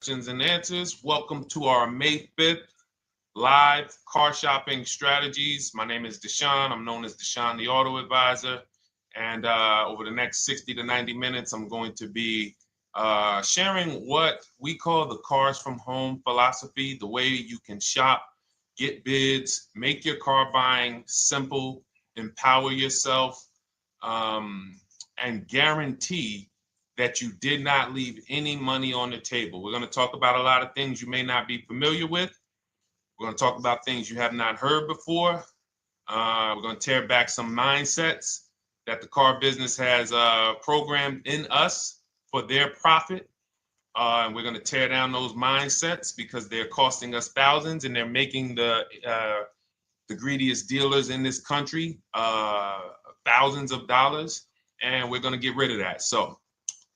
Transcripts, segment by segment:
Questions and answers. Welcome to our May 5th live car shopping strategies. My name is Deshone. I'm known as Deshone the Auto Advisor. And over the next 60 to 90 minutes, I'm going to be sharing what we call the cars from home philosophy, the way you can shop, get bids, make your car buying simple, empower yourself, and guarantee that you did not leave any money on the table. We're going to talk about a lot of things you may not be familiar with. We're going to talk about things you have not heard before. We're going to tear back some mindsets that the car business has programmed in us for their profit. And we're going to tear down those mindsets because they're costing us thousands and they're making the greediest dealers in this country thousands of dollars. And we're going to get rid of that. So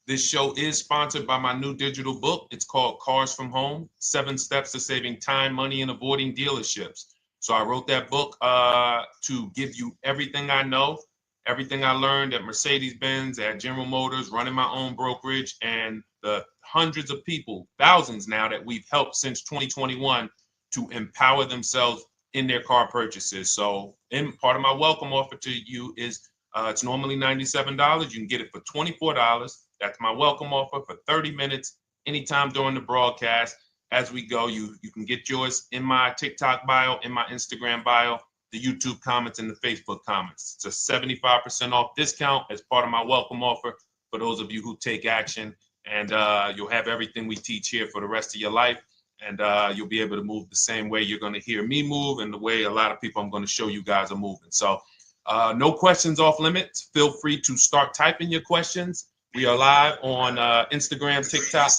this show is sponsored by my new digital book. It's called Cars from Home, 7 Steps to Saving Time, Money, and Avoiding Dealerships. So I wrote that book to give you everything I know, everything I learned at Mercedes-Benz, at General Motors, running my own brokerage, and the hundreds of people, thousands now, that we've helped since 2021 to empower themselves in their car purchases. So part of my welcome offer to you is it's normally $97. You can get it for $24. That's my welcome offer for 30 minutes, anytime during the broadcast. As we go, you can get yours in my TikTok bio, in my Instagram bio, the YouTube comments, and the Facebook comments. It's a 75% off discount as part of my welcome offer for those of you who take action. And you'll have everything we teach here for the rest of your life. And you'll be able to move the same way you're going to hear me move and the way a lot of people I'm going to show you guys are moving. So no questions off limits. Feel free to start typing your questions. We are live on Instagram, TikTok.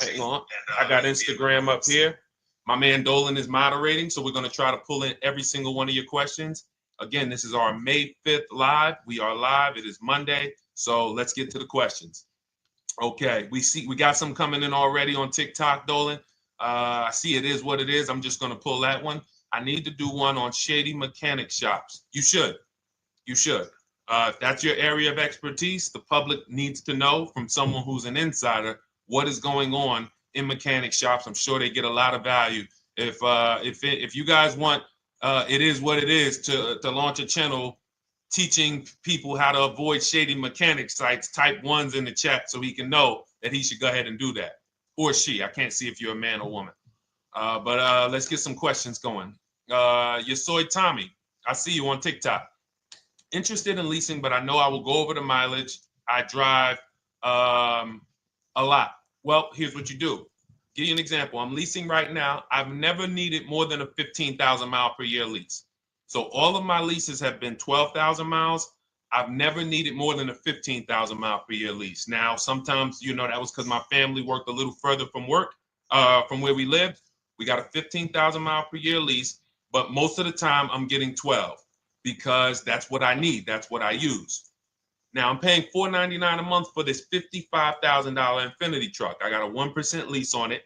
Hang on. I got Instagram up here. My man Dolan is moderating, so we're going to try to pull in every single one of your questions. Again, this is our May 5th live. We are live. It is Monday, so let's get to the questions. Okay, we got some coming in already on TikTok, Dolan. I see it is what it is. I'm just going to pull that one. I need to do one on shady mechanic shops. You should. If that's your area of expertise, the public needs to know from someone who's an insider what is going on in mechanic shops. I'm sure they get a lot of value. If you guys want, it is what it is to launch a channel teaching people how to avoid shady mechanic sites, type ones in the chat so he can know that he should go ahead and do that. Or she. I can't see if you're a man or woman. But let's get some questions going. Yosoy Tommy, I see you on TikTok. Interested in leasing, but I know I will go over the mileage. I drive a lot. Well, here's what you do. Give you an example. I'm leasing right now. I've never needed more than a 15,000 mile per year lease. So all of my leases have been 12,000 miles. I've never needed more than a 15,000 mile per year lease. Now, sometimes, that was because my family worked a little further from where we lived. We got a 15,000 mile per year lease, but most of the time I'm getting 12 because that's what I need. That's what I use. Now I'm paying $499 a month for this $55,000 Infinity truck. I got a 1% lease on it.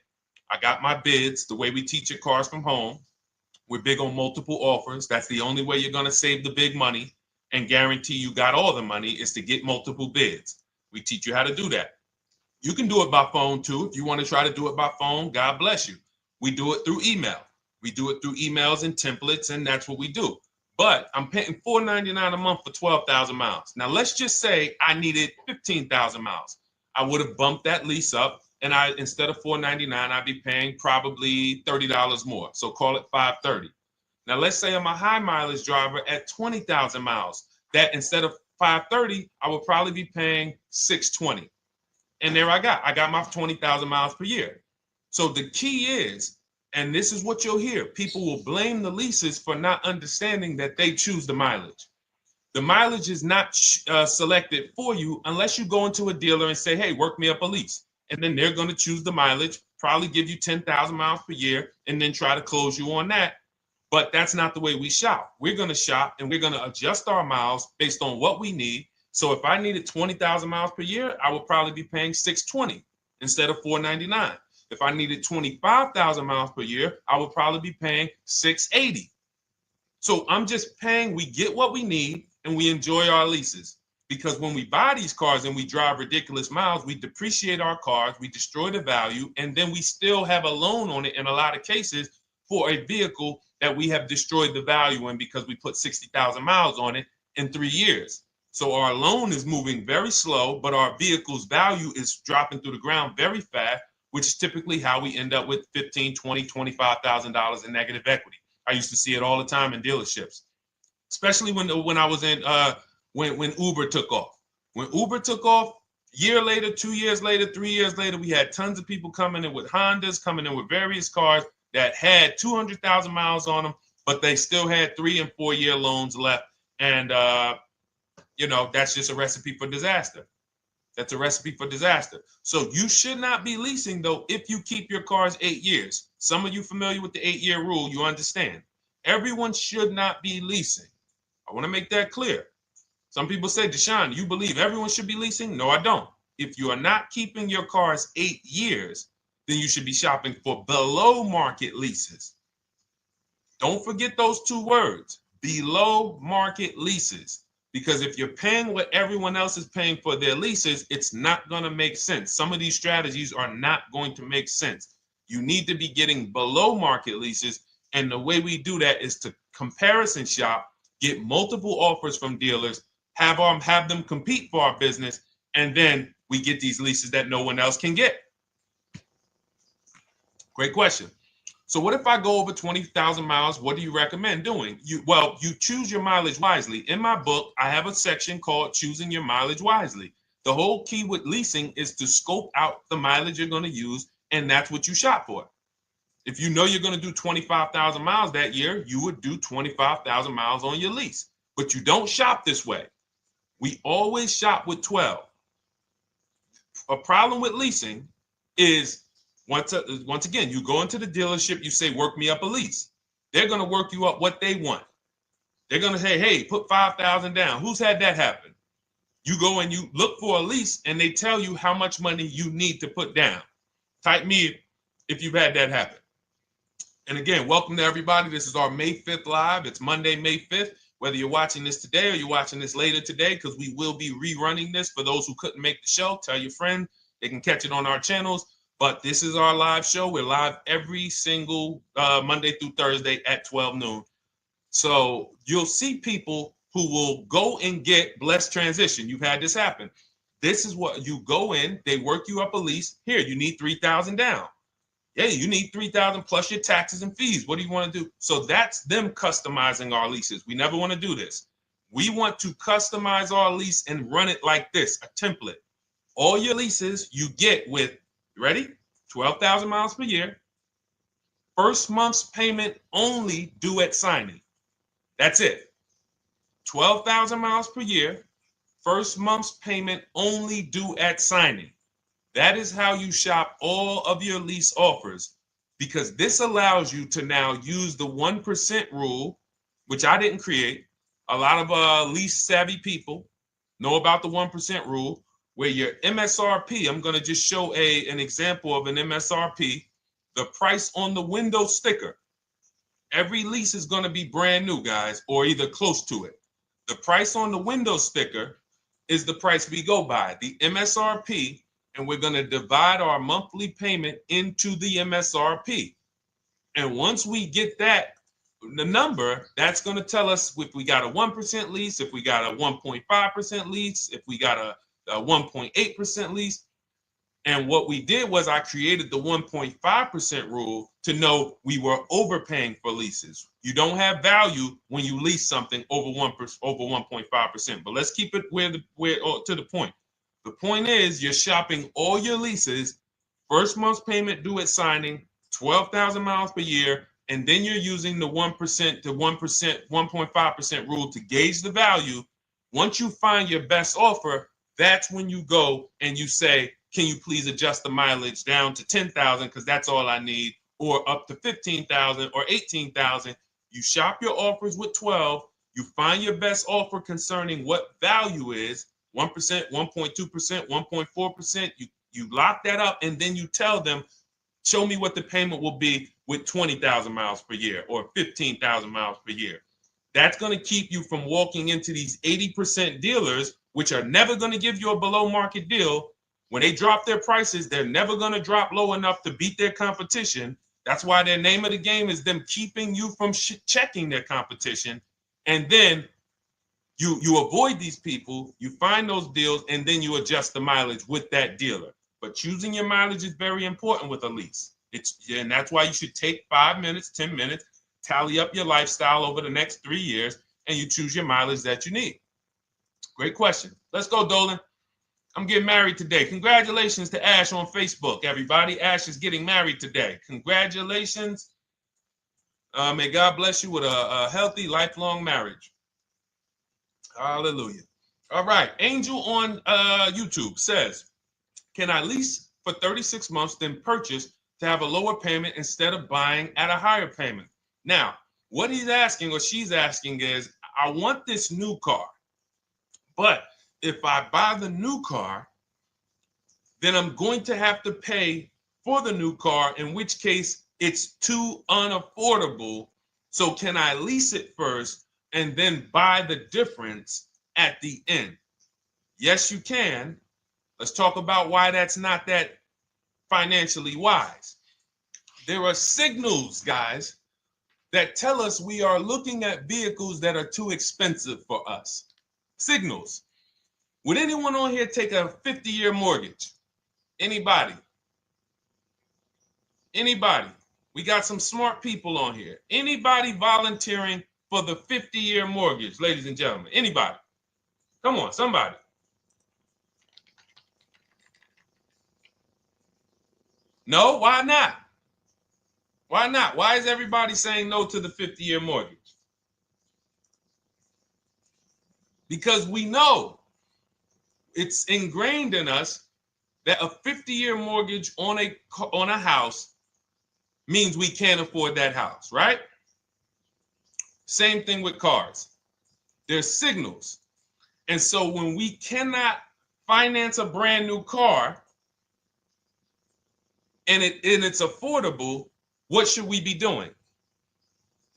I got my bids, the way we teach at Cars from Home. We're big on multiple offers. That's the only way you're going to save the big money and guarantee you got all the money is to get multiple bids. We teach you how to do that. You can do it by phone too. If you want to try to do it by phone, God bless you. We do it through email. We do it through emails and templates, and that's what we do. But I'm paying $499 a month for 12,000 miles. Now, let's just say I needed 15,000 miles. I would have bumped that lease up, and instead of $499, I'd be paying probably $30 more. So call it $530. Now, let's say I'm a high mileage driver at 20,000 miles. That instead of $530, I would probably be paying $620. And there I got my 20,000 miles per year. So the key is, and this is what you'll hear, people will blame the leases for not understanding that they choose the mileage. The mileage is not selected for you unless you go into a dealer and say, hey, work me up a lease. And then they're going to choose the mileage, probably give you 10,000 miles per year, and then try to close you on that. But that's not the way we shop. We're going to shop and we're going to adjust our miles based on what we need. So if I needed 20,000 miles per year, I would probably be paying $620 instead of $499. If I needed 25,000 miles per year, I would probably be paying $680. So I'm just paying, we get what we need and we enjoy our leases. because when we buy these cars and we drive ridiculous miles, we depreciate our cars, we destroy the value, and then we still have a loan on it in a lot of cases for a vehicle that we have destroyed the value in because we put 60,000 miles on it in 3 years. So our loan is moving very slow, but our vehicle's value is dropping through the ground very fast, which is typically how we end up with $15,000, $20,000, $25,000 in negative equity. I used to see it all the time in dealerships, especially when I was in when Uber took off. When Uber took off, year later, 2 years later, 3 years later, we had tons of people coming in with Hondas, coming in with various cars that had 200,000 miles on them, but they still had 3 and 4 year loans left. And, that's just a recipe for disaster. That's a recipe for disaster. So you should not be leasing, though, if you keep your cars 8 years. Some of you familiar with the 8-year rule, you understand. Everyone should not be leasing. I want to make that clear. Some people say, Deshone, you believe everyone should be leasing? No, I don't. If you are not keeping your cars 8 years, then you should be shopping for below market leases. Don't forget those 2 words, below market leases. Because if you're paying what everyone else is paying for their leases, it's not going to make sense. Some of these strategies are not going to make sense. You need to be getting below market leases. And the way we do that is to comparison shop, get multiple offers from dealers, have them compete for our business, and then we get these leases that no one else can get. Great question. So what if I go over 20,000 miles? What do you recommend doing? You choose your mileage wisely. In my book, I have a section called Choosing Your Mileage Wisely. The whole key with leasing is to scope out the mileage you're going to use, and that's what you shop for. If you know you're going to do 25,000 miles that year, you would do 25,000 miles on your lease. But you don't shop this way. We always shop with 12. A problem with leasing is once again, you go into the dealership, you say, work me up a lease. They're going to work you up what they want. They're going to say, hey, put 5,000 down. Who's had that happen? You go and you look for a lease and they tell you how much money you need to put down. Type me if you've had that happen. And again, welcome to everybody. This is our May 5th live. It's Monday, May 5th. Whether you're watching this today or you're watching this later today, because we will be rerunning this for those who couldn't make the show. Tell your friend they can catch it on our channels. But this is our live show. We're live every single Monday through Thursday at 12 noon. So you'll see people who will go and get blessed transition. You've had this happen. This is what you go in. They work you up a lease. Here, you need 3,000 down. Yeah, you need 3,000 plus your taxes and fees. What do you want to do? So that's them customizing our leases. We never want to do this. We want to customize our lease and run it like this, a template. All your leases you get with, ready? 12,000 miles per year. First month's payment only due at signing. That's it. 12,000 miles per year. First month's payment only due at signing. That is how you shop all of your lease offers, because this allows you to now use the 1% rule, which I didn't create. A lot of lease savvy people know about the 1% rule, where your MSRP, I'm going to just show an example of an MSRP, the price on the window sticker. Every lease is going to be brand new, guys, or either close to it. The price on the window sticker is the price we go by, the MSRP, and we're going to divide our monthly payment into the MSRP. And once we get that, the number, that's going to tell us if we got a 1% lease, if we got a 1.5% lease, if we got a 1.8% lease. And what we did was I created the 1.5% rule to know we were overpaying for leases. You don't have value when you lease something over 1.5%. But let's keep it to the point. The point is you're shopping all your leases, first month's payment due at signing, 12,000 miles per year, and then you're using the 1% to 1.5% rule to gauge the value. Once you find your best offer, that's when you go and you say, can you please adjust the mileage down to 10,000 because that's all I need, or up to 15,000 or 18,000. You shop your offers with 12. You find your best offer concerning what value is, 1%, 1.2%, 1.4%. You lock that up, and then you tell them, show me what the payment will be with 20,000 miles per year or 15,000 miles per year. That's going to keep you from walking into these 80% dealers which are never going to give you a below market deal, when they drop their prices, they're never going to drop low enough to beat their competition. That's why their name of the game is them keeping you from checking their competition. And then you avoid these people, you find those deals, and then you adjust the mileage with that dealer. But choosing your mileage is very important with a lease. And that's why you should take 5 minutes, 10 minutes, tally up your lifestyle over the next 3 years, and you choose your mileage that you need. Great question. Let's go, Dolan. I'm getting married today. Congratulations to Ash on Facebook, everybody. Ash is getting married today. Congratulations. May God bless you with a healthy, lifelong marriage. Hallelujah. All right. Angel on YouTube says, can I lease for 36 months, then purchase to have a lower payment instead of buying at a higher payment? Now, what he's asking or she's asking is, I want this new car, but if I buy the new car, then I'm going to have to pay for the new car, in which case it's too unaffordable. So can I lease it first and then buy the difference at the end? Yes, you can. Let's talk about why that's not that financially wise. There are signals, guys, that tell us we are looking at vehicles that are too expensive for us. Signals. Would anyone on here take a 50-year mortgage? Anybody? Anybody? We got some smart people on here. Anybody volunteering for the 50-year mortgage, ladies and gentlemen? Anybody? Come on, somebody. No, why not? Why not? Why is everybody saying no to the 50-year mortgage? Because we know it's ingrained in us that a 50-year mortgage on a house means we can't afford that house, right? Same thing with cars. There's signals. And so when we cannot finance a brand new car and it's affordable, what should we be doing?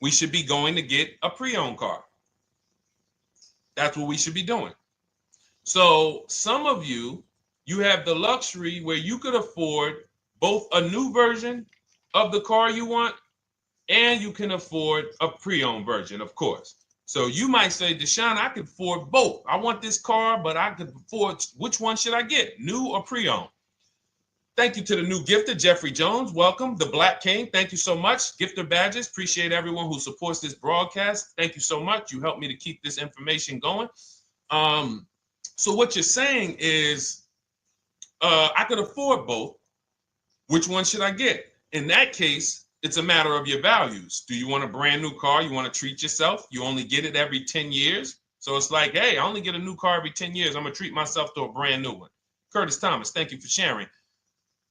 We should be going to get a pre-owned car. That's what we should be doing. So some of you have the luxury where you could afford both a new version of the car you want, and you can afford a pre-owned version, of course. So you might say, Deshone, I could afford both. I want this car, but I could afford, which one should I get, new or pre-owned? Thank you to the new gifter, Jeffrey Jones. Welcome. The Black King. Thank you so much. Gifter badges. Appreciate everyone who supports this broadcast. Thank you so much. You helped me to keep this information going. So what you're saying is, I could afford both. Which one should I get? In that case, it's a matter of your values. Do you want a brand new car? You want to treat yourself? You only get it every 10 years. So it's like, hey, I only get a new car every 10 years. I'm going to treat myself to a brand new one. Curtis Thomas, thank you for sharing.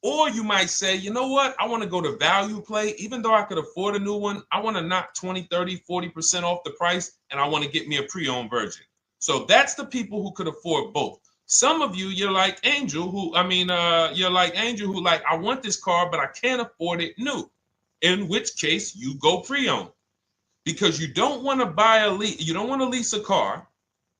Or you might say, you know what? I want to go to value play. Even though I could afford a new one, I want to knock 20, 30, 40% off the price, and I want to get me a pre-owned version. So that's the people who could afford both. Some of you, you're like Angel, who like, I want this car, but I can't afford it new. In which case you go pre-owned, because you don't want to you don't want to lease a car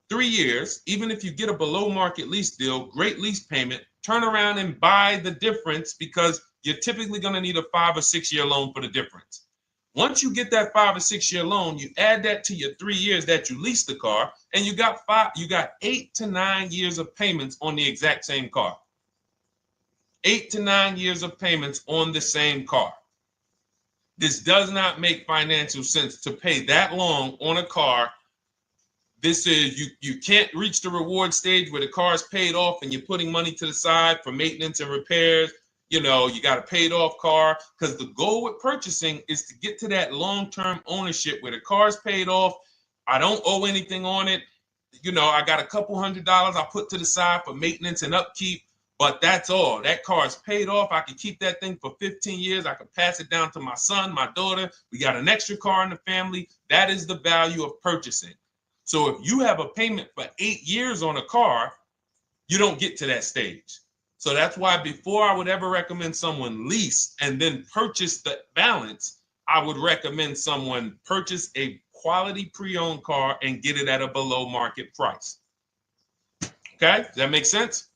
3 years, even if you get a below market lease deal, great lease payment, turn around and buy the difference, because you're typically going to need a 5 or 6 year loan for the difference. Once you get that 5 or 6 year loan, you add that to your 3 years that you leased the car, and you got 8 to 9 years of payments on the exact same car. 8 to 9 years of payments on the same car. This does not make financial sense to pay that long on a car. This is, you can't reach the reward stage where the car is paid off and you're putting money to the side for maintenance and repairs. You know, you got a paid off car, because the goal with purchasing is to get to that long-term ownership where the car is paid off. I don't owe anything on it. You know, I got a couple $100 I put to the side for maintenance and upkeep, but that's all. That car is paid off. I can keep that thing for 15 years. I can pass it down to my son, my daughter. We got an extra car in the family. That is the value of purchasing. So if you have a payment for 8 years on a car, you don't get to that stage. So that's why before I would ever recommend someone lease and then purchase the balance, I would recommend someone purchase a quality pre-owned car and get it at a below market price. Okay, does that make sense?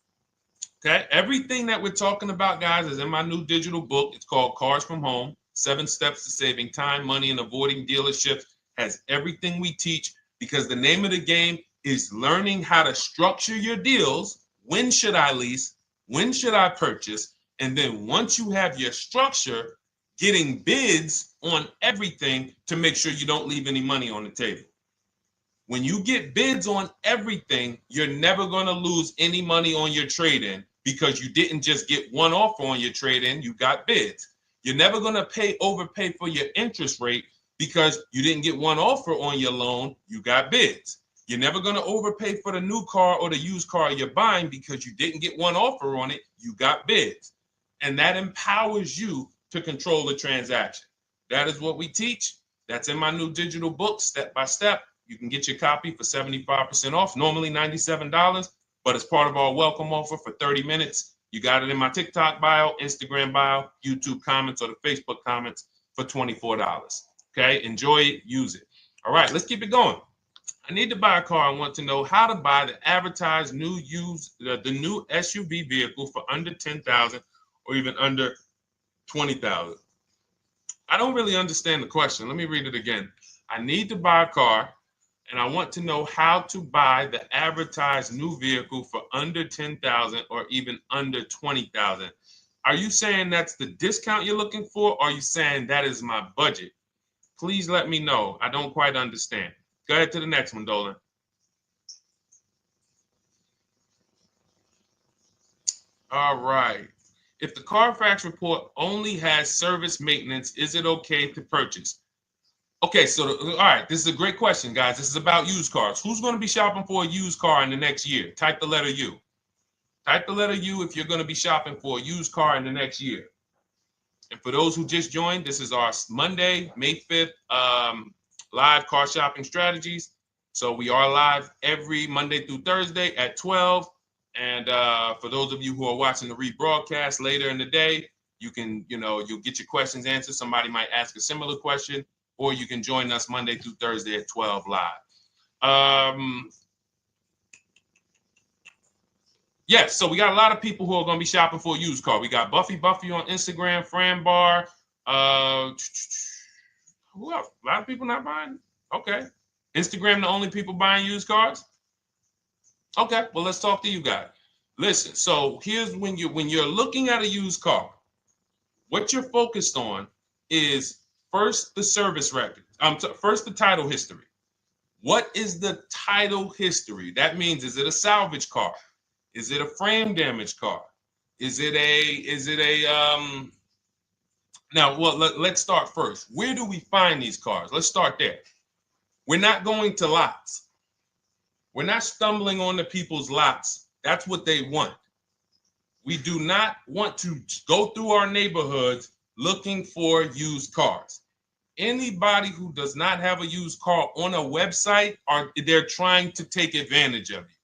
Okay, everything that we're talking about, guys, is in my new digital book. It's called Cars from Home, 7 Steps to Saving Time, Money, and Avoiding Dealerships. Has everything we teach, because the name of the game is learning how to structure your deals. When should I lease? When should I purchase? And then once you have your structure, getting bids on everything to make sure you don't leave any money on the table. When you get bids on everything, you're never going to lose any money on your trade-in, because you didn't just get one offer on your trade-in, you got bids. You're never going to overpay for your interest rate, because you didn't get one offer on your loan, you got bids. You're never going to overpay for the new car or the used car you're buying, because you didn't get one offer on it, you got bids. And that empowers you to control the transaction. That is what we teach. That's in my new digital book, step by step. You can get your copy for 75% off, normally $97, but it's part of our welcome offer for 30 minutes. You got it in my TikTok bio, Instagram bio, YouTube comments, or the Facebook comments for $24. Okay, enjoy it, use it. All right, let's keep it going. I need to buy a car. I want to know how to buy the advertised new the new SUV vehicle for under $10,000 or even under $20,000. I don't really understand the question. Let me read it again. I need to buy a car, and I want to know how to buy the advertised new vehicle for under $10,000 or even under $20,000. Are you saying that's the discount you're looking for, or are you saying that is my budget? Please let me know. I don't quite understand. Go ahead to the next one, Dolan. All right. If the Carfax report only has service maintenance, is it okay to purchase? Okay, so all right, this is a great question, guys. This is about used cars. Who's going to be shopping for a used car in the next year? Type the letter U. Type the letter U if you're going to be shopping for a used car in the next year. And for those who just joined, this is our Monday, May 5th, live car shopping strategies. So we are live every Monday through Thursday at 12. And for those of you who are watching the rebroadcast later in the day, you can, you'll get your questions answered. Somebody might ask a similar question, or you can join us Monday through Thursday at 12 live. Yes, so we got a lot of people who are going to be shopping for a used car. We got Buffy on Instagram, Fran Bar. Who else? A lot of people not buying? Okay. Instagram, the only people buying used cars? Okay, well, let's talk to you guys. Listen, so here's when you're looking at a used car, what you're focused on is first the service record. First the title history. What is the title history? That means, is it a salvage car? Is it a frame damage car? Is it a now, well, let's start first. Where do we find these cars? Let's start there. We're not going to lots. We're not stumbling onto people's lots. That's what they want. We do not want to go through our neighborhoods looking for used cars. Anybody who does not have a used car on a website, they're trying to take advantage of you,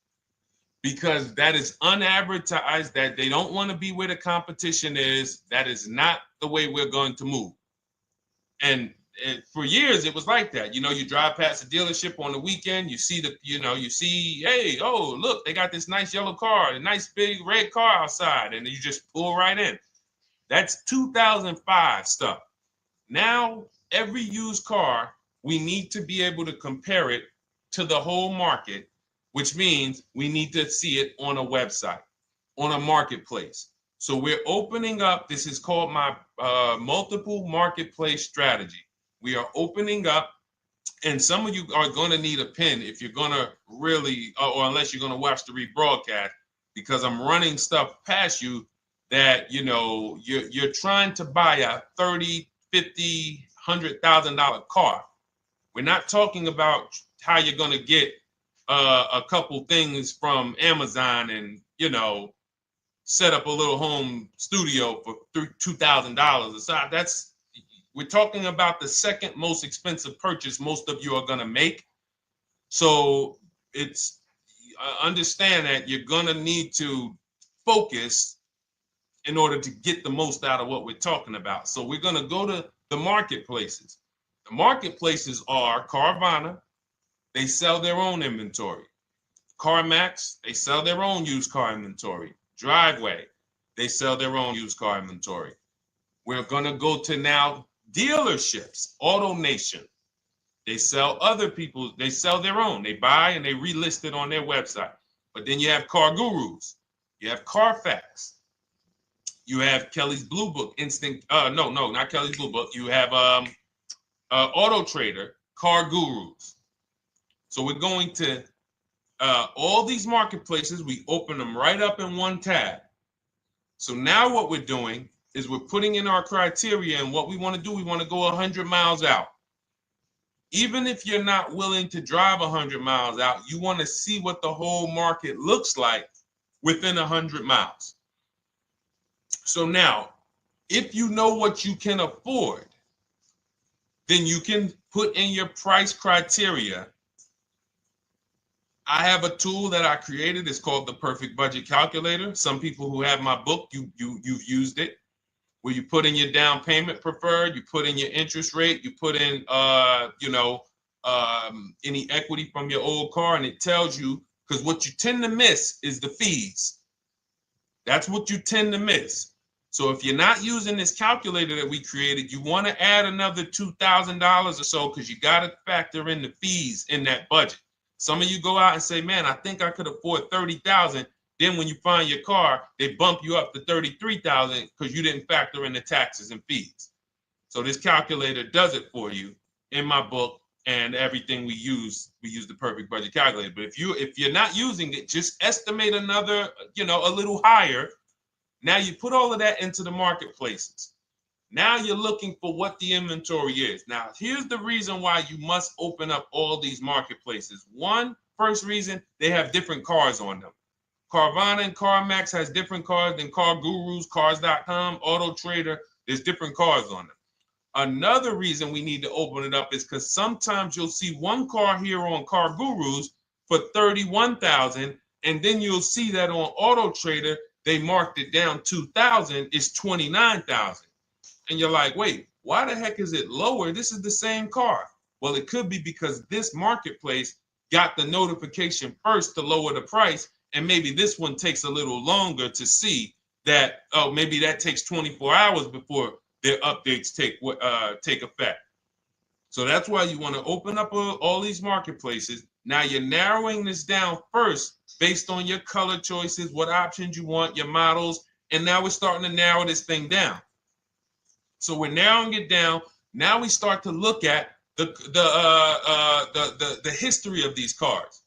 because that is unadvertised, that they don't want to be where the competition is. That is not the way we're going to move. And for years, it was like that. You drive past a dealership on the weekend, you see hey, oh, look, they got this nice yellow car, a nice big red car outside, and you just pull right in. That's 2005 stuff. Now, every used car, we need to be able to compare it to the whole market, which means we need to see it on a website, on a marketplace. So we're opening up, this is called my multiple marketplace strategy. We are opening up, and some of you are going to need a pen if you're going to really, or unless you're going to watch the rebroadcast, because I'm running stuff past you that, you're trying to buy a $30,000, $50,000, $100,000 car. We're not talking about how you're going to get a couple things from Amazon and, set up a little home studio for $2,000. We're talking about the second most expensive purchase most of you are going to make. So it's understand that you're going to need to focus in order to get the most out of what we're talking about. So we're going to go to the marketplaces. The marketplaces are Carvana. They sell their own inventory. CarMax, they sell their own used car inventory. Driveway, they sell their own used car inventory. We're going to go to now dealerships. AutoNation, they sell other people's, they sell their own. They buy and they relist it on their website. But then you have Car Gurus, you have Carfax, you have Kelly's Blue Book, no, not Kelly's Blue Book. You have Auto Trader, Car Gurus. So we're going to all these marketplaces, we open them right up in one tab. So now what we're doing is we're putting in our criteria, and what we want to do, we want to go 100 miles out. Even if you're not willing to drive 100 miles out, you want to see what the whole market looks like within 100 miles. So now, if you know what you can afford, then you can put in your price criteria. I have a tool that I created. It's called the Perfect Budget Calculator. Some people who have my book, you've used it, where you put in your down payment preferred, you put in your interest rate, you put in any equity from your old car, and it tells you, because what you tend to miss is the fees. That's what you tend to miss. So if you're not using this calculator that we created, you want to add another $2,000 or so, because you got to factor in the fees in that budget. Some of you go out and say, man, I think I could afford $30,000. Then when you find your car, they bump you up to $33,000 because you didn't factor in the taxes and fees. So this calculator does it for you in my book, and everything we use the Perfect Budget Calculator. But if you're not using it, just estimate another, a little higher. Now you put all of that into the marketplaces. Now you're looking for what the inventory is. Now, here's the reason why you must open up all these marketplaces. First reason, they have different cars on them. Carvana and CarMax has different cars than Car Gurus, Cars.com, Auto Trader. There's different cars on them. Another reason we need to open it up is because sometimes you'll see one car here on Car Gurus for $31,000, and then you'll see that on Auto Trader, they marked it down $2,000, it's $29,000. And you're like, wait, why the heck is it lower? This is the same car. Well, it could be because this marketplace got the notification first to lower the price, and maybe this one takes a little longer to see that, oh, maybe that takes 24 hours before their updates take effect. So that's why you want to open up all these marketplaces. Now you're narrowing this down first based on your color choices, what options you want, your models, and now we're starting to narrow this thing down. So we're narrowing it down. Now we start to look at the history of these cars.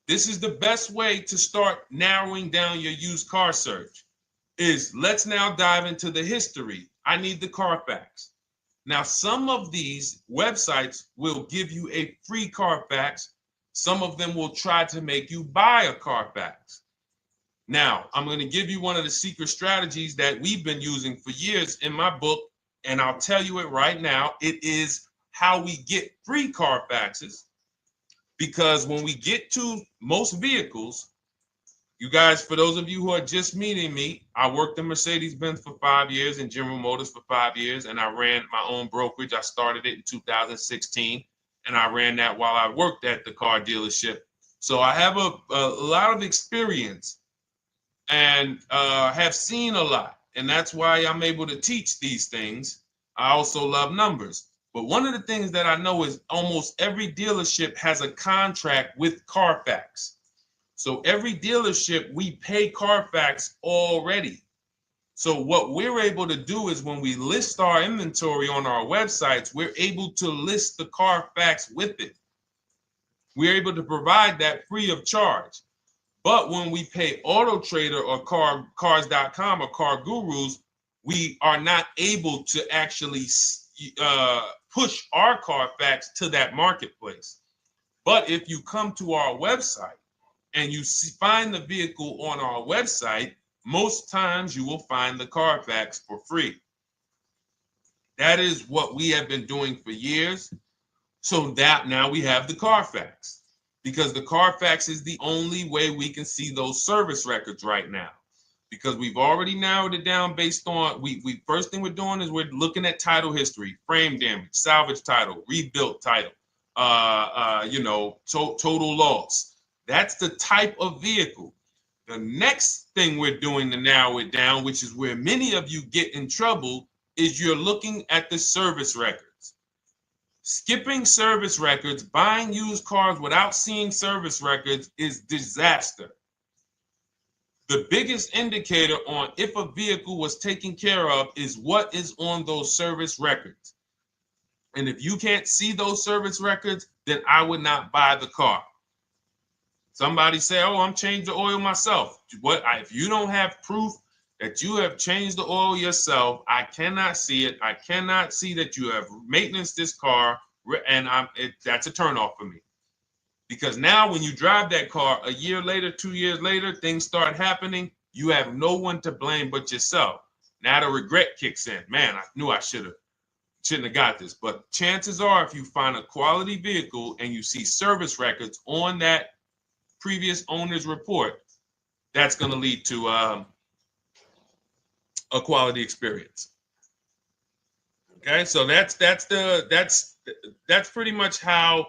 This is the best way to start narrowing down your used car search. Let's now dive into the history. I need the Carfax. Now, some of these websites will give you a free Carfax. Some of them will try to make you buy a Carfax. Now, I'm going to give you one of the secret strategies that we've been using for years in my book, and I'll tell you it right now. It is how we get free Carfaxes, because when we get to most vehicles, you guys, for those of you who are just meeting me, I worked in Mercedes-Benz for 5 years and General Motors for 5 years, and I ran my own brokerage. I started it in 2016, and I ran that while I worked at the car dealership. So I have a lot of experience and have seen a lot, and that's why I'm able to teach these things. I also love numbers. But one of the things that I know is almost every dealership has a contract with Carfax. So every dealership, we pay Carfax already. So what we're able to do is when we list our inventory on our websites, we're able to list the Carfax with it. We're able to provide that free of charge. But when we pay Auto Trader or Cars.com or Car Gurus, we are not able to actually push our Carfax to that marketplace. But if you come to our website and you find the vehicle on our website, most times you will find the Carfax for free. That is what we have been doing for years. So that now we have the Carfax, because the Carfax is the only way we can see those service records right now, because we've already narrowed it down based on, first thing we're doing is we're looking at title history, frame damage, salvage title, rebuilt title, total loss. That's the type of vehicle. The next thing we're doing to narrow it down, which is where many of you get in trouble, is you're looking at the service records. Skipping service records, buying used cars without seeing service records is disaster. The biggest indicator on if a vehicle was taken care of is what is on those service records. And if you can't see those service records, then I would not buy the car. Somebody say, oh, I'm changing the oil myself. If you don't have proof that you have changed the oil yourself, I cannot see it. I cannot see that you have maintenance this car, and that's a turnoff for me. Because now when you drive that car a year later, 2 years later, things start happening. You have no one to blame but yourself. Now the regret kicks in. Man, I knew I shouldn't have got this. But chances are, if you find a quality vehicle and you see service records on that previous owner's report, that's going to lead to a quality experience. Okay, so that's pretty much how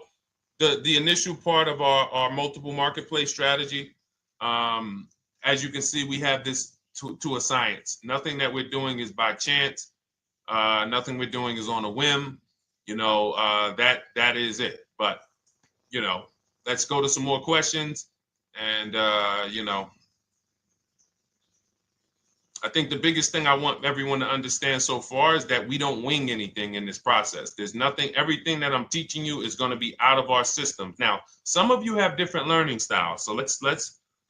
the initial part of our multiple marketplace strategy. As you can see, we have this to a science. Nothing that we're doing is by chance. Nothing we're doing is on a whim. That is it. But let's go to some more questions. And I think the biggest thing I want everyone to understand so far is that we don't wing anything in this process. There's nothing, everything that I'm teaching you is going to be out of our systems. Now, some of you have different learning styles. So let's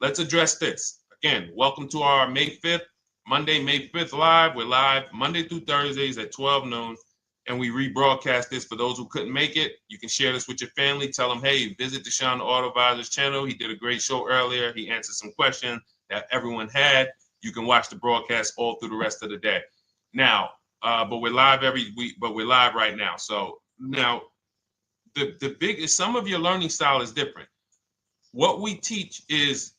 address this. Again, welcome to our May 5th, Monday, May 5th live. We're live Monday through Thursdays at 12 noon. And we rebroadcast this for those who couldn't make it. You can share this with your family. Tell them, hey, visit Deshone the Auto Advisor's channel. He did a great show earlier. He answered some questions that everyone had. You can watch the broadcast all through the rest of the day. Now, but we're live every week, but we're live right now. So now the biggest, some of your learning style is different. What we teach is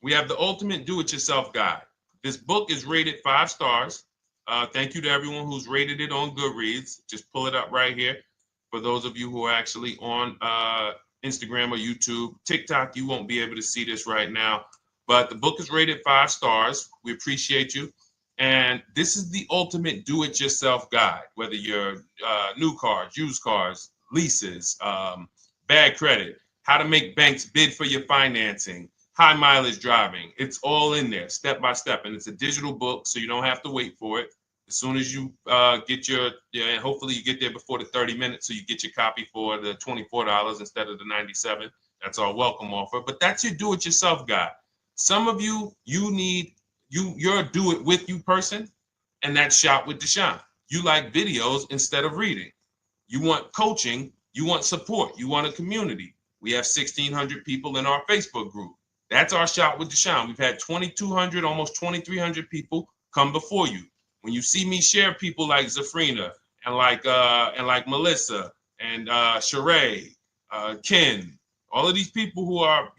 we have the ultimate do-it-yourself guide. This book is rated 5 stars. Thank you to everyone who's rated it on Goodreads. Just pull it up right here. For those of you who are actually on Instagram or YouTube, TikTok, you won't be able to see this right now. But the book is rated 5 stars. We appreciate you. And this is the ultimate do-it-yourself guide, whether you're new cars, used cars, leases, bad credit, how to make banks bid for your financing, high mileage driving. It's all in there, step by step. And it's a digital book, so you don't have to wait for it. As soon as you get and hopefully you get there before the 30 minutes, so you get your copy for the $24 instead of the $97. That's our welcome offer. But that's your do-it-yourself guide. Some of you, you're a do-it-with-you person, and that's Shop with Deshone. You like videos instead of reading. You want coaching. You want support. You want a community. We have 1,600 people in our Facebook group. That's our Shop with Deshone. We've had 2,200, almost 2,300 people come before you. When you see me share people like Zafrina and like Melissa and Sheree, Ken, all of these people who are,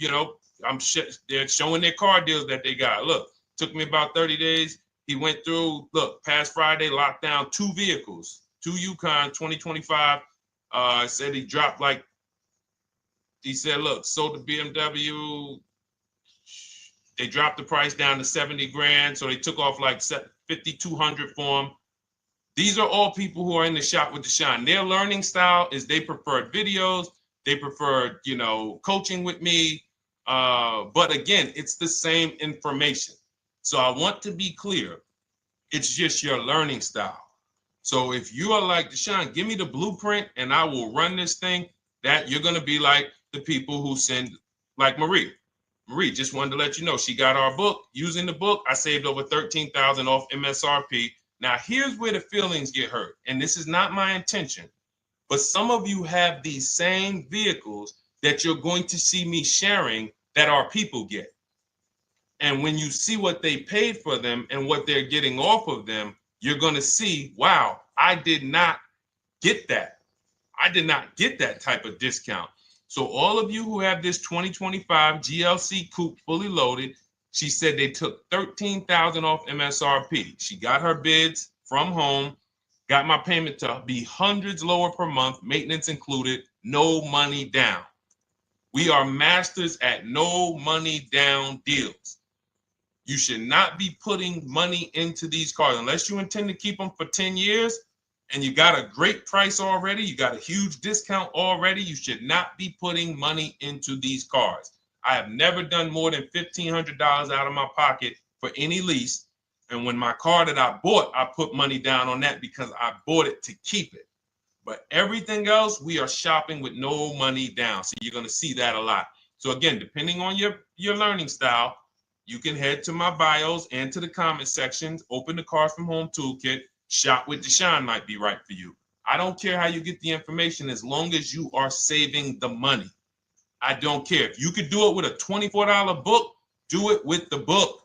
they're showing their car deals that they got. Look, took me about 30 days. He went through, past Friday, locked down 2 vehicles, 2 Yukon 2025. Said he dropped sold the BMW. They dropped the price down to 70 grand. So they took off like 5,200 for him. These are all people who are in the Shop with Deshone. Their learning style is they preferred videos. They preferred, coaching with me. But again, it's the same information. So I want to be clear. It's just your learning style. So if you are like Deshone, give me the blueprint and I will run this thing. That you're going to be like the people who send, like Marie. Marie just wanted to let you know she got our book. Using the book, I saved over $13,000 off MSRP. Now, here's where the feelings get hurt. And this is not my intention. But some of you have these same vehicles that you're going to see me sharing that our people get. And when you see what they paid for them and what they're getting off of them, you're going to see, wow, I did not get that. I did not get that type of discount. So all of you who have this 2025 GLC coupe fully loaded, she said they took $13,000 off MSRP. She got her bids from home, got my payment to be hundreds lower per month, maintenance included, no money down. We are masters at no money down deals. You should not be putting money into these cars unless you intend to keep them for 10 years and you got a great price already. You got a huge discount already. You should not be putting money into these cars. I have never done more than $1,500 out of my pocket for any lease. And when my car that I bought, I put money down on that because I bought it to keep it. But everything else, we are shopping with no money down. So you're going to see that a lot. So again, depending on your learning style, you can head to my bios and to the comment sections, open the Cars from Home Toolkit, Shop with Deshone might be right for you. I don't care how you get the information as long as you are saving the money. I don't care. If you could do it with a $24 book, do it with the book.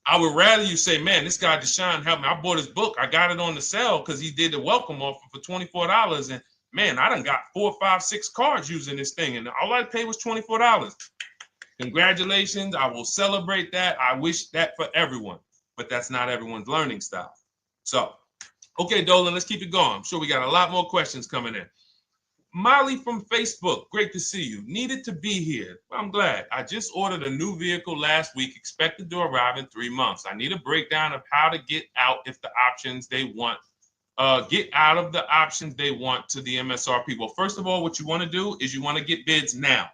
I would rather you say, man, this guy Deshone helped me. I bought his book. I got it on the sale because he did the welcome offer for $24. And man, I done got 4, 5, 6 cars using this thing. And all I paid was $24. Congratulations. I will celebrate that. I wish that for everyone, but that's not everyone's learning style. So, okay, Dolan, let's keep it going. I'm sure we got a lot more questions coming in. Molly from Facebook, great to see you. Needed to be here. Well, I'm glad. I just ordered a new vehicle last week, expected to arrive in 3 months. I need a breakdown of how to get out if the options they want, get out of the options they want to the MSRP. Well, first of all, what you want to do is you want to get bids now.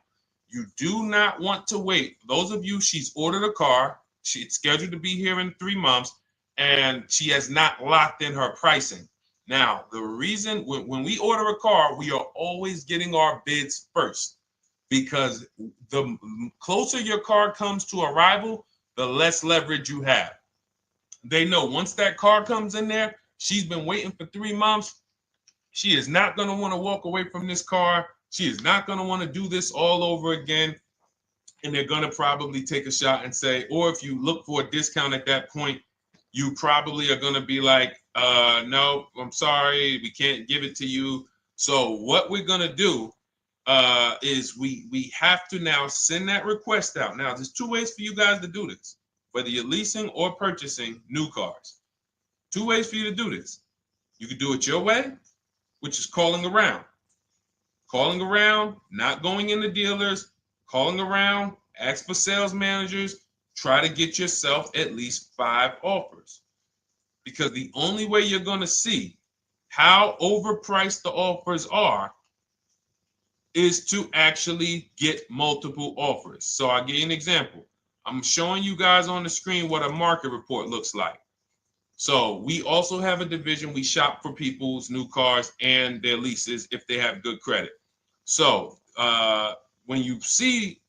You do not want to wait. For those of you, she's ordered a car. She's scheduled to be here in 3 months, and she has not locked in her pricing. Now, the reason when we order a car, we are always getting our bids first because the closer your car comes to arrival, the less leverage you have. They know once that car comes in there, she's been waiting for 3 months. She is not going to want to walk away from this car. She is not going to want to do this all over again. And they're going to probably take a shot and say, or if you look for a discount at that point, you probably are going to be like, no, I'm sorry, we can't give it to you. So what we're going to do is we have to now send that request out. Now, there's 2 ways for you guys to do this, whether you're leasing or purchasing new cars. 2 ways for you to do this. You can do it your way, which is calling around. Calling around, not going into dealers, calling around, ask for sales managers, try to get yourself at least 5 offers. Because the only way you're going to see how overpriced the offers are is to actually get multiple offers. So I'll give you an example. I'm showing you guys on the screen what a market report looks like. So we also have a division. We shop for people's new cars and their leases if they have good credit. So when you see,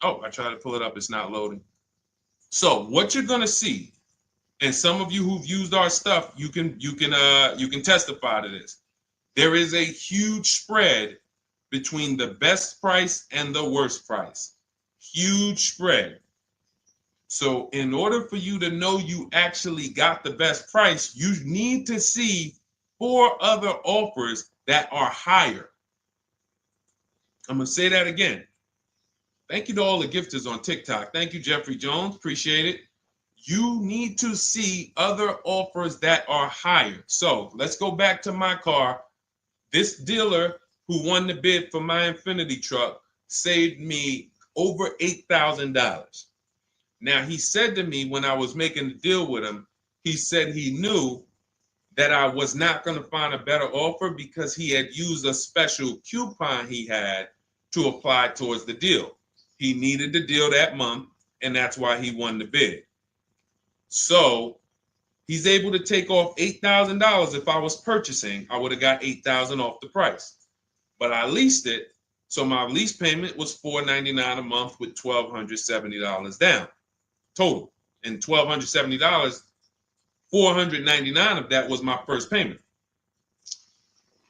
oh, I tried to pull it up. It's not loading. So what you're going to see, and some of you who've used our stuff, you can testify to this. There is a huge spread between the best price and the worst price. Huge spread. So in order for you to know you actually got the best price, you need to see 4 other offers that are higher. I'm going to say that again. Thank you to all the gifters on TikTok. Thank you, Jeffrey Jones. Appreciate it. You need to see other offers that are higher. So let's go back to my car. This dealer who won the bid for my Infinity truck saved me over $8,000. Now, he said to me when I was making the deal with him, he said he knew that I was not going to find a better offer because he had used a special coupon he had to apply towards the deal. He needed the deal that month, and that's why he won the bid. So he's able to take off $8,000. If I was purchasing, I would have got $8,000 off the price. But I leased it, so my lease payment was $499 a month with $1,270 down total. And $1,270, $499 of that was my first payment.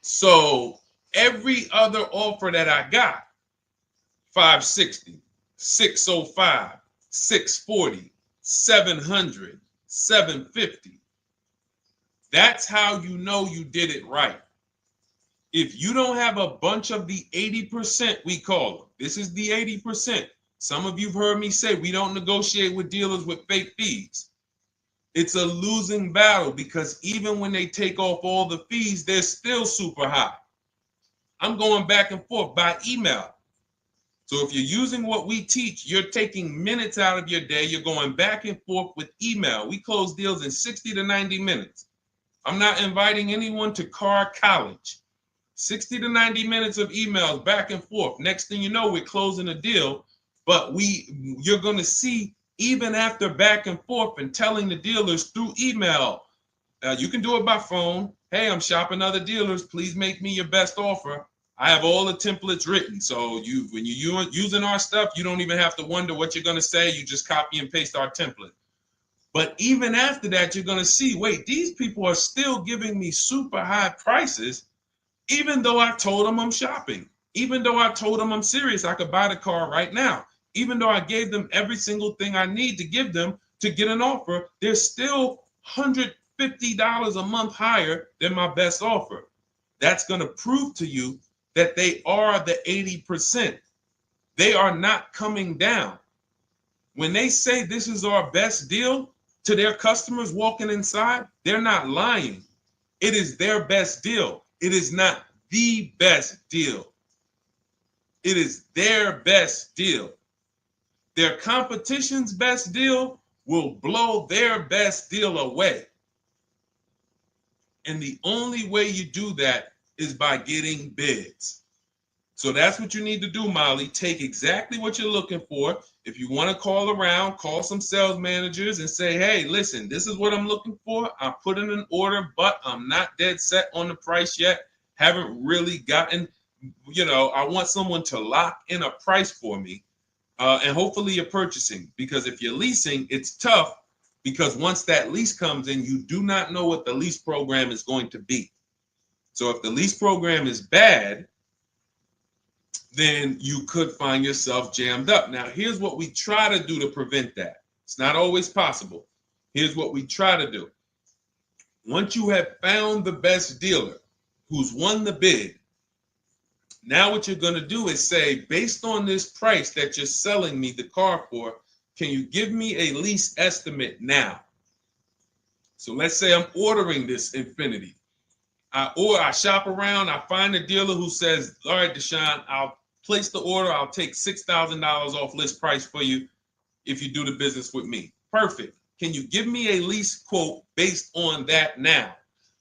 So every other offer that I got, $560, $605, $640, $700, $750. That's how you know you did it right. If you don't have a bunch of the 80%, we call them. This is the 80%. Some of you've heard me say we don't negotiate with dealers with fake fees. It's a losing battle because even when they take off all the fees, they're still super high. I'm going back and forth by email. So if you're using what we teach, you're taking minutes out of your day. You're going back and forth with email. We close deals in 60 to 90 minutes. I'm not inviting anyone to car college. 60 to 90 minutes of emails back and forth. Next thing you know, we're closing a deal. But you're going to see, even after back and forth and telling the dealers through email, you can do it by phone. Hey, I'm shopping other dealers. Please make me your best offer. I have all the templates written. So when you're using our stuff, you don't even have to wonder what you're going to say. You just copy and paste our template. But even after that, you're going to see, wait, these people are still giving me super high prices, even though I told them I'm shopping, even though I told them I'm serious, I could buy the car right now, even though I gave them every single thing I need to give them to get an offer, they're still $150 a month higher than my best offer. That's going to prove to you that they are the 80%. They are not coming down. When they say this is our best deal to their customers walking inside, they're not lying. It is their best deal. It is not the best deal. It is their best deal. Their competition's best deal will blow their best deal away. And the only way you do that is by getting bids. So that's what you need to do, Molly. Take exactly what you're looking for. If you want to call around, call some sales managers and say, hey, listen, this is what I'm looking for. I put in an order, but I'm not dead set on the price yet. Haven't really gotten, I want someone to lock in a price for me. And hopefully you're purchasing, because if you're leasing, it's tough, because once that lease comes in, you do not know what the lease program is going to be. So if the lease program is bad, then you could find yourself jammed up. Now, here's what we try to do to prevent that. It's not always possible. Here's what we try to do. Once you have found the best dealer who's won the bid, now what you're going to do is say, based on this price that you're selling me the car for, can you give me a lease estimate now? So let's say I'm ordering this Infiniti. I shop around, I find a dealer who says, all right, Deshone, I'll place the order. I'll take $6,000 off list price for you if you do the business with me. Perfect. Can you give me a lease quote based on that now?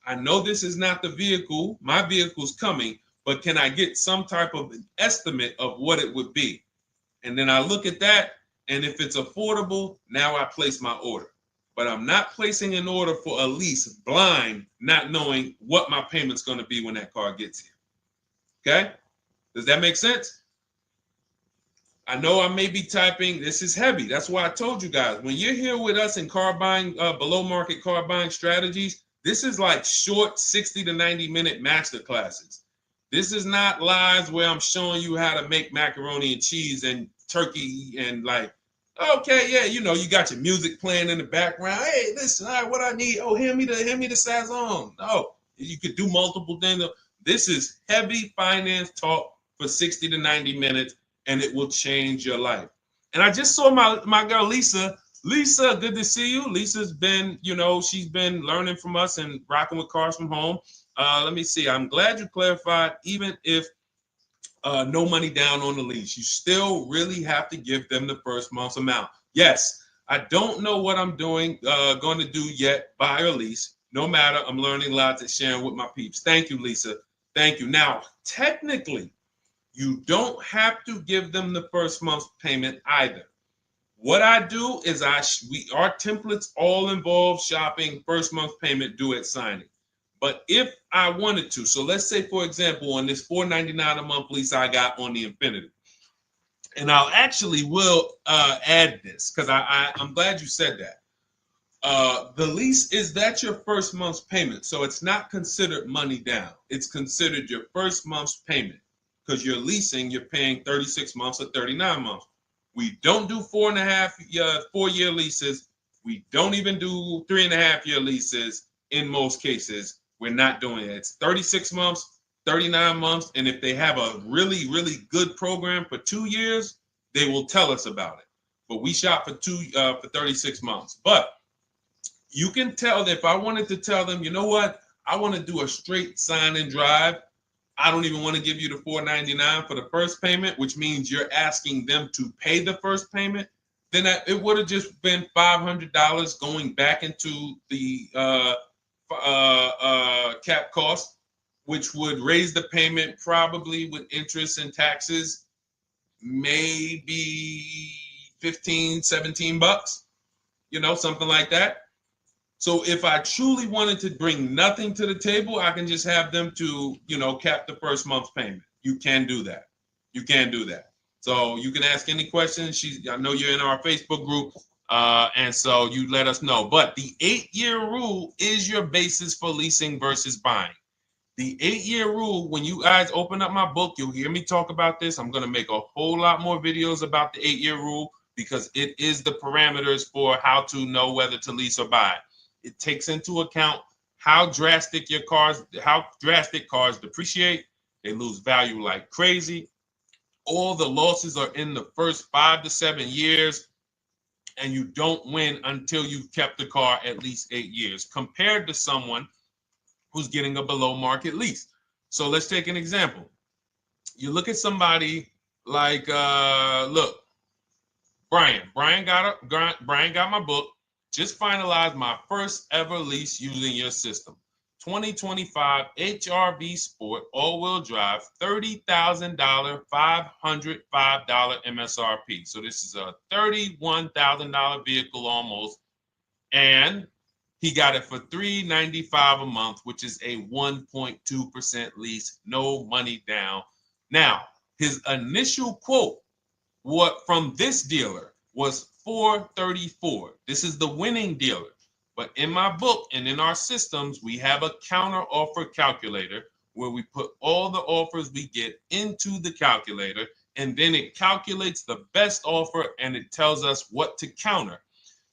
I know this is not the vehicle. My vehicle's coming, but can I get some type of an estimate of what it would be? And then I look at that, and if it's affordable, now I place my order. But I'm not placing an order for a lease blind, not knowing what my payment's going to be when that car gets here. Okay? Does that make sense? I know I may be typing. This is heavy. That's why I told you guys, when you're here with us in car buying, below market car buying strategies, this is like short 60 to 90 minute master classes. This is not lives where I'm showing you how to make macaroni and cheese and turkey and like, okay, yeah, you got your music playing in the background. Hey, listen, all right, what I need? Oh, hand me the Sazon. No, you could do multiple things. This is heavy finance talk for 60 to 90 minutes, and it will change your life. And I just saw my girl, Lisa. Lisa, good to see you. Lisa's been, she's been learning from us and rocking with Cars from Home. Let me see. I'm glad you clarified, even if no money down on the lease, you still really have to give them the first month's amount. Yes, I don't know what I'm going to do yet, buy or lease. No matter, I'm learning lots and sharing with my peeps. Thank you, Lisa. Thank you. Now, technically, you don't have to give them the first month's payment either. What I do is our templates all involve shopping, first month payment due at signing. But if I wanted to, so let's say, for example, on this $499 a month lease I got on the Infiniti, and I'll actually will add this because I'm glad you said that. The lease, is that your first month's payment? So it's not considered money down. It's considered your first month's payment because you're leasing, you're paying 36 months or 39 months. We don't do 4-year leases. We don't even do 3.5-year leases in most cases. We're not doing it. It's 36 months, 39 months. And if they have a really, really good program for 2 years, they will tell us about it. But we shop for 36 months. But you can tell that if I wanted to tell them, you know what, I want to do a straight sign and drive I don't even want to give you the $499 for the first payment, which means you're asking them to pay the first payment, then it would have just been $500 going back into the cap cost, which would raise the payment probably with interest and taxes, maybe 15, 17 bucks, something like that. So if I truly wanted to bring nothing to the table, I can just have them to, cap the first month's payment. You can do that. You can do that. So you can ask any questions. I know you're in our Facebook group, and so you let us know. But the 8-year rule is your basis for leasing versus buying. The 8-year rule, when you guys open up my book, you'll hear me talk about this. I'm going to make a whole lot more videos about the 8-year rule because it is the parameters for how to know whether to lease or buy. It takes into account how drastic cars depreciate. They lose value like crazy. All the losses are in the first 5 to 7 years, and you don't win until you've kept the car at least 8 years, compared to someone who's getting a below market lease. So let's take an example. You look at somebody like, look, Brian. Brian got my book. Just finalized my first ever lease using your system. 2025 HRV Sport all-wheel drive, $30,000, $505 MSRP. So this is a $31,000 vehicle almost, and he got it for $395 a month, which is a 1.2% lease, no money down. Now, his initial quote from this dealer was $434. This is the winning dealer. But in my book and in our systems, we have a counter offer calculator where we put all the offers we get into the calculator, and then it calculates the best offer and it tells us what to counter.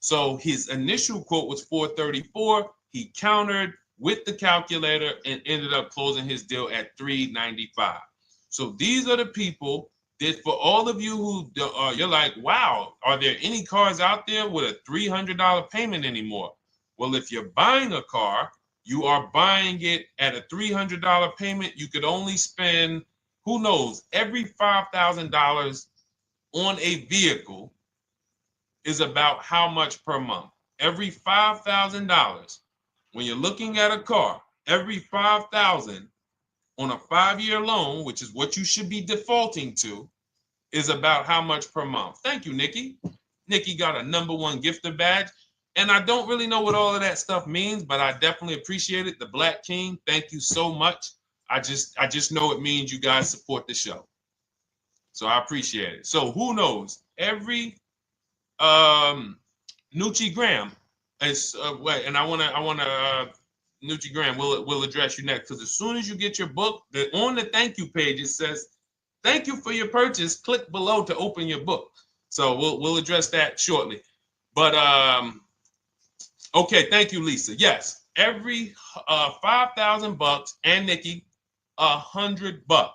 So his initial quote was $434. He countered with the calculator and ended up closing his deal at $395. So these are the people that, for all of you who you're like, wow, are there any cars out there with a $300 payment anymore? Well, if you're buying a car, you are buying it at a $300 payment. You could only spend, who knows, every $5,000 on a vehicle is about how much per month? Every $5,000. When you're looking at a car, every $5,000 on a 5-year loan, which is what you should be defaulting to, is about how much per month. Thank you, Nikki. Nikki got a #1 gifter badge. And I don't really know what all of that stuff means, but I definitely appreciate it. The Black King, thank you so much. I just know it means you guys support the show. So I appreciate it. So who knows? Every Nucci Graham is and I wanna Nucci Graham will address you next, because as soon as you get your book, on the thank you page it says, "Thank you for your purchase. Click below to open your book." So we'll address that shortly. But okay, thank you, Lisa. Yes, every $5,000, and Nikki, $100.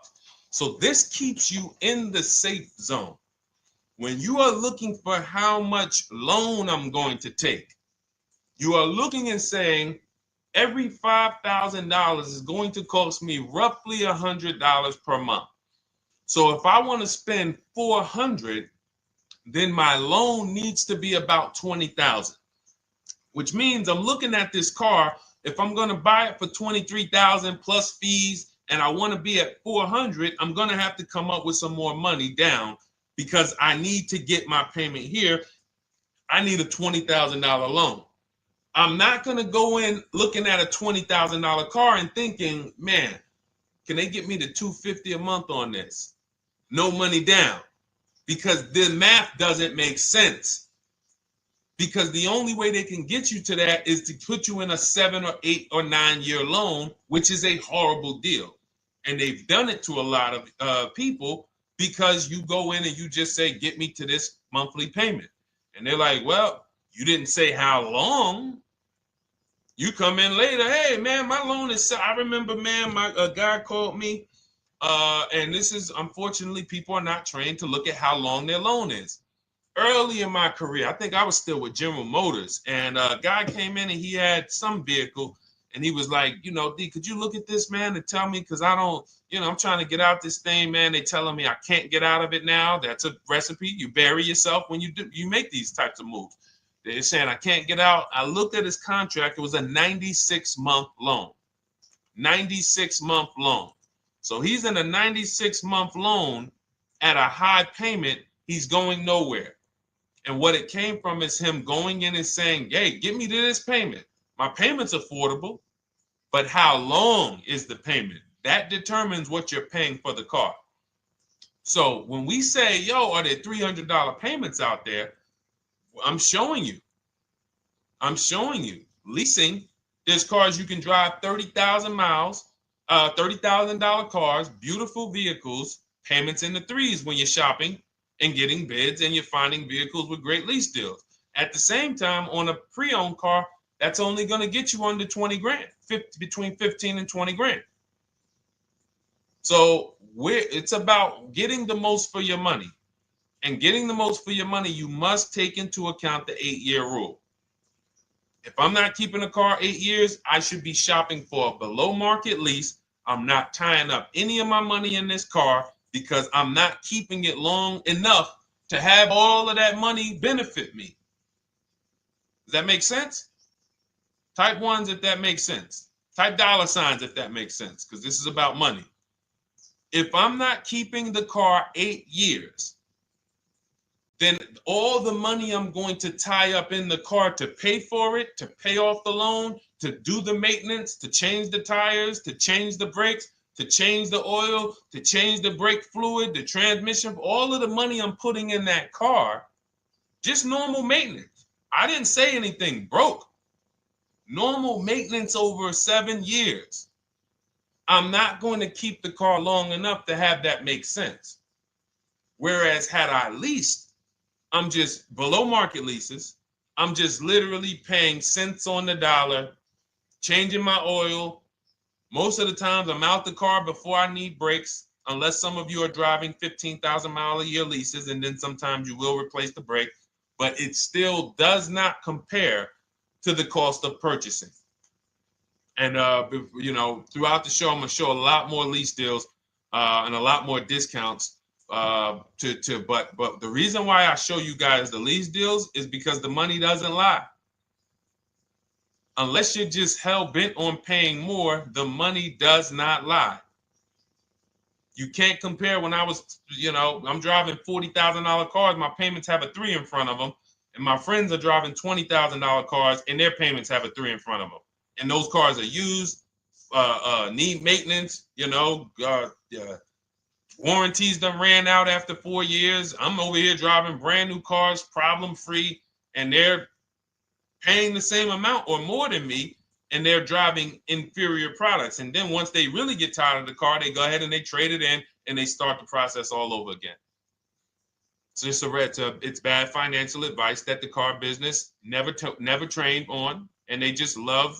So this keeps you in the safe zone. When you are looking for how much loan I'm going to take, you are looking and saying, every $5,000 is going to cost me roughly $100 per month. So if I want to spend $400, then my loan needs to be about $20,000, which means I'm looking at this car. If I'm going to buy it for $23,000 plus fees, and I want to be at $400, I'm going to have to come up with some more money down, because I need to get my payment here. I need a $20,000 loan. I'm not going to go in looking at a $20,000 car and thinking, man, can they get me to $250 a month on this? No money down, because the math doesn't make sense. Because the only way they can get you to that is to put you in a 7 or 8 or 9 year loan, which is a horrible deal. And they've done it to a lot of people, because you go in and you just say, get me to this monthly payment. And they're like, well, you didn't say how long. You come in later, hey, man, my loan is set. I remember, man, a guy called me, and this is, unfortunately, people are not trained to look at how long their loan is. Early in my career, I think I was still with General Motors, and a guy came in and he had some vehicle, And he was like, D, could you look at this, man, and tell me, because I don't, I'm trying to get out this thing, man. They telling me I can't get out of it now. That's a recipe. You bury yourself when you make these types of moves. They're saying I can't get out. I looked at his contract. It was a 96-month loan. 96-month loan. So he's in a 96-month loan at a high payment. He's going nowhere. And what it came from is him going in and saying, hey, get me to this payment. My payment's affordable, but how long is the payment? That determines what you're paying for the car. So when we say, yo, are there $300 payments out there? I'm showing you. Leasing, there's cars you can drive 30,000 miles, $30,000 cars, beautiful vehicles, payments in the threes when you're shopping and getting bids, and you're finding vehicles with great lease deals. At the same time, on a pre-owned car, that's only going to get you under 20 grand, between 15 and 20 grand. So it's about getting the most for your money. And getting the most for your money, you must take into account the 8-year rule. If I'm not keeping a car 8 years, I should be shopping for a below market lease. I'm not tying up any of my money in this car because I'm not keeping it long enough to have all of that money benefit me. Does that make sense? Type ones if that makes sense. Type dollar signs if that makes sense, because this is about money. If I'm not keeping the car 8 years, then all the money I'm going to tie up in the car to pay for it, to pay off the loan, to do the maintenance, to change the tires, to change the brakes, to change the oil, to change the brake fluid, the transmission, all of the money I'm putting in that car, just normal maintenance. I didn't say anything broke. Normal maintenance over 7 years. I'm not going to keep the car long enough to have that make sense. Whereas had I leased, I'm just below market leases. I'm just literally paying cents on the dollar, changing my oil. Most of the times I'm out the car before I need brakes, unless some of you are driving 15,000 mile a year leases, and then sometimes you will replace the brake, but it still does not compare to the cost of purchasing. And throughout the show, I'm gonna show a lot more lease deals and a lot more discounts. But the reason why I show you guys the lease deals is because the money doesn't lie. Unless you're just hell bent on paying more, the money does not lie. You can't compare when I was, I'm driving $40,000 cars. My payments have a 3 in front of them. And my friends are driving $20,000 cars and their payments have a 3 in front of them. And those cars are used, need maintenance, warranties done ran out after 4 years. I'm over here driving brand new cars, problem free, and they're paying the same amount or more than me, and they're driving inferior products. And then once they really get tired of the car, they go ahead and they trade it in and they start the process all over again. So it's bad financial advice that the car business never trained on, and they just love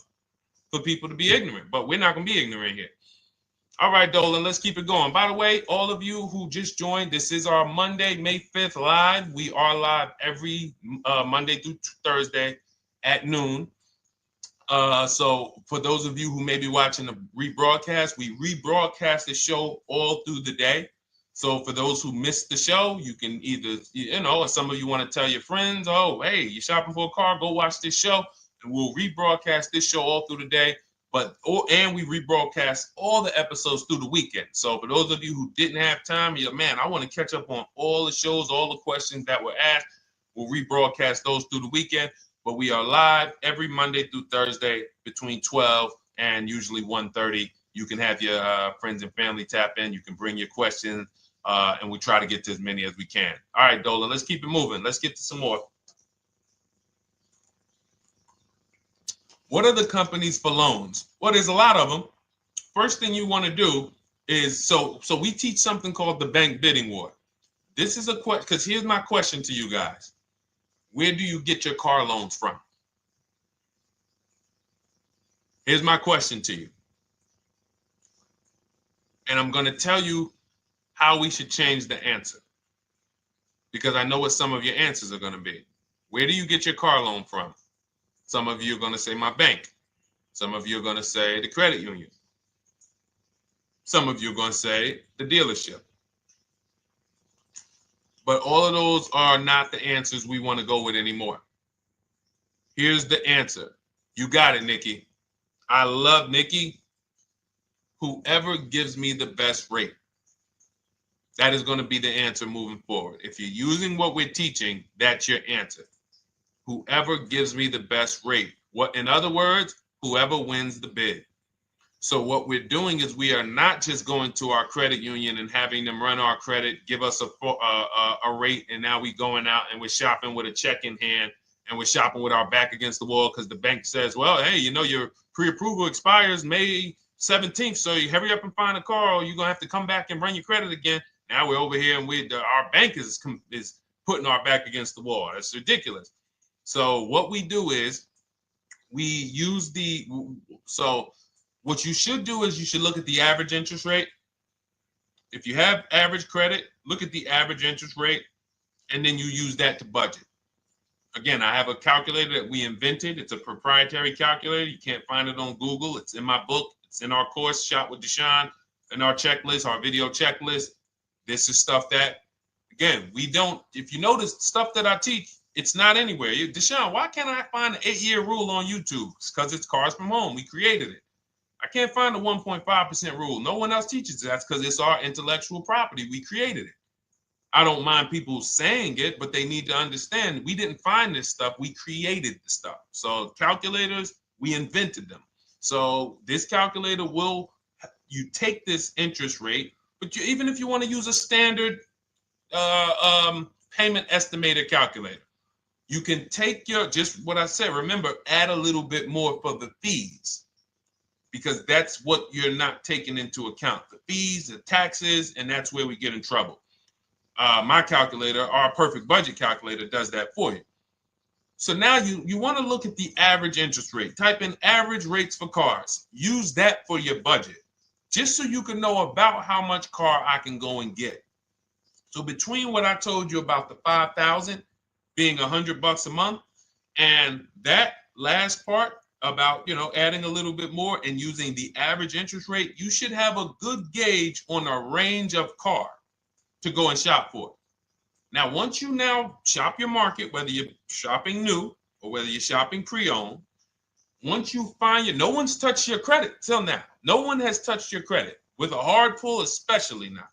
for people to be ignorant. But we're not going to be ignorant here. All right, Dolan, let's keep it going. By the way, all of you who just joined, this is our Monday, May 5th live. We are live every Monday through Thursday at noon. So for those of you who may be watching the rebroadcast, we rebroadcast the show all through the day. So for those who missed the show, you can either, or some of you want to tell your friends, oh, hey, you're shopping for a car, go watch this show. And we'll rebroadcast this show all through the day. And we rebroadcast all the episodes through the weekend. So for those of you who didn't have time, you're like, man, I want to catch up on all the shows, all the questions that were asked. We'll rebroadcast those through the weekend. But we are live every Monday through Thursday between 12 and usually 1:30. You can have your friends and family tap in. You can bring your questions, and we try to get to as many as we can. All right, Dolan, let's keep it moving. Let's get to some more. What are the companies for loans? Well, there's a lot of them. First thing you want to do is, so we teach something called the bank bidding war. This is a question, because here's my question to you guys. Where do you get your car loans from? Here's my question to you. And I'm going to tell you how we should change the answer, because I know what some of your answers are going to be. Where do you get your car loan from? Some of you are going to say my bank. Some of you are going to say the credit union. Some of you are going to say the dealership. But all of those are not the answers we want to go with anymore. Here's the answer. You got it, Nikki. I love Nikki. Whoever gives me the best rate. That is going to be the answer moving forward. If you're using what we're teaching, that's your answer. Whoever gives me the best rate. What, in other words, whoever wins the bid. So what we're doing is we are not just going to our credit union and having them run our credit, give us a rate, and now we going out and we're shopping with a check in hand and we're shopping with our back against the wall because the bank says, well, hey, you know, your pre-approval expires May 17th, so you hurry up and find a car or you're going to have to come back and run your credit again. Now we're over here and our bank is putting our back against the wall. That's ridiculous. So what we do is we use what you should do is you should look at the average interest rate. If you have average credit, look at the average interest rate, and then you use that to budget. Again, I have a calculator that we invented. It's a proprietary calculator. You can't find it on Google. It's in my book. It's in our course, Shop with Deshone, in our checklist, our video checklist. This is stuff that, again, we don't, if you notice stuff that I teach, it's not anywhere. Deshone, why can't I find an 8-year rule on YouTube? It's because it's Cars from Home. We created it. I can't find the 1.5% rule. No one else teaches that because it's our intellectual property. We created it. I don't mind people saying it, but they need to understand we didn't find this stuff. We created the stuff. So calculators, we invented them. So this calculator you take this interest rate, but even if you want to use a standard payment estimator calculator, you can take just what I said. Remember, add a little bit more for the fees, because that's what you're not taking into account. The fees, the taxes, and that's where we get in trouble. My calculator, our perfect budget calculator, does that for you. So now you want to look at the average interest rate. Type in average rates for cars. Use that for your budget, just so you can know about how much car I can go and get. So between what I told you about the $5,000 being $100 a month, and that last part about, adding a little bit more and using the average interest rate, you should have a good gauge on a range of car to go and shop for. Now, once you now shop your market, whether you're shopping new or whether you're shopping pre-owned, once you find no one's touched your credit till now. No one has touched your credit with a hard pull, especially not.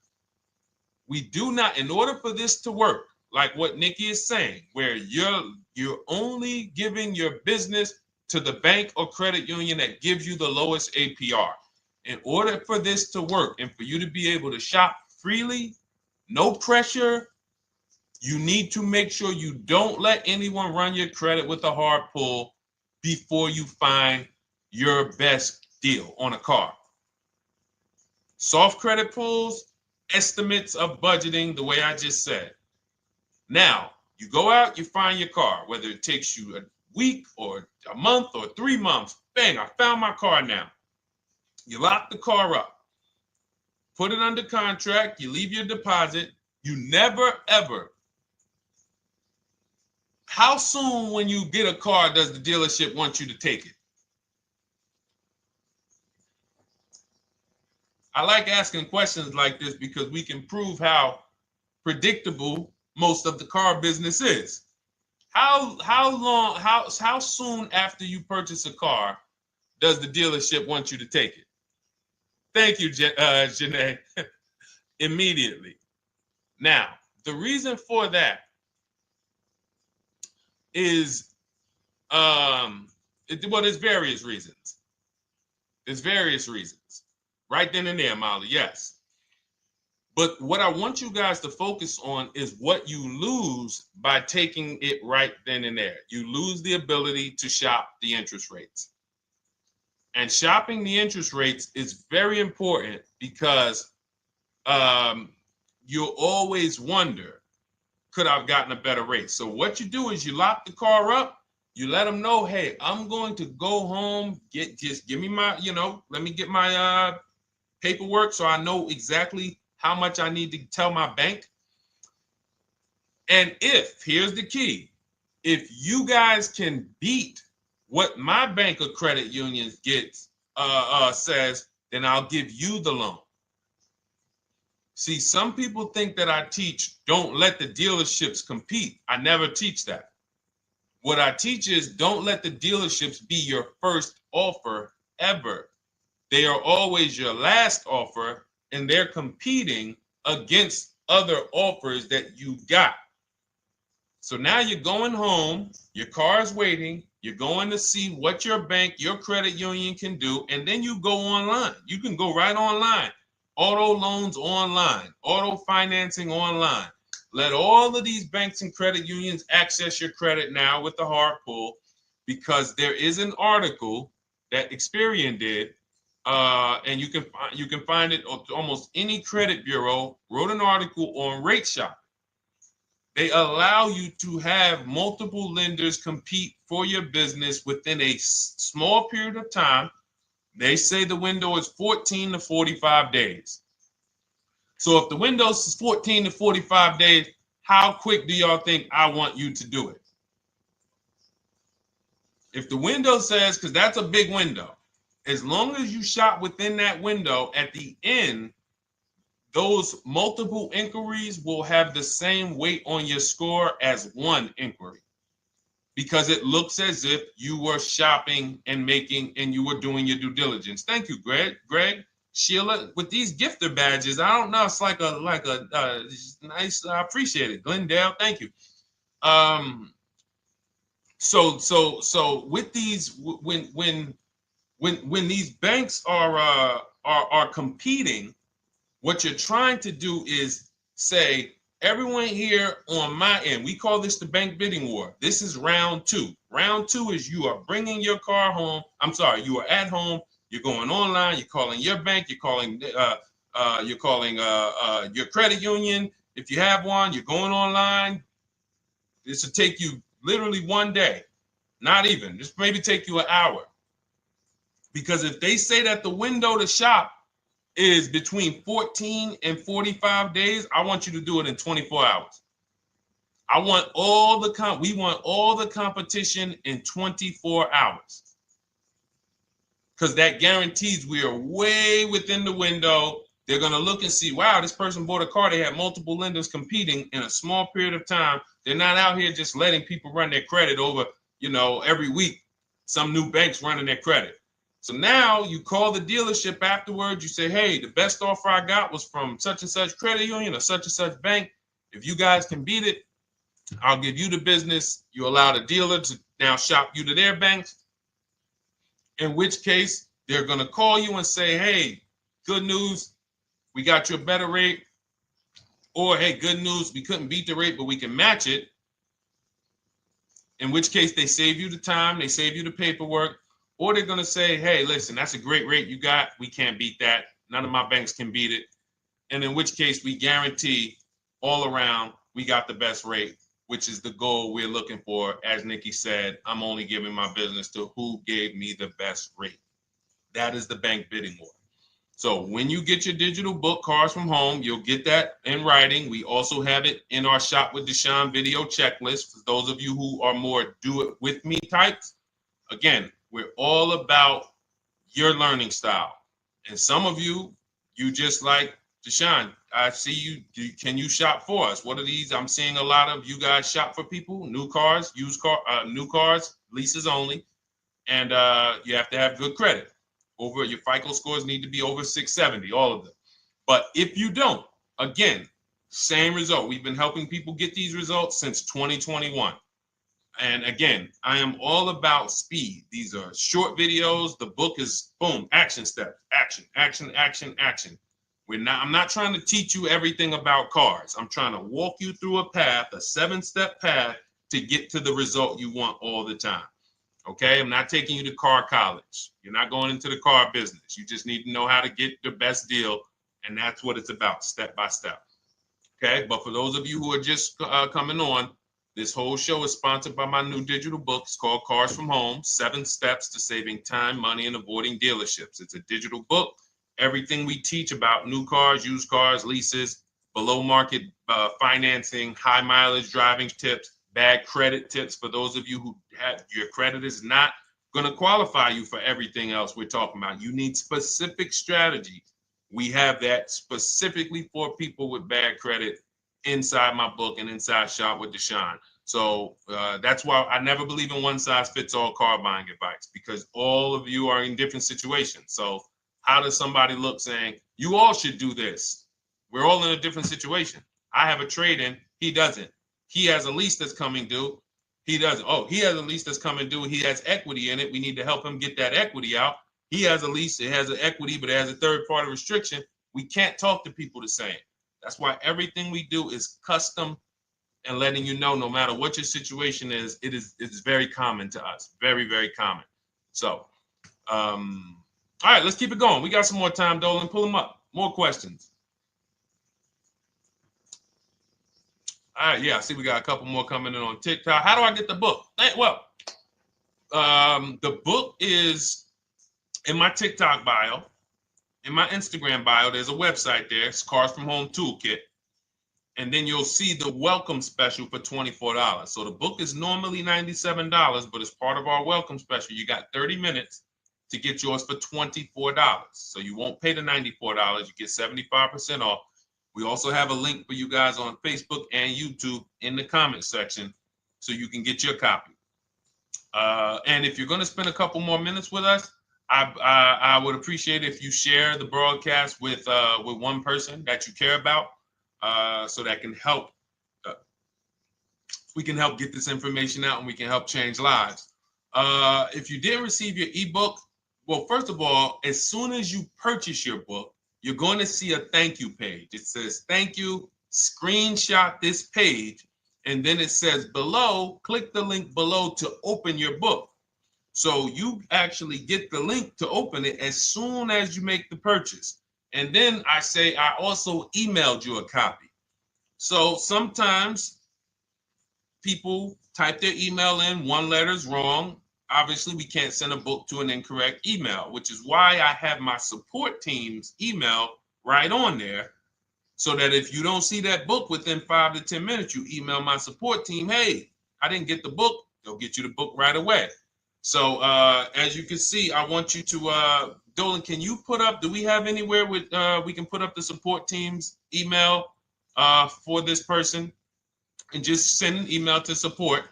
We do not, in order for this to work, like what Nikki is saying, where you're only giving your business to the bank or credit union that gives you the lowest APR. In order for this to work and for you to be able to shop freely, no pressure, you need to make sure you don't let anyone run your credit with a hard pull before you find your best deal on a car. Soft credit pulls, estimates of budgeting, the way I just said. Now, you go out, you find your car, whether it takes you a week or a month or 3 months. Bang, I found my car now. You lock the car up, put it under contract, you leave your deposit. You never, ever. How soon when you get a car does the dealership want you to take it? I like asking questions like this because we can prove how predictable most of the car business is. How soon after you purchase a car does the dealership want you to take it? Thank you, Janae. Immediately. Now, the reason for that is, there's various reasons. There's various reasons. Right then and there, Molly, yes. But what I want you guys to focus on is what you lose by taking it right then and there. You lose the ability to shop the interest rates. And shopping the interest rates is very important because you'll always wonder, could I have gotten a better rate? So what you do is you lock the car up, you let them know, hey, I'm going to go home, just give me my, let me get my paperwork so I know exactly how much I need to tell my bank. And here's the key, if you guys can beat what my bank or credit union gets says, then I'll give you the loan. See, some people think that I teach don't let the dealerships compete. I never teach that. What I teach is don't let the dealerships be your first offer ever. They are always your last offer, and they're competing against other offers that you got. So now you're going home, your car is waiting, you're going to see what your bank, your credit union can do, and then you go online. You can go right online. Auto loans online, auto financing online. Let all of these banks and credit unions access your credit now with the hard pull, because there is an article that Experian did, and you can find it on almost any credit bureau, wrote an article on rate shopping. They allow you to have multiple lenders compete for your business within a small period of time. They say the window is 14 to 45 days. So if the window is 14 to 45 days, how quick do y'all think I want you to do it? If the window says, because that's a big window, as long as you shop within that window, at the end, those multiple inquiries will have the same weight on your score as one inquiry, because it looks as if you were shopping and you were doing your due diligence. Thank you, Greg, Sheila, with these gifter badges. I don't know. It's like a nice. I appreciate it, Glendale. Thank you. So with these, when these banks are competing, what you're trying to do is say, everyone here on my end, we call this the bank bidding war. This is round two. Round two is you are bringing your car home. You are at home. You're going online. You're calling your bank. You're calling your credit union. If you have one, you're going online. This will take you literally one day, not even. This maybe take you an hour. Because if they say that the window to shop is between 14 and 45 days, I want you to do it in 24 hours. We want all the competition in 24 hours. Because that guarantees we are way within the window. They're going to look and see, wow, this person bought a car. They had multiple lenders competing in a small period of time. They're not out here just letting people run their credit over, every week. Some new banks running their credit. So now you call the dealership afterwards. You say, hey, the best offer I got was from such and such credit union or such and such bank. If you guys can beat it, I'll give you the business. You allow the dealer to now shop you to their banks. In which case, they're going to call you and say, hey, good news, we got you a better rate. Or, hey, good news, we couldn't beat the rate, but we can match it. In which case, they save you the time, they save you the paperwork. Or they're going to say, hey, listen, that's a great rate you got. We can't beat that. None of my banks can beat it. And in which case, we guarantee all around we got the best rate, which is the goal we're looking for. As Nikki said, I'm only giving my business to who gave me the best rate. That is the bank bidding war. So when you get your digital book, Cars from Home, you'll get that in writing. We also have it in our Shop with Deshone video checklist. For those of you who are more do-it-with-me types, again, we're all about your learning style. And some of you just like, Deshone, I see you. Can you shop for us? What are these? I'm seeing a lot of you guys shop for people, new cars, new cars, leases only. And you have to have good credit. Your FICO scores need to be over 670, all of them. But if you don't, again, same result. We've been helping people get these results since 2021. And again, I am all about speed. These are short videos. The book is boom, action steps, action, action, action, action. I'm not trying to teach you everything about cars. I'm trying to walk you through a path, a 7-step path to get to the result you want all the time. Okay, I'm not taking you to car college. You're not going into the car business. You just need to know how to get the best deal. And that's what it's about, step by step. Okay, but for those of you who are just coming on, this whole show is sponsored by my new digital book. It's called Cars from Home, 7 Steps to Saving Time, Money, and Avoiding Dealerships. It's a digital book. Everything we teach about new cars, used cars, leases, below market financing, high mileage driving tips, bad credit tips for those of you who have your credit is not going to qualify you for everything else we're talking about. You need specific strategy. We have that specifically for people with bad credit inside my book and inside Shop with Deshone. So that's why I never believe in one size fits all car buying advice, because all of you are in different situations. So how does somebody look saying, you all should do this? We're all in a different situation. I have a trade-in, he doesn't. He has a lease that's coming due, he doesn't. Oh, he has a lease that's coming due, he has equity in it, we need to help him get that equity out. He has a lease, it has an equity, but it has a third-party restriction. We can't talk to people the same. That's why everything we do is custom and letting you know, no matter what your situation is, it's very common to us. Very, very common. So, all right, let's keep it going. We got some more time, Dolan. Pull them up. More questions. All right, yeah, I see we got a couple more coming in on TikTok. How do I get the book? Well, the book is in my TikTok bio. In my Instagram bio, there's a website there. It's Cars from Home Toolkit. And then you'll see the welcome special for $24. So the book is normally $97, but as part of our welcome special, you got 30 minutes to get yours for $24. So you won't pay the $94. You get 75% off. We also have a link for you guys on Facebook and YouTube in the comment section so you can get your copy. And if you're going to spend a couple more minutes with us, I would appreciate if you share the broadcast with one person that you care about. So that can help, we can help get this information out and we can help change lives. If you didn't receive your ebook, well, first of all, as soon as you purchase your book, you're going to see a thank you page. It says, thank you, screenshot this page. And then it says below, click the link below to open your book. So you actually get the link to open it as soon as you make the purchase. And then I say, I also emailed you a copy. So sometimes people type their email in, one letter's wrong. Obviously, we can't send a book to an incorrect email, which is why I have my support team's email right on there. So that if you don't see that book within 5 to 10 minutes, you email my support team, hey, I didn't get the book. They'll get you the book right away. So as you can see, I want you to, Dolan, can you put up, do we have anywhere with, we can put up the support team's email for this person? And just send an email to support.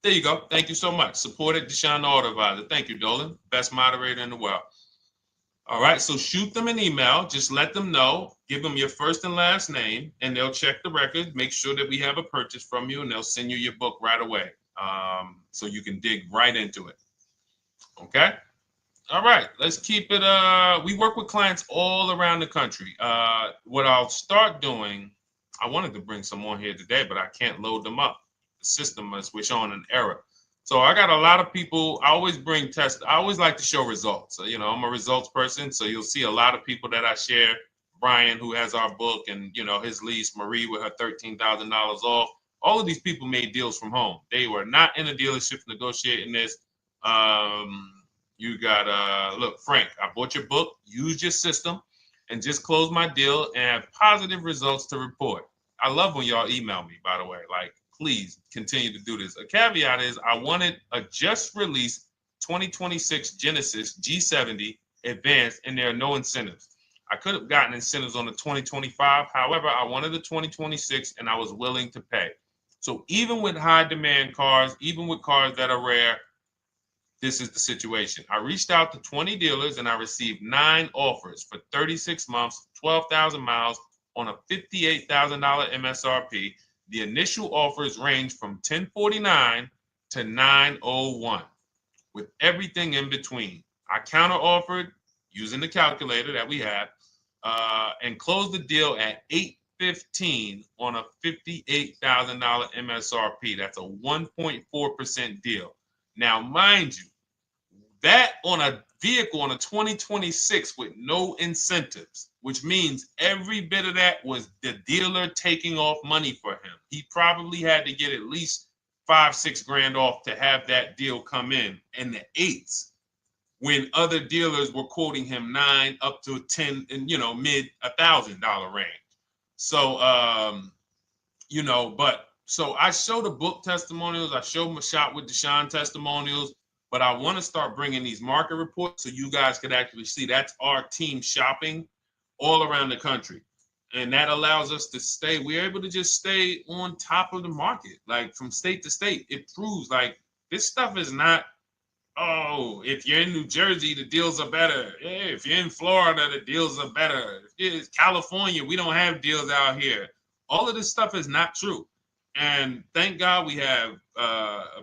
There you go. Thank you so much. Support at Deshone the Auto Advisor. Thank you, Dolan. Best moderator in the world. All right, so shoot them an email. Just let them know. Give them your first and last name, and they'll check the record, make sure that we have a purchase from you, and they'll send you your book right away so you can dig right into it. Okay? All right, let's keep it. We work with clients all around the country. What I'll start doing, I wanted to bring some on here today, but I can't load them up. The system is showing an error. So I got a lot of people. I always bring tests. I always like to show results. So, you know, I'm a results person. So you'll see a lot of people that I share. Brian, who has our book, and, you know, his lease, Marie with her $13,000 off. All of these people made deals from home. They were not in a dealership negotiating this. You got, look, Frank, I bought your book, used your system, and just closed my deal and have positive results to report. I love when y'all email me, by the way. Like, please continue to do this. A caveat is I wanted a just released 2026 Genesis G70 Advanced, and there are no incentives. I could have gotten incentives on the 2025. However, I wanted the 2026, and I was willing to pay. So even with high demand cars, even with cars that are rare, this is the situation. I reached out to 20 dealers and I received 9 offers for 36 months, 12,000 miles on a $58,000 MSRP. The initial offers range from $1049 to $901 with everything in between. I counter offered using the calculator that we have and closed the deal at $815 on a $58,000 MSRP. That's a 1.4% deal. Now, mind you, that on a vehicle on a 2026 with no incentives, which means every bit of that was the dealer taking off money for him. He probably had to get at least $5-6 grand off to have that deal come in the 8s, when other dealers were quoting him 9 up to 10 and, you know, mid $1,000 range. So, you know, but so I show the book testimonials. I show my Shop with Deshone testimonials. But I want to start bringing these market reports so you guys could actually see that's our team shopping all around the country. And that allows us to stay, we're able to just stay on top of the market, like from state to state. It proves like this stuff is not, oh, if you're in New Jersey, the deals are better. Yeah, if you're in Florida, the deals are better. If it's California, we don't have deals out here. All of this stuff is not true. And thank God we have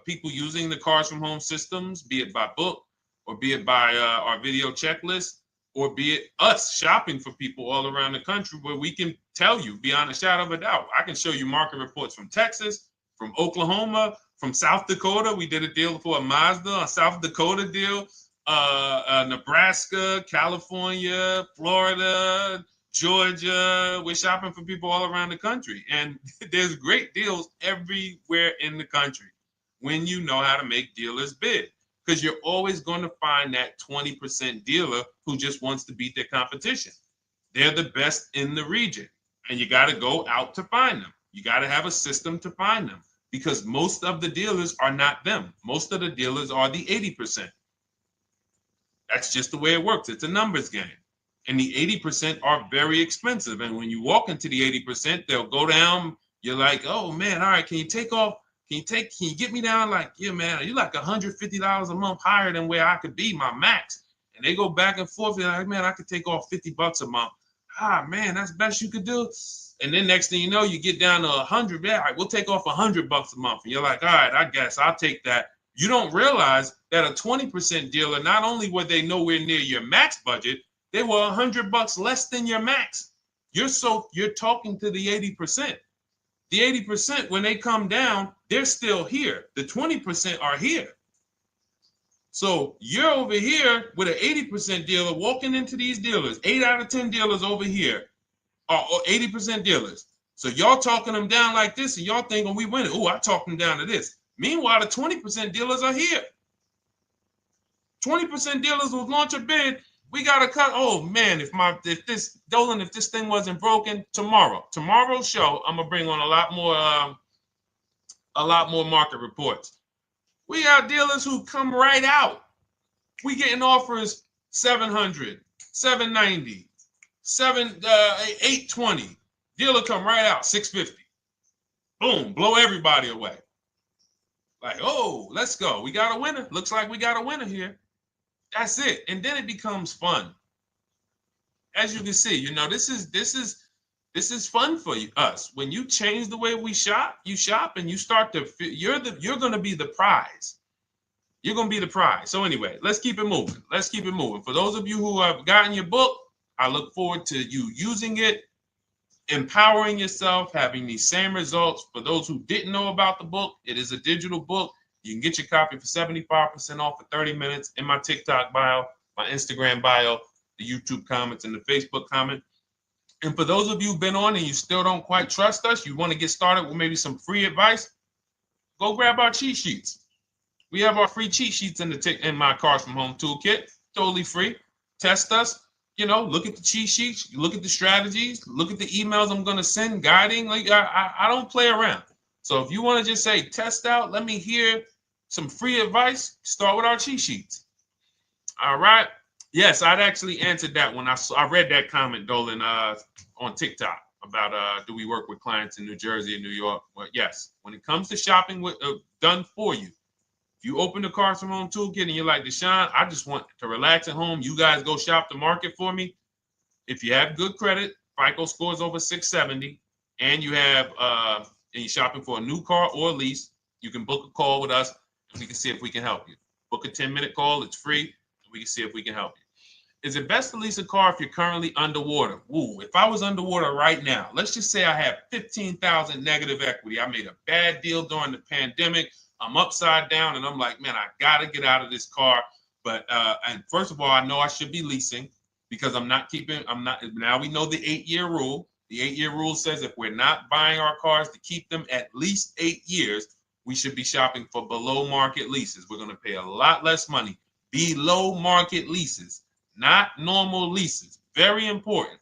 people using the Cars from Home systems, be it by book or be it by our video checklist, or be it us shopping for people all around the country, where we can tell you beyond a shadow of a doubt. I can show you market reports from Texas, from Oklahoma, from South Dakota. We did a deal for a Mazda, a South Dakota deal, Nebraska, California, Florida, Georgia. We're shopping for people all around the country. And there's great deals everywhere in the country when you know how to make dealers bid. Because you're always going to find that 20% dealer who just wants to beat their competition. They're the best in the region. And you got to go out to find them. You got to have a system to find them. Because most of the dealers are not them. Most of the dealers are the 80%. That's just the way it works. It's a numbers game. And the 80% are very expensive. And when you walk into the 80%, they'll go down. You're like, oh man, all right, can you take off? Can you get me down? Like, yeah, man, you're like $150 a month higher than where I could be, my max. And they go back and forth. They're like, man, I could take off $50 a month. Ah, man, that's the best you could do. And then next thing you know, you get down to 100. Yeah, all right, we'll take off $100 a month. And you're like, all right, I guess I'll take that. You don't realize that a 20% dealer, not only were they nowhere near your max budget, they were $100 less than your max. You're talking to the 80%. The 80%, when they come down, they're still here. The 20% are here. So you're over here with an 80% dealer walking into these dealers. 8 out of 10 dealers over here are 80% dealers. So y'all talking them down like this, and y'all thinking we winning. Oh, I talked them down to this. Meanwhile, the 20% dealers are here. 20% dealers will launch a bid. We gotta cut. Oh man, if this thing wasn't broken, tomorrow's show, I'm gonna bring on a lot more market reports. We got dealers who come right out. We getting offers 700, 790, 820. Dealer come right out 650. Boom, blow everybody away. Like, oh, let's go. We got a winner. Looks like we got a winner here. That's it. And then it becomes fun. As you can see, this is fun for us. When you change the way we shop, you shop and you start to you're going to be the prize. You're going to be the prize. So anyway, let's keep it moving. For those of you who have gotten your book, I look forward to you using it, empowering yourself, having these same results. For those who didn't know about the book, it is a digital book. You can get your copy for 75% off for 30 minutes in my TikTok bio, my Instagram bio, the YouTube comments, and the Facebook comment. And for those of you who've been on and you still don't quite trust us, you want to get started with maybe some free advice, go grab our cheat sheets. We have our free cheat sheets in my Cars from Home toolkit, totally free. Test us, look at the cheat sheets, look at the strategies, look at the emails I'm going to send, guiding. Like I don't play around. So if you want to just say, test out, let me hear some free advice, start with our cheat sheets. All right. Yes, I'd actually answered that when I read that comment, Dolan, on TikTok about do we work with clients in New Jersey and New York? Well, yes. When it comes to shopping done for you, if you open the Cars from Home toolkit and you're like, Deshone, I just want to relax at home. You guys go shop the market for me. If you have good credit, FICO scores over 670, and you have and you're shopping for a new car or a lease, you can book a call with us. We can see if we can help you. Book a 10-minute call. It's free. And we can see if we can help you. Is it best to lease a car if you're currently underwater? Ooh, if I was underwater right now, let's just say I have 15,000 negative equity. I made a bad deal during the pandemic. I'm upside down and I'm like, man, I got to get out of this car. But and first of all, I know I should be leasing because now we know the 8-year rule. The 8-year rule says if we're not buying our cars to keep them at least 8 years, we should be shopping for below market leases. We're going to pay a lot less money. Below market leases, not normal leases. Very important.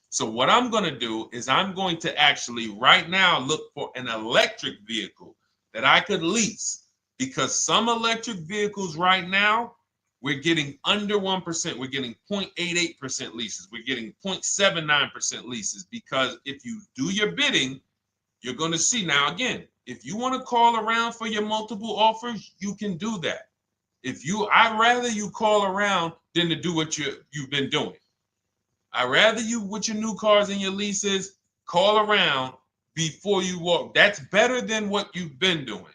So what I'm going to do is I'm going to actually right now look for an electric vehicle that I could lease because some electric vehicles right now, we're getting under 1%. We're getting 0.88% leases. We're getting 0.79% leases, because if you do your bidding, you're going to see. Now, again, if you want to call around for your multiple offers, you can do that. I'd rather you call around than to do what you've been doing. I'd rather you, with your new cars and your leases, call around before you walk. That's better than what you've been doing.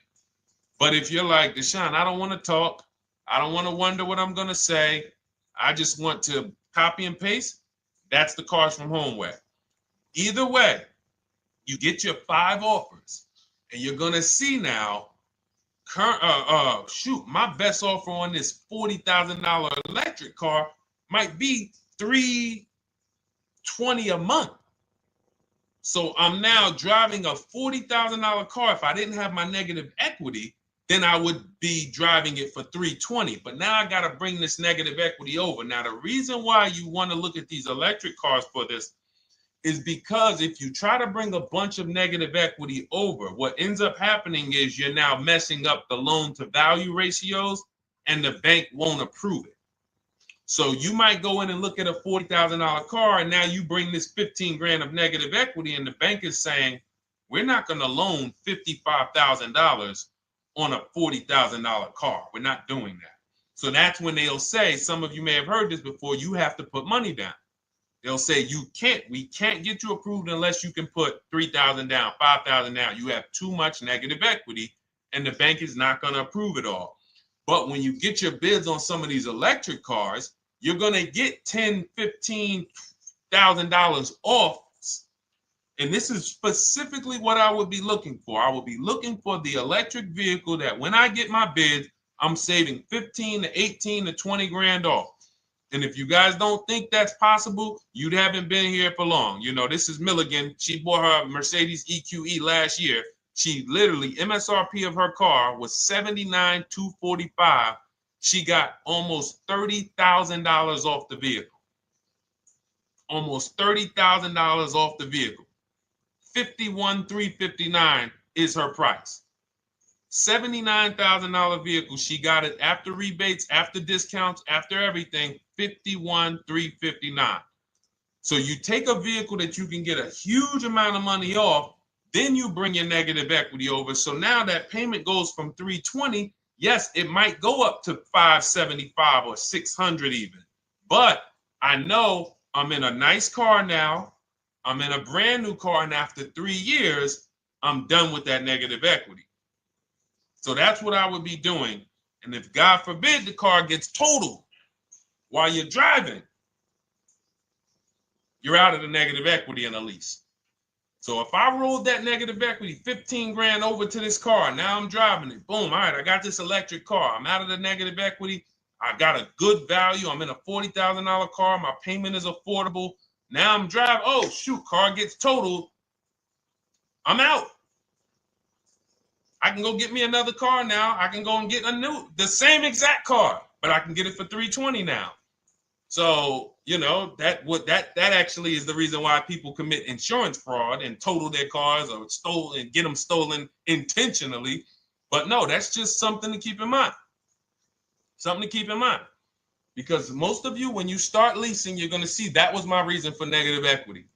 But if you're like, Deshone, I don't want to talk. I don't want to wonder what I'm going to say. I just want to copy and paste. That's the Cars from Home way. Either way, you get your 5 offers, and you're going to see now, my best offer on this $40,000 electric car might be $320 a month. So I'm now driving a $40,000 car. If I didn't have my negative equity, then I would be driving it for $320. But now I got to bring this negative equity over. Now, the reason why you want to look at these electric cars for this is because if you try to bring a bunch of negative equity over, what ends up happening is you're now messing up the loan to value ratios, and the bank won't approve it. So you might go in and look at a $40,000 car, and now you bring this 15 grand of negative equity, and the bank is saying, we're not going to loan $55,000 on a $40,000 car. We're not doing that. So that's when they'll say, some of you may have heard this before, you have to put money down. They'll say, we can't get you approved unless you can put $3,000 down, $5,000 down. You have too much negative equity, and the bank is not going to approve it all. But when you get your bids on some of these electric cars, you're going to get $10,000, $15,000 off. And this is specifically what I would be looking for. I would be looking for the electric vehicle that when I get my bids, I'm saving 15 to 18 to 20 grand off. And if you guys don't think that's possible, you haven't been here for long. You know, this is Milligan. She bought her Mercedes EQE last year. She literally, MSRP of her car was $79,245. She got almost $30,000 off the vehicle. Almost $30,000 off the vehicle. $51,359 is her price. $79,000 vehicle. She got it after rebates, after discounts, after everything. $51,359. So you take a vehicle that you can get a huge amount of money off, then you bring your negative equity over. So now that payment goes from $320. Yes, it might go up to $575 or $600 even. But I know I'm in a nice car now. I'm in a brand new car, and after 3 years, I'm done with that negative equity. So that's what I would be doing. And if God forbid the car gets totaled while you're driving, you're out of the negative equity in a lease. So if I rolled that negative equity, 15 grand over to this car, now I'm driving it. Boom. All right, I got this electric car. I'm out of the negative equity. I got a good value. I'm in a $40,000 car. My payment is affordable. Now I'm driving. Oh, shoot, car gets totaled. I'm out. I can go get me another car now. I can go and get the same exact car, but I can get it for $320 now. So, you know, that actually is the reason why people commit insurance fraud and total their cars or get them stolen intentionally. But no, that's just something to keep in mind. Something to keep in mind. Because most of you, when you start leasing, you're going to see that was my reason for negative equity.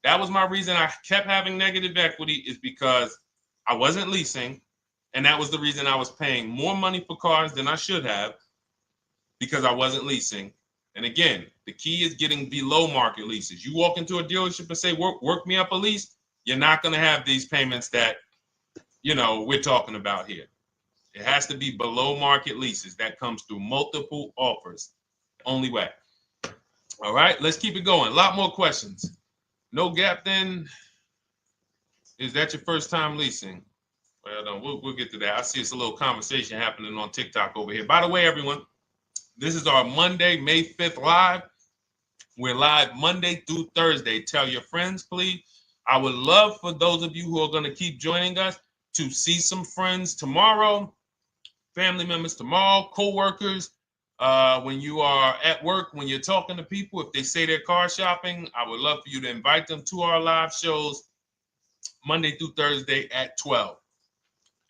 That was my reason I kept having negative equity, is because I wasn't leasing. And that was the reason I was paying more money for cars than I should have, because I wasn't leasing. And again, the key is getting below market leases. You walk into a dealership and say, work me up a lease, you're not going to have these payments that, you know, we're talking about here. It has to be below market leases. That comes through multiple offers. Only way. All right, let's keep it going. A lot more questions. No gap then. Is that your first time leasing? Well, no, we'll get to that. I see it's a little conversation happening on TikTok over here. By the way, everyone, this is our Monday, May 5th live. We're live Monday through Thursday. Tell your friends, please. I would love for those of you who are going to keep joining us to see some friends tomorrow, family members tomorrow, co-workers. When you are at work, when you're talking to people, if they say they're car shopping, I would love for you to invite them to our live shows Monday through Thursday at 12.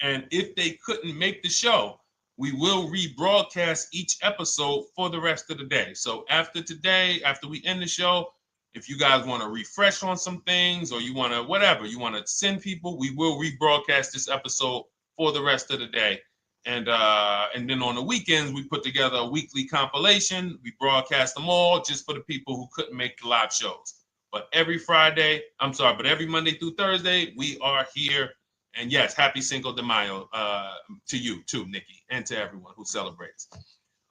And if they couldn't make the show, we will rebroadcast each episode for the rest of the day. So after today, after we end the show, if you guys want to refresh on some things or you want to whatever, you want to send people, we will rebroadcast this episode for the rest of the day. And then on the weekends, we put together a weekly compilation. We broadcast them all just for the people who couldn't make the live shows. But every Monday through Thursday, we are here. And yes, happy Cinco de Mayo to you too, Nikki, and to everyone who celebrates.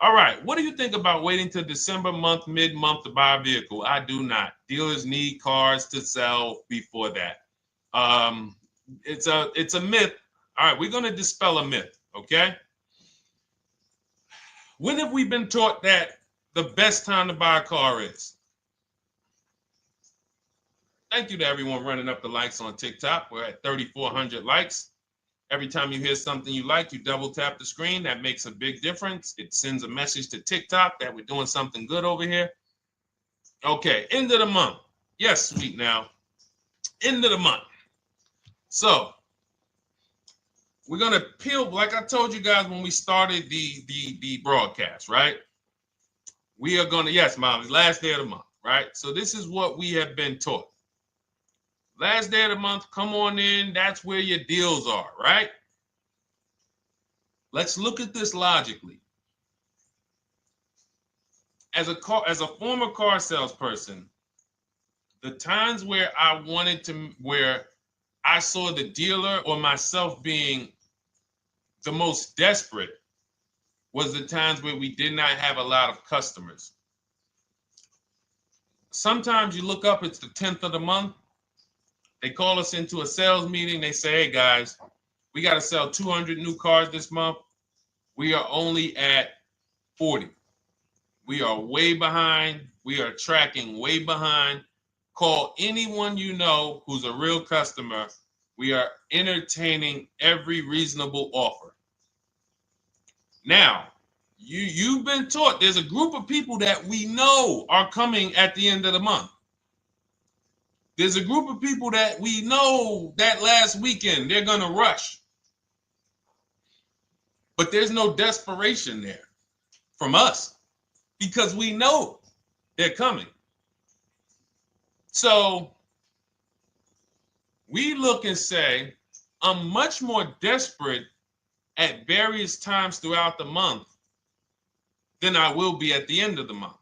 All right, what do you think about waiting till December month, mid-month to buy a vehicle? I do not. Dealers need cars to sell before that. It's a myth. All right, we're going to dispel a myth, okay? When have we been taught that the best time to buy a car is? Thank you to everyone running up the likes on TikTok. We're at 3,400 likes. Every time you hear something you like, you double tap the screen. That makes a big difference. It sends a message to TikTok that we're doing something good over here. Okay, end of the month. Yes, sweet now. End of the month. So we're gonna peel, like I told you guys when we started the broadcast, right? We are gonna, yes, Molly, last day of the month, right? So this is what we have been taught. Last day of the month, come on in. That's where your deals are, right? Let's look at this logically. As a former car salesperson, the times where where I saw the dealer or myself being the most desperate was the times where we did not have a lot of customers. Sometimes you look up, it's the 10th of the month. They call us into a sales meeting. They say, hey, guys, we got to sell 200 new cars this month. We are only at 40. We are way behind. We are tracking way behind. Call anyone you know who's a real customer. We are entertaining every reasonable offer. Now, you've been taught there's a group of people that we know are coming at the end of the month. There's a group of people that we know that last weekend they're going to rush. But there's no desperation there from us because we know they're coming. So we look and say, I'm much more desperate at various times throughout the month than I will be at the end of the month.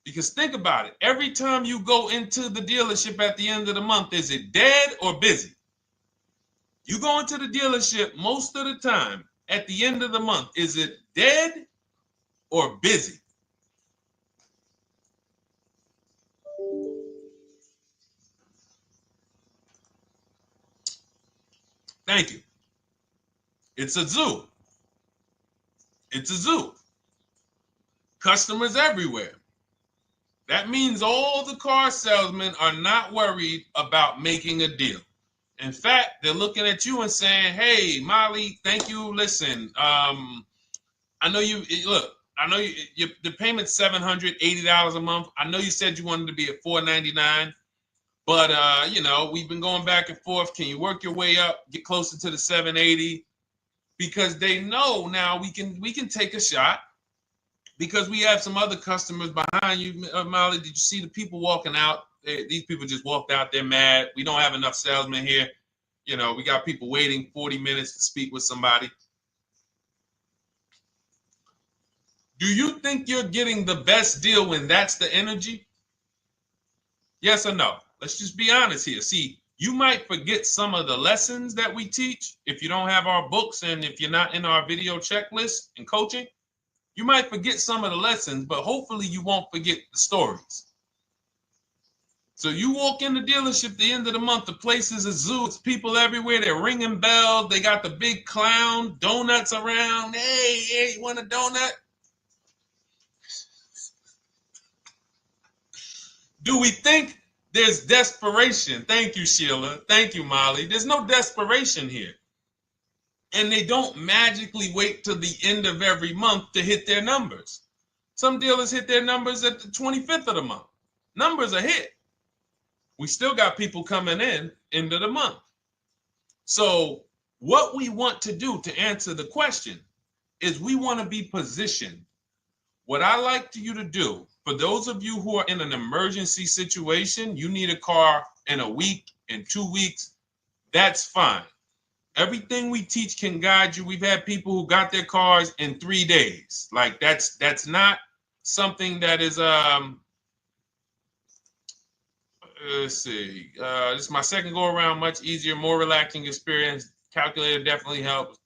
Because think about it. Every time you go into the dealership at the end of the month, is it dead or busy? You go into the dealership most of the time at the end of the month, is it dead or busy? Thank you. It's a zoo. It's a zoo. Customers everywhere. That means all the car salesmen are not worried about making a deal. In fact, they're looking at you and saying, hey, Molly, thank you. Listen, I know the payment's $780 a month. I know you said you wanted to be at $499, but we've been going back and forth. Can you work your way up, get closer to the $780? Because they know now we can take a shot. Because we have some other customers behind you, Molly. Did you see the people walking out? These people just walked out. They're mad. We don't have enough salesmen here. We got people waiting 40 minutes to speak with somebody. Do you think you're getting the best deal when that's the energy? Yes or no? Let's just be honest here. See, you might forget some of the lessons that we teach if you don't have our books and if you're not in our video checklist and coaching. You might forget some of the lessons, but hopefully you won't forget the stories. So you walk in the dealership at the end of the month, the place is a zoo. It's people everywhere. They're ringing bells. They got the big clown, donuts around. Hey, you want a donut? Do we think there's desperation? Thank you, Sheila. Thank you, Molly. There's no desperation here. And they don't magically wait till the end of every month to hit their numbers. Some dealers hit their numbers at the 25th of the month. Numbers are hit. We still got people coming in end of the month. So What we want to do to answer the question is we want to be positioned. What I like you to do, for those of you who are in an emergency situation, you need a car in a week, in 2 weeks, that's fine. Everything we teach can guide you. We've had people who got their cars in 3 days. Like that's not something that is let's see. This is my second go around, much easier, more relaxing experience. Calculator definitely helps.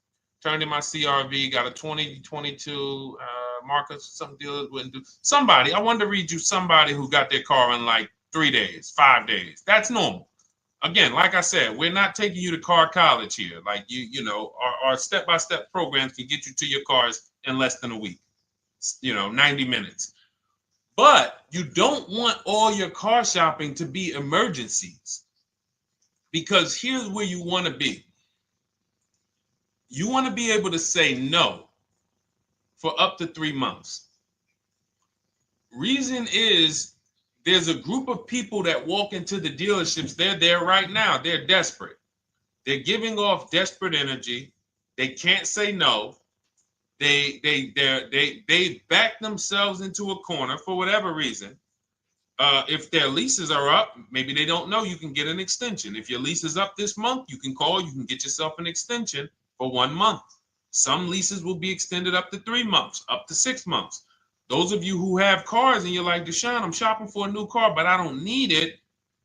Turned in my CRV, got a 2022 Marcus, some dealers wouldn't do. Somebody, I wanted to read you somebody who got their car in like 3 days, 5 days. That's normal. Again, like I said, we're not taking you to car college here. Like you know, our step-by-step programs can get you to your cars in less than a week, 90 minutes. But you don't want all your car shopping to be emergencies, because here's where you want to be. You want to be able to say no for up to 3 months. Reason is, there's a group of people that walk into the dealerships. They're there right now. They're desperate. They're giving off desperate energy. They can't say no. They back themselves into a corner for whatever reason. If their leases are up, maybe they don't know you can get an extension. If your lease is up this month, you can call. You can get yourself an extension for 1 month. Some leases will be extended up to 3 months, up to 6 months. Those of you who have cars and you're like, Deshone, I'm shopping for a new car, but I don't need it.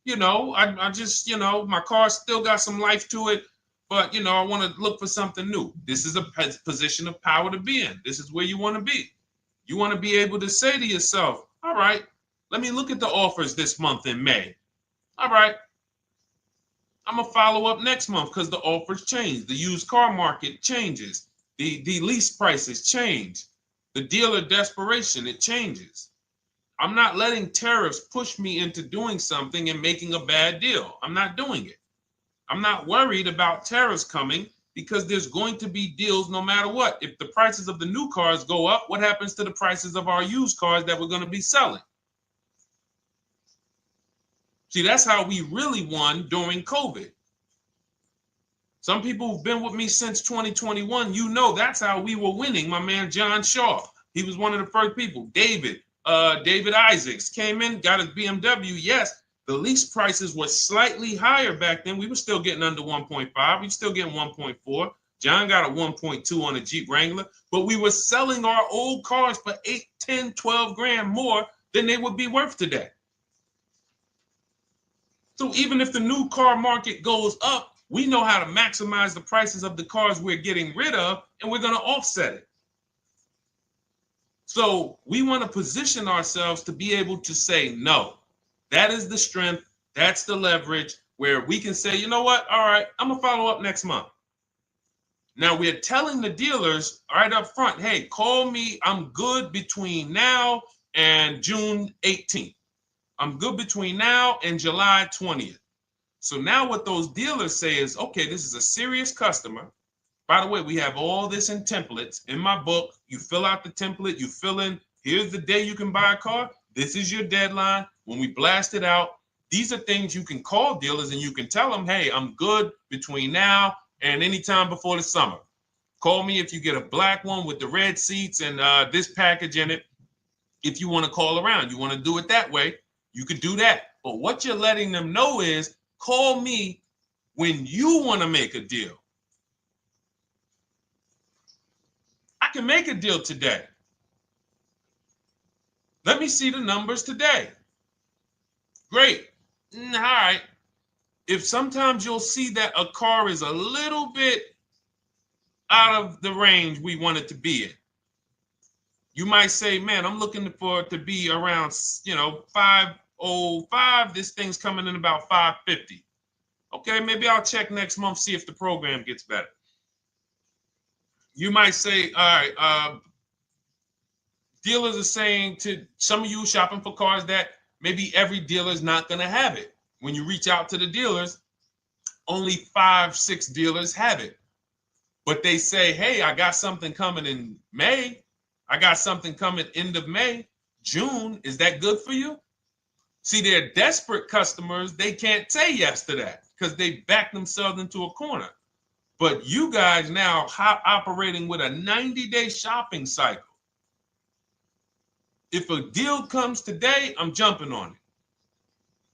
I just, my car still got some life to it, but, I want to look for something new. This is a position of power to be in. This is where you want to be. You want to be able to say to yourself, all right, let me look at the offers this month in May. All right, I'm going to follow up next month because the offers change. The used car market changes. The lease prices change. The dealer desperation, it changes. I'm not letting tariffs push me into doing something and making a bad deal. I'm not doing it. I'm not worried about tariffs coming, because there's going to be deals no matter what. If the prices of the new cars go up, what happens to the prices of our used cars that we're going to be selling? See, that's how we really won during COVID. Some people who've been with me since 2021, that's how we were winning. My man John Shaw, he was one of the first people. David Isaacs came in, got his BMW. Yes, the lease prices were slightly higher back then. We were still getting under 1.5. We were still getting 1.4. John got a 1.2 on a Jeep Wrangler, but we were selling our old cars for 8, 10, 12 grand more than they would be worth today. So even if the new car market goes up, we know how to maximize the prices of the cars we're getting rid of, and we're going to offset it. So we want to position ourselves to be able to say no. That is the strength. That's the leverage where we can say, you know what? All right, I'm going to follow up next month. Now we're telling the dealers right up front, hey, call me. I'm good between now and June 18th. I'm good between now and July 20th. So now what those dealers say is, okay, this is a serious customer. By the way, we have all this in templates. In my book, you fill out the template, you fill in, here's the day you can buy a car. This is your deadline. When we blast it out, these are things you can call dealers and you can tell them, hey, I'm good between now and anytime before the summer. Call me if you get a black one with the red seats and this package in it. If you want to call around, you want to do it that way, you could do that. But what you're letting them know is, call me when you want to make a deal. I can make a deal today. Let me see the numbers today. Great. All right. If sometimes you'll see that a car is a little bit out of the range we want it to be in, you might say, man, I'm looking for it to be around, 505. This thing's coming in about 550. Okay, maybe I'll check next month, see if the program gets better. You might say, all right, dealers are saying to some of you shopping for cars that maybe every dealer is not going to have it. When you reach out to the dealers, only 5, 6 dealers have it. But they say, hey, I got something coming in May. I got something coming end of May, June. Is that good for you? See, they're desperate customers. They can't say yes to that because they back themselves into a corner. But you guys now operating with a 90-day shopping cycle. If a deal comes today, I'm jumping on it.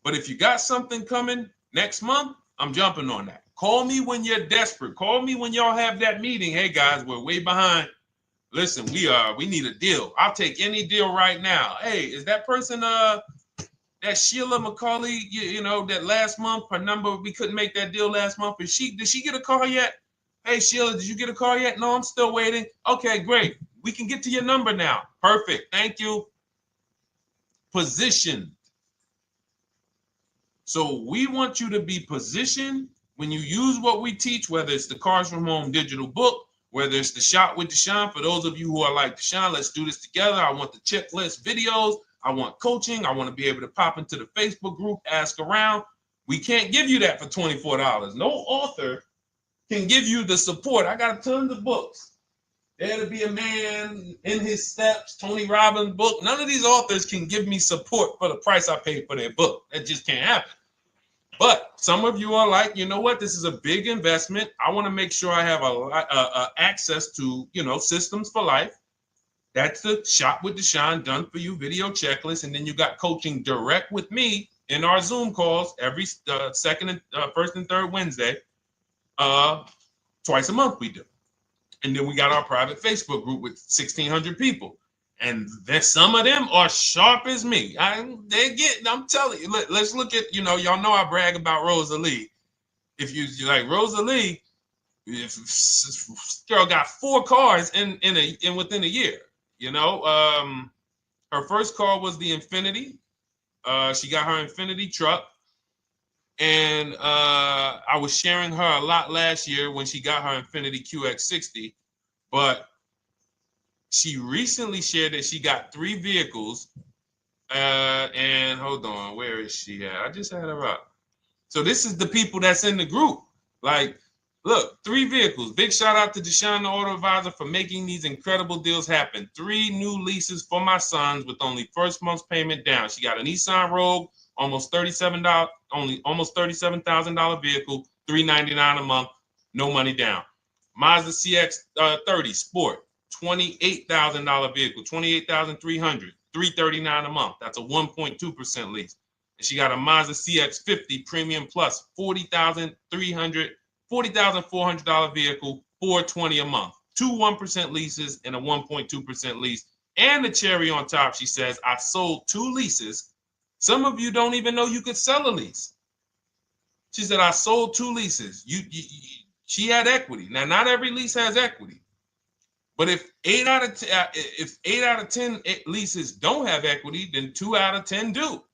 But if you got something coming next month, I'm jumping on that. Call me when you're desperate. Call me when y'all have that meeting. Hey guys, we're way behind. Listen, we need a deal. I'll take any deal right now. Hey, is that person that Sheila McCauley, you know, that last month, her number, we couldn't make that deal last month. Did she get a call yet? Hey Sheila, did you get a call yet? No, I'm still waiting. Okay, great. We can get to your number now. Perfect. Thank you. Positioned. So we want you to be positioned when you use what we teach, whether it's the Cars from Home digital book, whether it's the Shop with Deshone. For those of you who are like, Deshone, let's do this together. I want the checklist videos. I want coaching. I want to be able to pop into the Facebook group, ask around. We can't give you that for $24. No author can give you the support. I got tons of books. Dare to Be a Man, In His Steps, Tony Robbins' book. None of these authors can give me support for the price I paid for their book. That just can't happen. But some of you are like, you know what? This is a big investment. I want to make sure I have access to, you know, systems for life. That's the Shop with Deshone done for you video checklist. And then you got coaching direct with me in our Zoom calls every first and third Wednesday. Twice a month we do. And then we got our private Facebook group with 1,600 people. And then some of them are sharp as me. I'm telling you, let's look at, you know, y'all know I brag about Rosalie. If you like Rosalie, if girl got 4 cars in within a year, you know. Her first car was the Infinity. She got her Infinity truck. And I was sharing her a lot last year when she got her Infinity QX60, but she recently shared that she got 3 vehicles. And hold on, where is she at? I just had her up. So this is the people that's in the group. Like, look, 3 vehicles. Big shout out to Deshone the Auto Advisor for making these incredible deals happen. 3 new leases for my sons with only first month's payment down. She got a Nissan Rogue, almost $37,000 vehicle, $399 a month, no money down. Mazda CX-30 Sport, $28,000 vehicle, $28,300, $339 a month. That's a 1.2% lease. And she got a Mazda CX-50 Premium Plus, $40,400 vehicle, $420 a month. 2 1% leases and a 1.2% lease. And the cherry on top, she says, I sold 2 leases. Some of you don't even know you could sell a lease. She said, I sold 2 leases. She had equity. Now, not every lease has equity. But if 8 out of 10 leases don't have equity, then 2 out of 10 do.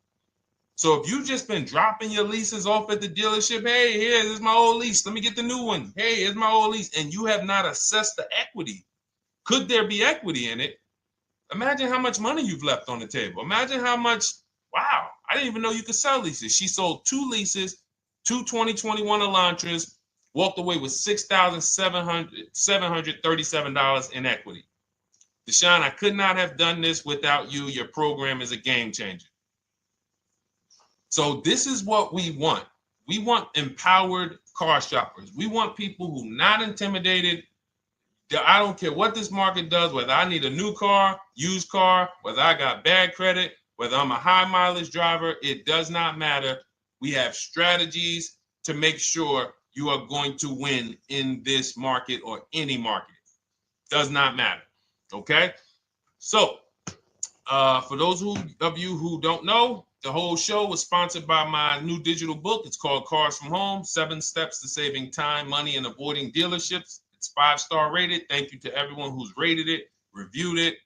So if you've just been dropping your leases off at the dealership, hey, here's my old lease. Let me get the new one. Hey, here's my old lease. And you have not assessed the equity. Could there be equity in it? Imagine how much money you've left on the table. Imagine how much, wow, I didn't even know you could sell leases. She sold 2 leases, 2 2021 Elantras, walked away with $6,737 in equity. Deshone, I could not have done this without you. Your program is a game changer. So this is what we want. We want empowered car shoppers. We want people who are not intimidated. I don't care what this market does, whether I need a new car, used car, whether I got bad credit, whether I'm a high mileage driver, it does not matter. We have strategies to make sure you are going to win in this market or any market. Does not matter. Okay? So, for those of you who don't know, the whole show was sponsored by my new digital book. It's called Cars from Home, 7 Steps to Saving Time, Money, and Avoiding Dealerships. It's 5-star rated. Thank you to everyone who's rated it, reviewed it.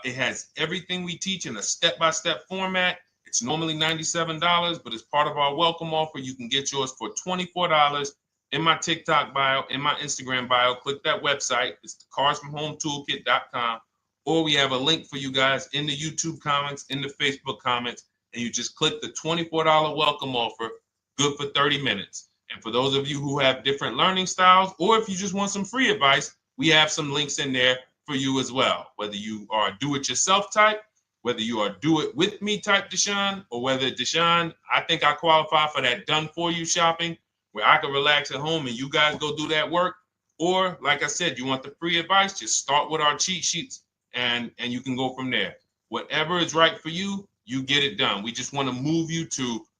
It has everything we teach in a step-by-step format. It's normally $97, but as part of our welcome offer, you can get yours for $24 in my TikTok bio, in my Instagram bio. Click that website. It's the carsfromhometoolkit.com. Or we have a link for you guys in the YouTube comments, in the Facebook comments, and you just click the $24 welcome offer, good for 30 minutes. And for those of you who have different learning styles, or if you just want some free advice, we have some links in there for you as well. Whether you are a do-it-yourself type, whether you are do-it-with-me type Deshone, or whether Deshone, I think I qualify for that done-for-you shopping, where I can relax at home and you guys go do that work. Or like I said, you want the free advice, just start with our cheat sheets and you can go from there. Whatever is right for you, you get it done. We just want to move you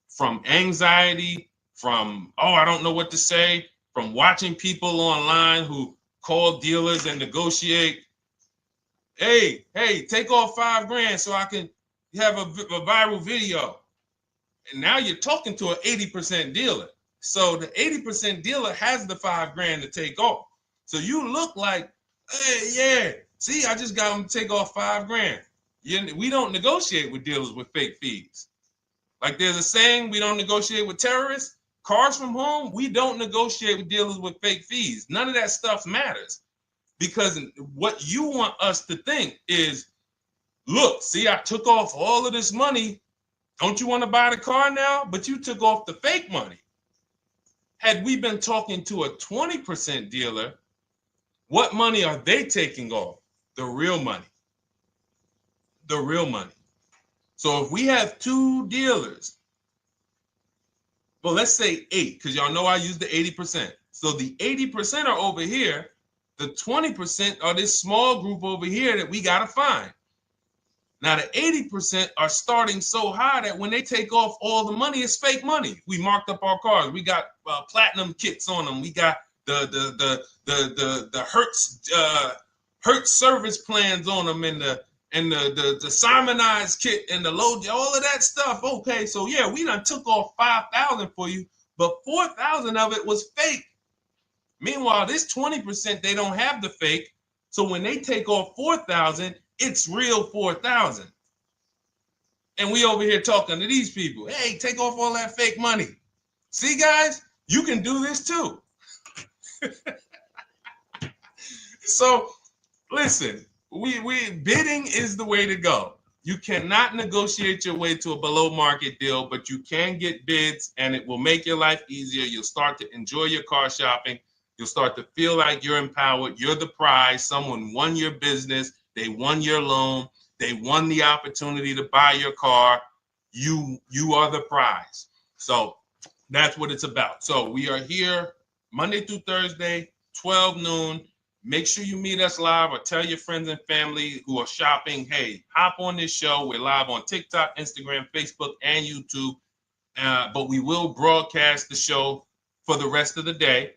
from anxiety, from, oh, I don't know what to say, from watching people online who call dealers and negotiate. Hey, take off $5,000 so I can have a viral video. And now you're talking to an 80% dealer. So the 80% dealer has the $5,000 to take off. So you look like, hey, yeah, see, I just got them to take off $5,000. We don't negotiate with dealers with fake fees. Like there's a saying, we don't negotiate with terrorists. Cars from home, we don't negotiate with dealers with fake fees. None of that stuff matters, because what you want us to think is, look, see, I took off all of this money. Don't you want to buy the car now? But you took off the fake money. Had we been talking to a 20% dealer, what money are they taking off? The real money. The real money. So if we have two dealers, well, let's say 8, because y'all know I use the 80%. So the 80% are over here. The 20% are this small group over here that we got to find. Now, the 80% are starting so high that when they take off all the money, it's fake money. We marked up our cars. We got platinum kits on them. We got the Hertz service plans on them, and the Simonized kit and the low, all of that stuff. Okay, so yeah, we done took off 5,000 for you, but 4,000 of it was fake. Meanwhile, this 20%, they don't have the fake. So when they take off 4,000, it's real 4,000. And we over here talking to these people. Hey, take off all that fake money. See, guys, you can do this too. So listen, we bidding is the way to go. You cannot negotiate your way to a below market deal, but you can get bids and it will make your life easier. You'll start to enjoy your car shopping. You'll start to feel like you're empowered. You're the prize. Someone won your business. They won your loan. They won the opportunity to buy your car. You are the prize. So that's what it's about. So we are here Monday through Thursday, 12 noon. Make sure you meet us live, or tell your friends and family who are shopping, hey, hop on this show. We're live on TikTok, Instagram, Facebook, and YouTube. But we will broadcast the show for the rest of the day.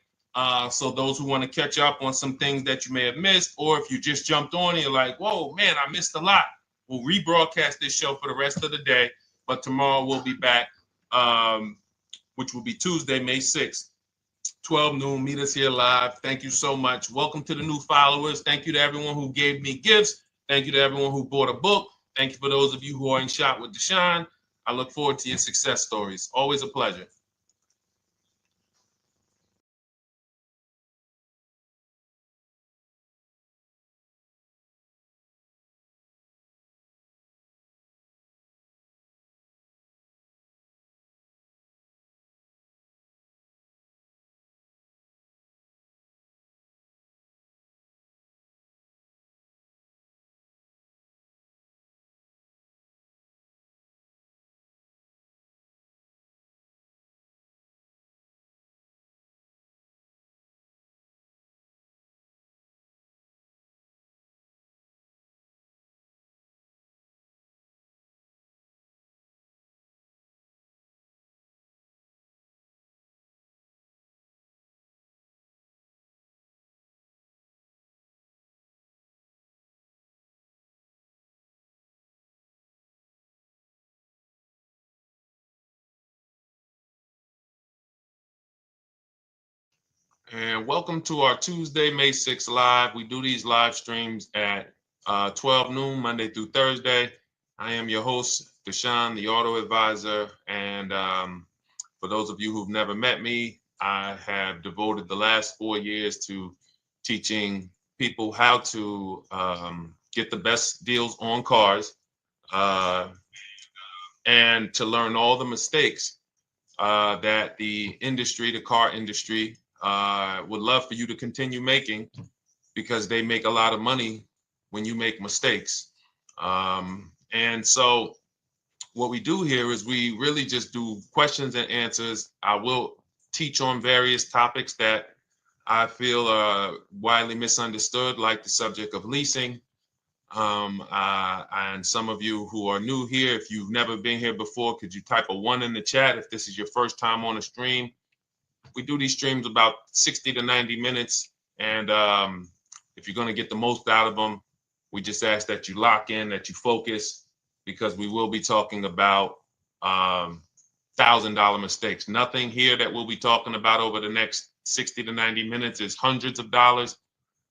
So those who want to catch up on some things that you may have missed, or if you just jumped on and you're like, whoa, man, I missed a lot, we'll rebroadcast this show for the rest of the day. But tomorrow we'll be back, which will be Tuesday, May 6th, 12 noon. Meet us here live. Thank you so much. Welcome to the new followers. Thank you to everyone who gave me gifts. Thank you to everyone who bought a book. Thank you for those of you who are in Shop with Deshone. I look forward to your success stories. Always a pleasure. And welcome to our Tuesday, May 6th live. We do these live streams at 12 noon, Monday through Thursday. I am your host, Deshone the Auto Advisor. And for those of you who've never met me, I have devoted the last 4 years to teaching people how to get the best deals on cars, and to learn all the mistakes that the industry, the car industry, would love for you to continue making, because they make a lot of money when you make mistakes. And so what we do here is we really just do questions and answers. I will teach on various topics that I feel are widely misunderstood, like the subject of leasing. And some of you who are new here, if you've never been here before, could you type a 1 in the chat if this is your first time on a stream? We do these streams about 60 to 90 minutes. And if you're going to get the most out of them, we just ask that you lock in, that you focus, because we will be talking about $1,000 mistakes. Nothing here that we'll be talking about over the next 60 to 90 minutes is hundreds of dollars.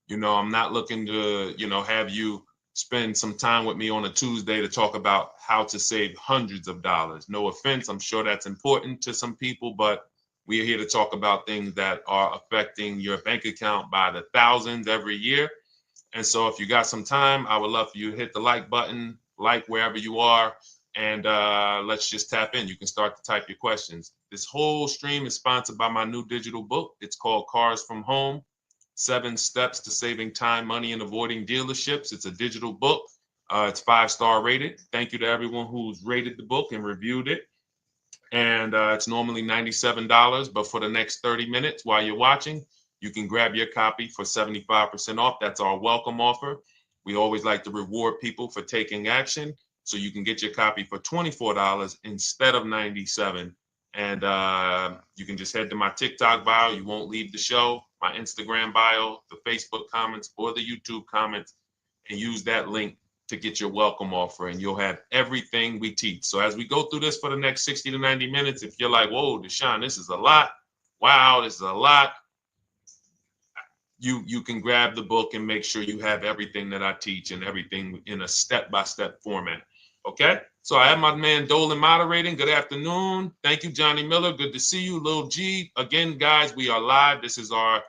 You know, I'm not looking to, have you spend some time with me on a Tuesday to talk about how to save hundreds of dollars. No offense, I'm sure that's important to some people, but we are here to talk about things that are affecting your bank account by the thousands every year. And so if you got some time, I would love for you to hit the like button, like wherever you are, and let's just tap in. You can start to type your questions. This whole stream is sponsored by my new digital book. It's called Cars from Home, 7 Steps to Saving Time, Money, and Avoiding Dealerships. It's a digital book. It's 5-star rated. Thank you to everyone who's rated the book and reviewed it. And it's normally $97, but for the next 30 minutes while you're watching, you can grab your copy for 75% off. That's our welcome offer. We always like to reward people for taking action. So you can get your copy for $24 instead of $97. And you can just head to my TikTok bio. You won't leave the show, my Instagram bio, the Facebook comments, or the YouTube comments, and use that link to get your welcome offer, and you'll have everything we teach. So as we go through this for the next 60 to 90 minutes, if you're like, whoa, Deshone, this is a lot. Wow, this is a lot. You can grab the book and make sure you have everything that I teach and everything in a step-by-step format. Okay? So I have my man Dolan moderating. Good afternoon. Thank you, Johnny Miller. Good to see you, Lil G. Again, guys, we are live. This is our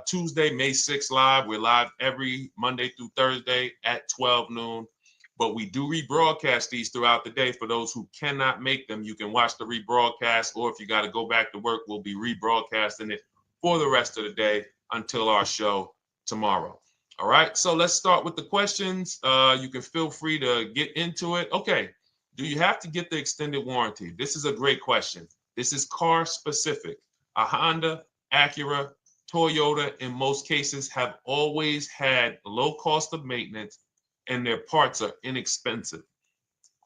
Tuesday, May 6th live. We're live every Monday through Thursday at 12 noon. But we do rebroadcast these throughout the day. For those who cannot make them, you can watch the rebroadcast, or if you got to go back to work, we'll be rebroadcasting it for the rest of the day until our show tomorrow. All right, so let's start with the questions. You can feel free to get into it. Okay, do you have to get the extended warranty? This is a great question. This is car specific. A Honda, Acura, Toyota, in most cases, have always had low cost of maintenance and their parts are inexpensive.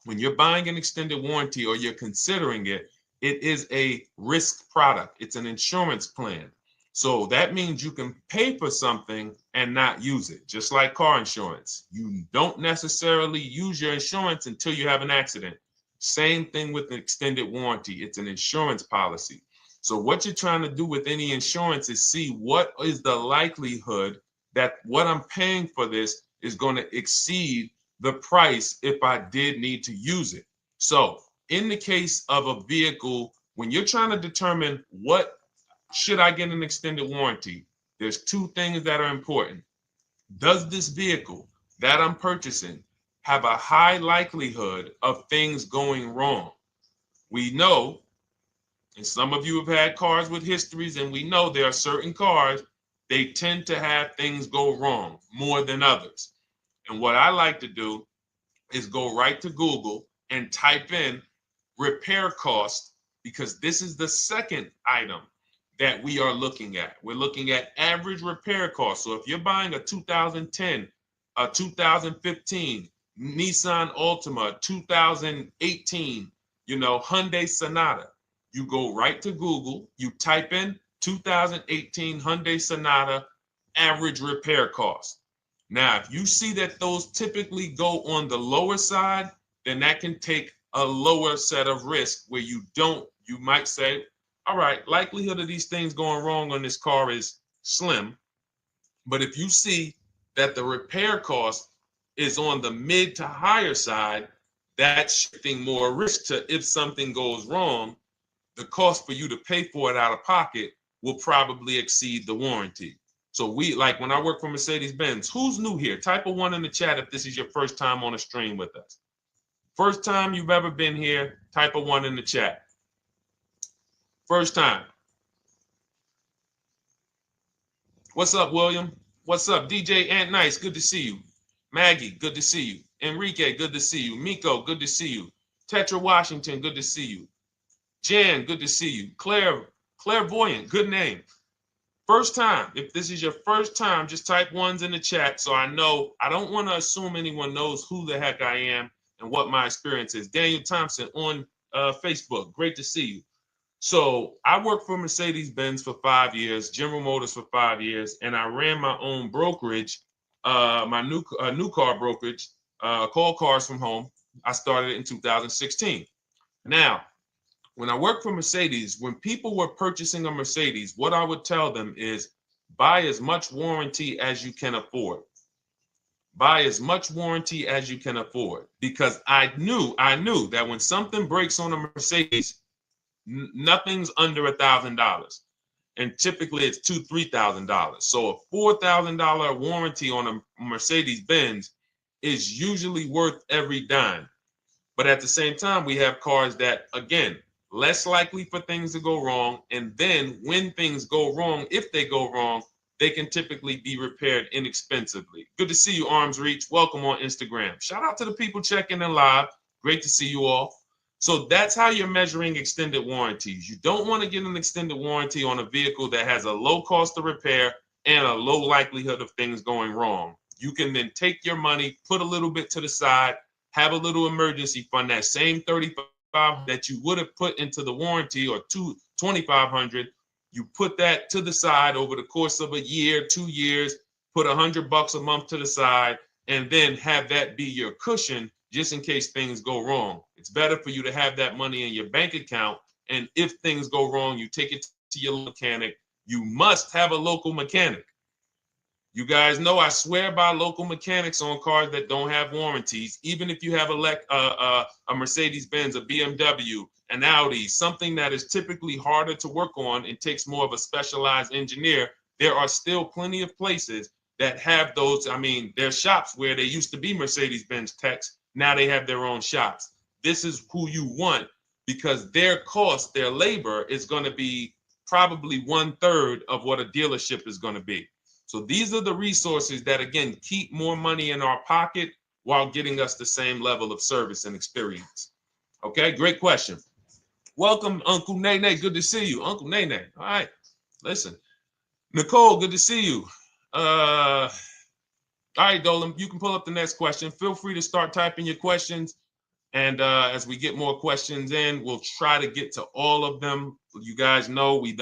When you're buying an extended warranty or you're considering it, it is a risk product. It's an insurance plan. So that means you can pay for something and not use it, just like car insurance. You don't necessarily use your insurance until you have an accident. Same thing with an extended warranty. It's an insurance policy. So what you're trying to do with any insurance is see what is the likelihood that what I'm paying for this is going to exceed the price if I did need to use it. So in the case of a vehicle, when you're trying to determine what should I get an extended warranty, there's 2 things that are important. Does this vehicle that I'm purchasing have a high likelihood of things going wrong? We know, and some of you have had cars with histories, and we know there are certain cars, they tend to have things go wrong more than others. And what I like to do is go right to Google and type in repair cost, because this is the second item that we are looking at. We're looking at average repair cost. So if you're buying a 2010, a 2015 Nissan Altima, 2018, Hyundai Sonata, you go right to Google, you type in 2018 Hyundai Sonata average repair cost. Now, if you see that those typically go on the lower side, then that can take a lower set of risk where you might say, all right, likelihood of these things going wrong on this car is slim. But if you see that the repair cost is on the mid to higher side, that's shifting more risk to if something goes wrong, the cost for you to pay for it out of pocket will probably exceed the warranty. So when I work for Mercedes-Benz, who's new here? Type a 1 in the chat if this is your first time on a stream with us. First time you've ever been here, type a 1 in the chat. First time. What's up, William? What's up, DJ Ant Nice? Good to see you. Maggie, good to see you. Enrique, good to see you. Miko, good to see you. Tetra Washington, good to see you. Jan, good to see you. Claire Clairvoyant, good name. First time, if this is your first time, just type ones in the chat so I know. I don't want to assume anyone knows who the heck I am and what my experience is. Daniel Thompson on Facebook, great to see you. So I worked for Mercedes-Benz for 5 years, General Motors for 5 years, and I ran my own brokerage, my new car brokerage, called Cars from Home. I started it in 2016. Now, when I worked for Mercedes, when people were purchasing a Mercedes, what I would tell them is buy as much warranty as you can afford. Buy as much warranty as you can afford, because I knew that when something breaks on a Mercedes, nothing's under $1,000, and typically it's $2,000-$3,000. So a $4,000 warranty on a Mercedes-Benz is usually worth every dime. But at the same time, we have cars that, again, less likely for things to go wrong. And then when things go wrong, if they go wrong, they can typically be repaired inexpensively. Good to see you, Arms Reach. Welcome on Instagram. Shout out to the people checking in live. Great to see you all. So that's how you're measuring extended warranties. You don't want to get an extended warranty on a vehicle that has a low cost of repair and a low likelihood of things going wrong. You can then take your money, put a little bit to the side, have a little emergency fund, that same $3,500 that you would have put into the warranty, or $2,500, you put that to the side over the course of a year, 2 years, put $100 a month to the side, and then have that be your cushion just in case things go wrong. It's better for you to have that money in your bank account, and if things go wrong, you take it to your mechanic. You must have a local mechanic. You guys know I swear by local mechanics on cars that don't have warranties. Even if you have a Mercedes-Benz, a BMW, an Audi, something that is typically harder to work on and takes more of a specialized engineer, there are still plenty of places that have those. I mean, there's shops where they used to be Mercedes-Benz techs. Now they have their own shops. This is who you want, because their cost, their labor is going to be probably 1/3 of what a dealership is going to be. So these are the resources that, again, keep more money in our pocket while getting us the same level of service and experience. Okay, great question. Welcome, Uncle Nene. Good to see you. Uncle Nene. All right, listen. Nicole, good to see you. All right, Dolan, you can pull up the next question. Feel free to start typing your questions. And as we get more questions in, we'll try to get to all of them. You guys know we're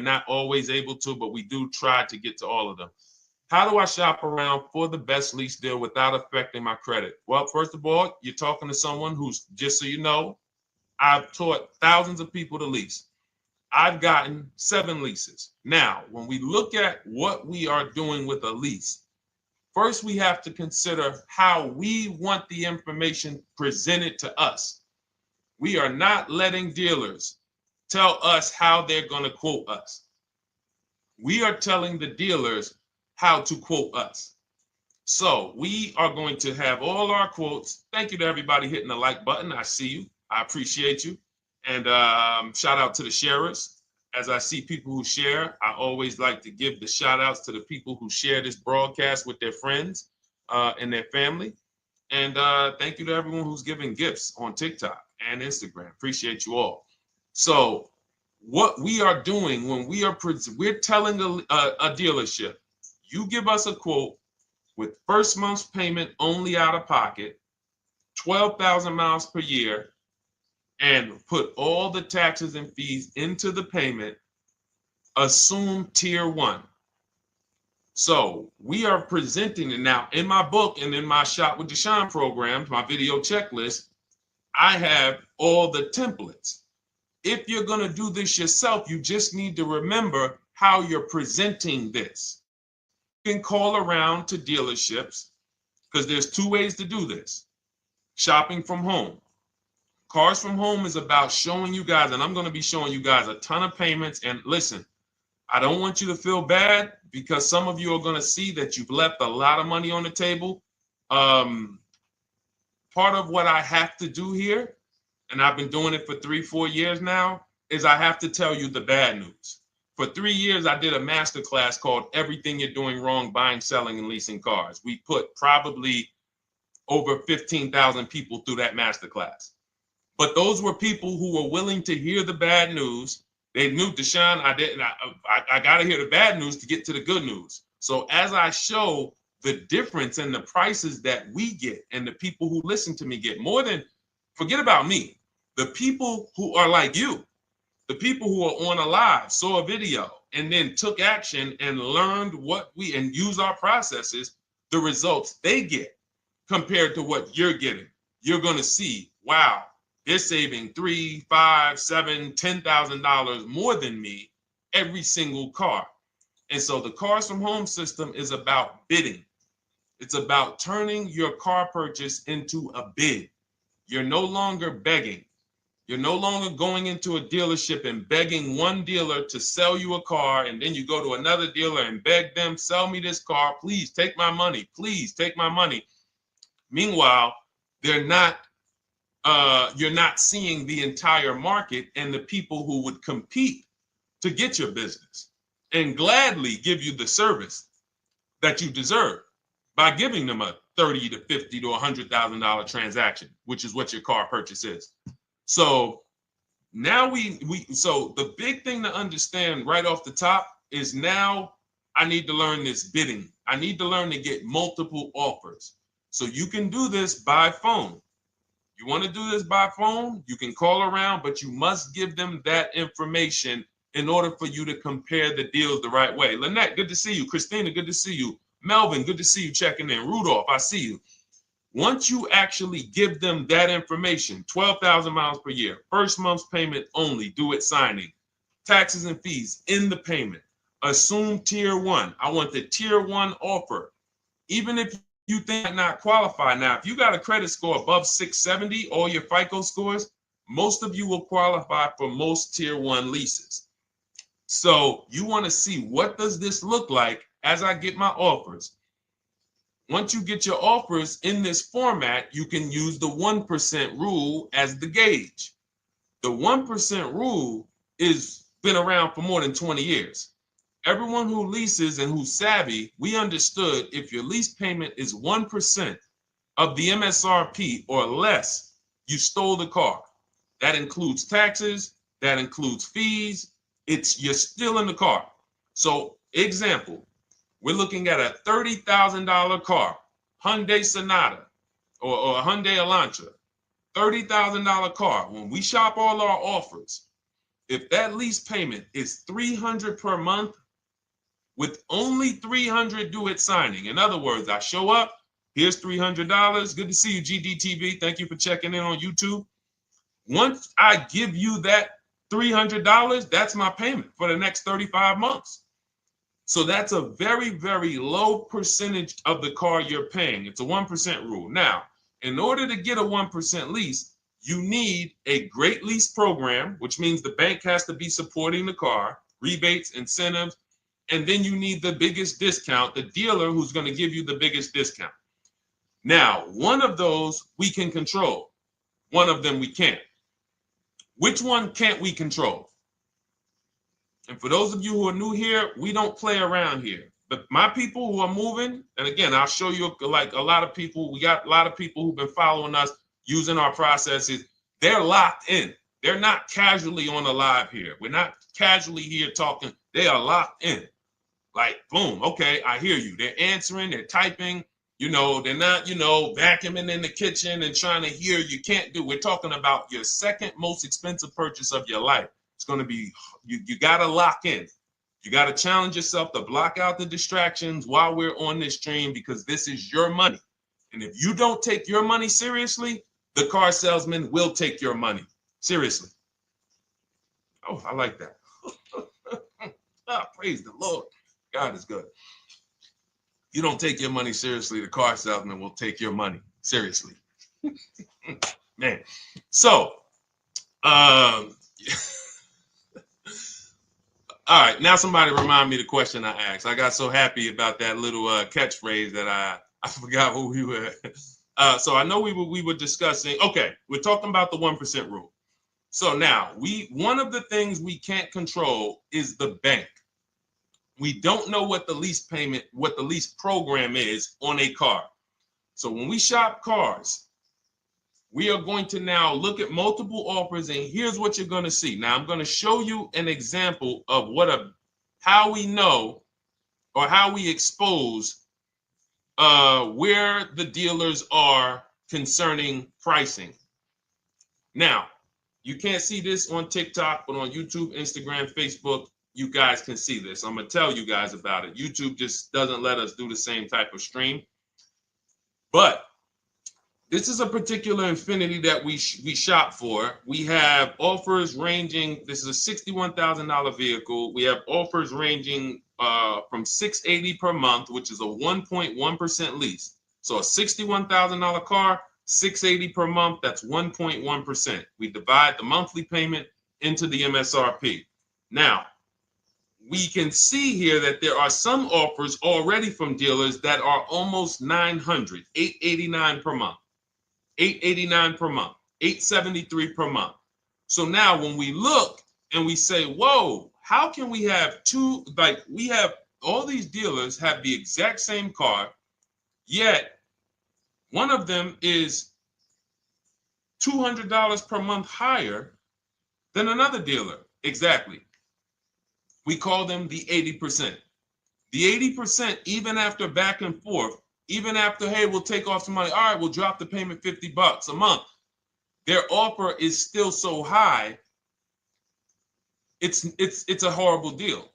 not always able to, but we do try to get to all of them. How do I shop around for the best lease deal without affecting my credit? Well, first of all, you're talking to someone who's, just so you know, I've taught thousands of people to lease. I've gotten 7 leases. Now, when we look at what we are doing with a lease, first, we have to consider how we want the information presented to us. We are not letting dealers tell us how they're going to quote us. We are telling the dealers how to quote us. So we are going to have all our quotes. Thank you to everybody hitting the like button. I see you. I appreciate you. And shout out to the sharers. As I see people who share, I always like to give the shout outs to the people who share this broadcast with their friends and their family. And thank you to everyone who's giving gifts on TikTok and Instagram. Appreciate you all. So what we are doing when we're telling a dealership, you give us a quote with first month's payment only out of pocket, 12,000 miles per year, and put all the taxes and fees into the payment, assume tier 1. So we are presenting it now in my book and in my Shop with Deshone programs, my video checklist. I have all the templates. If you're going to do this yourself, you just need to remember how you're presenting this. You can call around to dealerships, because there's 2 ways to do this. Shopping from home. Cars from Home is about showing you guys, and I'm going to be showing you guys a ton of payments. And listen, I don't want you to feel bad, because some of you are going to see that you've left a lot of money on the table. Part of what I have to do here, and I've been doing it for 3-4 years now, is I have to tell you the bad news. For 3 years, I did a masterclass called Everything You're Doing Wrong Buying, Selling, and Leasing Cars. We put probably over 15,000 people through that masterclass. But those were people who were willing to hear the bad news They knew, Deshone, I got to hear the bad news to get to the good news. So as I show the difference in the prices that we get and the people who listen to me get, more than, forget about me, the people who are like you, the people who are on a live, saw a video, and then took action and learned and use our processes, the results they get compared to what you're getting. You're going to see, wow, they're saving $3,000, $5,000, $7,000, $10,000 more than me every single car. And so the Cars from Home system is about bidding. It's about turning your car purchase into a bid. You're no longer begging. You're no longer going into a dealership and begging one dealer to sell you a car, and then you go to another dealer and beg them, sell me this car, please take my money, please take my money. Meanwhile, you're not seeing the entire market and the people who would compete to get your business and gladly give you the service that you deserve by giving them a $30,000 to $50,000 to $100,000 transaction, which is what your car purchase is. So now so the big thing to understand right off the top is, now I need to learn this bidding. I need to learn to get multiple offers. So you can do this by phone. You want to do this by phone, you can call around, but you must give them that information in order for you to compare the deals the right way. Lynette, good to see you. Christina, good to see you. Melvin, good to see you checking in. Rudolph, I see you. Once you actually give them that information, 12,000 miles per year, first month's payment only, due at signing, taxes and fees in the payment, assume tier one. I want the tier one offer. Even if you think I not qualify. Now, if you got a credit score above 670, all your FICO scores, most of you will qualify for most tier one leases. So you want to see, what does this look like as I get my offers? Once you get your offers in this format, you can use the 1% rule as the gauge. The 1% rule is been around for more than 20 years. Everyone who leases and who's savvy, we understood if your lease payment is 1% of the MSRP or less, you stole the car. That includes taxes, that includes fees. You're still in the car. So example, we're looking at a $30,000 car, Hyundai Sonata or a Hyundai Elantra, $30,000 car. When we shop all our offers, if that lease payment is $300 per month, with only $300 due at signing. In other words, I show up, here's $300. Good to see you, GDTV. Thank you for checking in on YouTube. Once I give you that $300, that's my payment for the next 35 months. So that's a very, very low percentage of the car you're paying. It's a 1% rule. Now, in order to get a 1% lease, you need a great lease program, which means the bank has to be supporting the car, rebates, incentives, and then you need the biggest discount, the dealer who's going to give you the biggest discount. Now, one of those we can control. One of them we can't. Which one can't we control? And for those of you who are new here, we don't play around here. But my people who are moving, and again, I'll show you, like a lot of people, we got a lot of people who've been following us, using our processes. They're locked in. They're not casually on a live here. We're not casually here talking. They are locked in. Like, boom, okay, I hear you. They're answering, they're typing, they're not, vacuuming in the kitchen and trying to hear. You can't do. We're talking about your second most expensive purchase of your life. It's going to be, you got to lock in. You got to challenge yourself to block out the distractions while we're on this stream, because this is your money. And if you don't take your money seriously, the car salesman will take your money seriously. Oh, I like that. Praise the Lord. God is good. You don't take your money seriously, the car salesman will take your money seriously. Man. So, all right, now somebody remind me the question I asked. I got so happy about that little catchphrase that I forgot who we were. So I know we were discussing, okay, we're talking about the 1% rule. So now, one of the things we can't control is the bank. We don't know what the lease payment, what the lease program is on a car. So when we shop cars, We are going to now look at multiple offers, and here's what you're going to see. Now, I'm going to show you an example of how we know or how we expose where the dealers are concerning pricing. Now, you can't see this on TikTok, but on YouTube, Instagram, Facebook, you guys can see this. I'm going to tell you guys about it. YouTube just doesn't let us do the same type of stream. But this is a particular Infiniti that we shop for. We have offers ranging, this is a $61,000 vehicle. We have offers ranging from $680 per month, which is a 1.1% lease. So a $61,000 car, $680 per month, that's 1.1%. We divide the monthly payment into the MSRP. Now, we can see here that there are some offers already from dealers that are almost $900, $889 per month. $889 per month, $873 per month. So now when we look and we say, whoa, how can we have we have all these dealers have the exact same car, yet one of them is $200 per month higher than another dealer. Exactly. We call them the 80%. The 80%, even after back and forth, even after, hey, we'll take off some money. All right, we'll drop the payment $50 a month. Their offer is still so high. It's a horrible deal.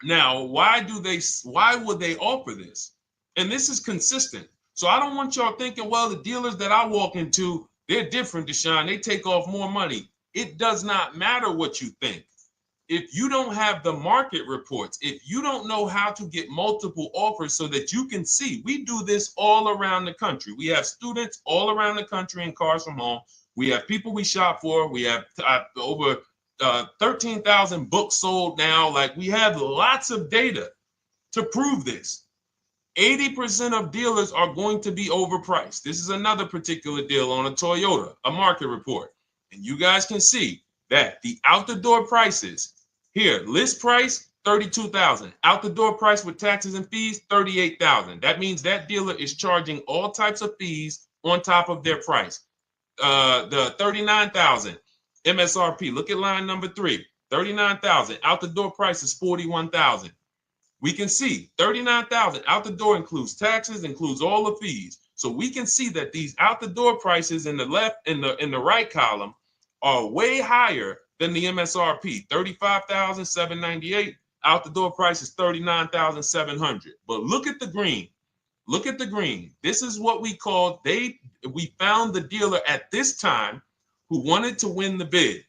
Now, why would they offer this? And this is consistent. So I don't want y'all thinking, well, the dealers that I walk into, they're different, Deshone. They take off more money. It does not matter what you think. If you don't have the market reports, if you don't know how to get multiple offers so that you can see, we do this all around the country. We have students all around the country in Cars from Home. We have people we shop for. We have over 13,000 books sold now. Like, we have lots of data to prove this. 80% of dealers are going to be overpriced. This is another particular deal on a Toyota, a market report. And you guys can see that the out-the-door prices here, list price, $32,000. Out the door price with taxes and fees, $38,000. That means that dealer is charging all types of fees on top of their price. The $39,000 MSRP. Look at line number 3. $39,000. Out the door price is $41,000. We can see $39,000 out the door includes taxes, includes all the fees. So we can see that these out the door prices in the left, in the right column, are way higher than the MSRP. $35,798. Out the door price is $39,700. But look at the green. Look at the green. This is what we call, we found the dealer at this time who wanted to win the bid.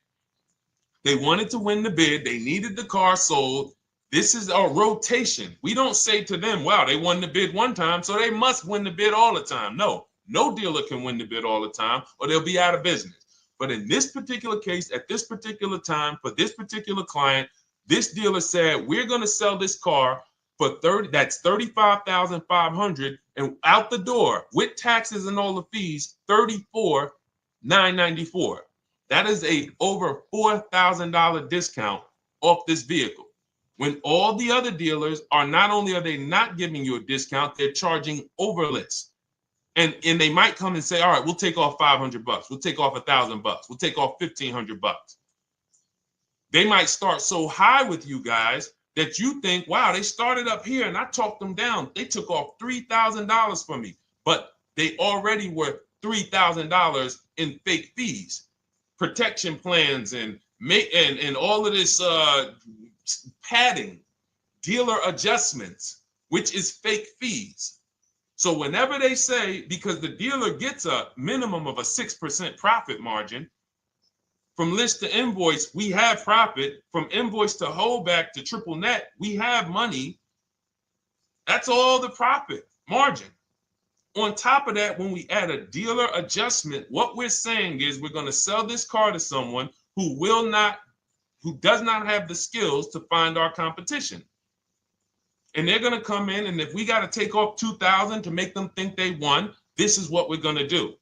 They wanted to win the bid. They needed the car sold. This is a rotation. We don't say to them, wow, they won the bid one time, so they must win the bid all the time. No dealer can win the bid all the time, or they'll be out of business. But in this particular case, at this particular time, for this particular client, this dealer said, we're going to sell this car for that's $35,500, and out the door with taxes and all the fees, $34,994. That is a over $4,000 discount off this vehicle. When all the other dealers are, not only are they not giving you a discount, they're charging over list. And they might come and say, all right, we'll take off $500. We'll take off $1,000. We'll take off $1,500. They might start so high with you guys that you think, wow, they started up here and I talked them down. They took off $3,000 from me, but they already were $3,000 in fake fees, protection plans, and all of this padding, dealer adjustments, which is fake fees. So whenever they say, because the dealer gets a minimum of a 6% profit margin, from list to invoice, we have profit. From invoice to holdback to triple net, we have money. That's all the profit margin. On top of that, when we add a dealer adjustment, what we're saying is we're going to sell this car to someone who does not have the skills to find our competition. And they're going to come in, and if we got to take off $2,000 to make them think they won, this is what we're going to do.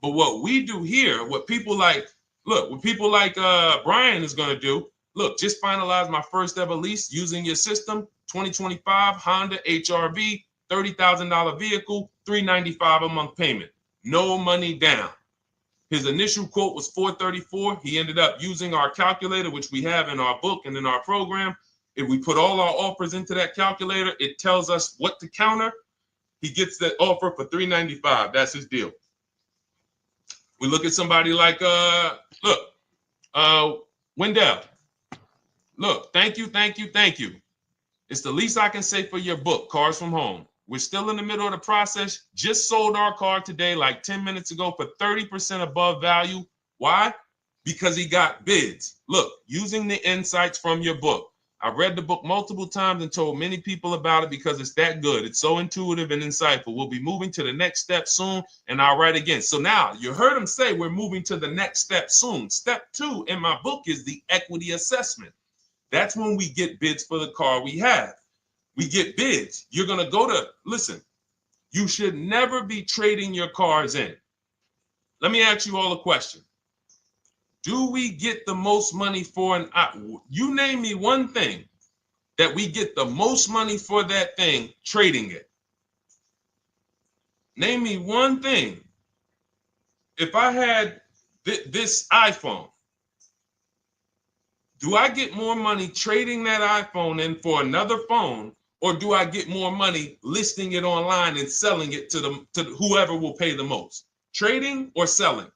But what we do here, what people like Brian is going to do, look, just finalize my first ever lease using your system, 2025 Honda HRV, $30,000 vehicle, $395 a month payment. no money down. His initial quote was $434. He ended up using our calculator, which we have in our book and in our program. If we put all our offers into that calculator, it tells us what to counter. He gets that offer for $395. That's his deal. We look at somebody like, Wendell. Look, thank you. It's the least I can say for your book, Cars from Home. We're still in the middle of the process. Just sold our car today, like 10 minutes ago, for 30% above value. Why? Because he got bids. Look, using the insights from your book. I've read the book multiple times and told many people about it because it's that good. It's so intuitive and insightful. We'll be moving to the next step soon, and I'll write again. So now you heard him say we're moving to the next step soon. Step 2 in my book is the equity assessment. That's when we get bids for the car we have. We get bids. You're going to go to, listen, you should never be trading your cars in. Let me ask you all a question. Do we get the most money for you name me one thing that we get the most money for that thing trading it. Name me one thing. If I had this iPhone, do I get more money trading that iPhone in for another phone, or do I get more money listing it online and selling it to whoever will pay the most? Trading or selling?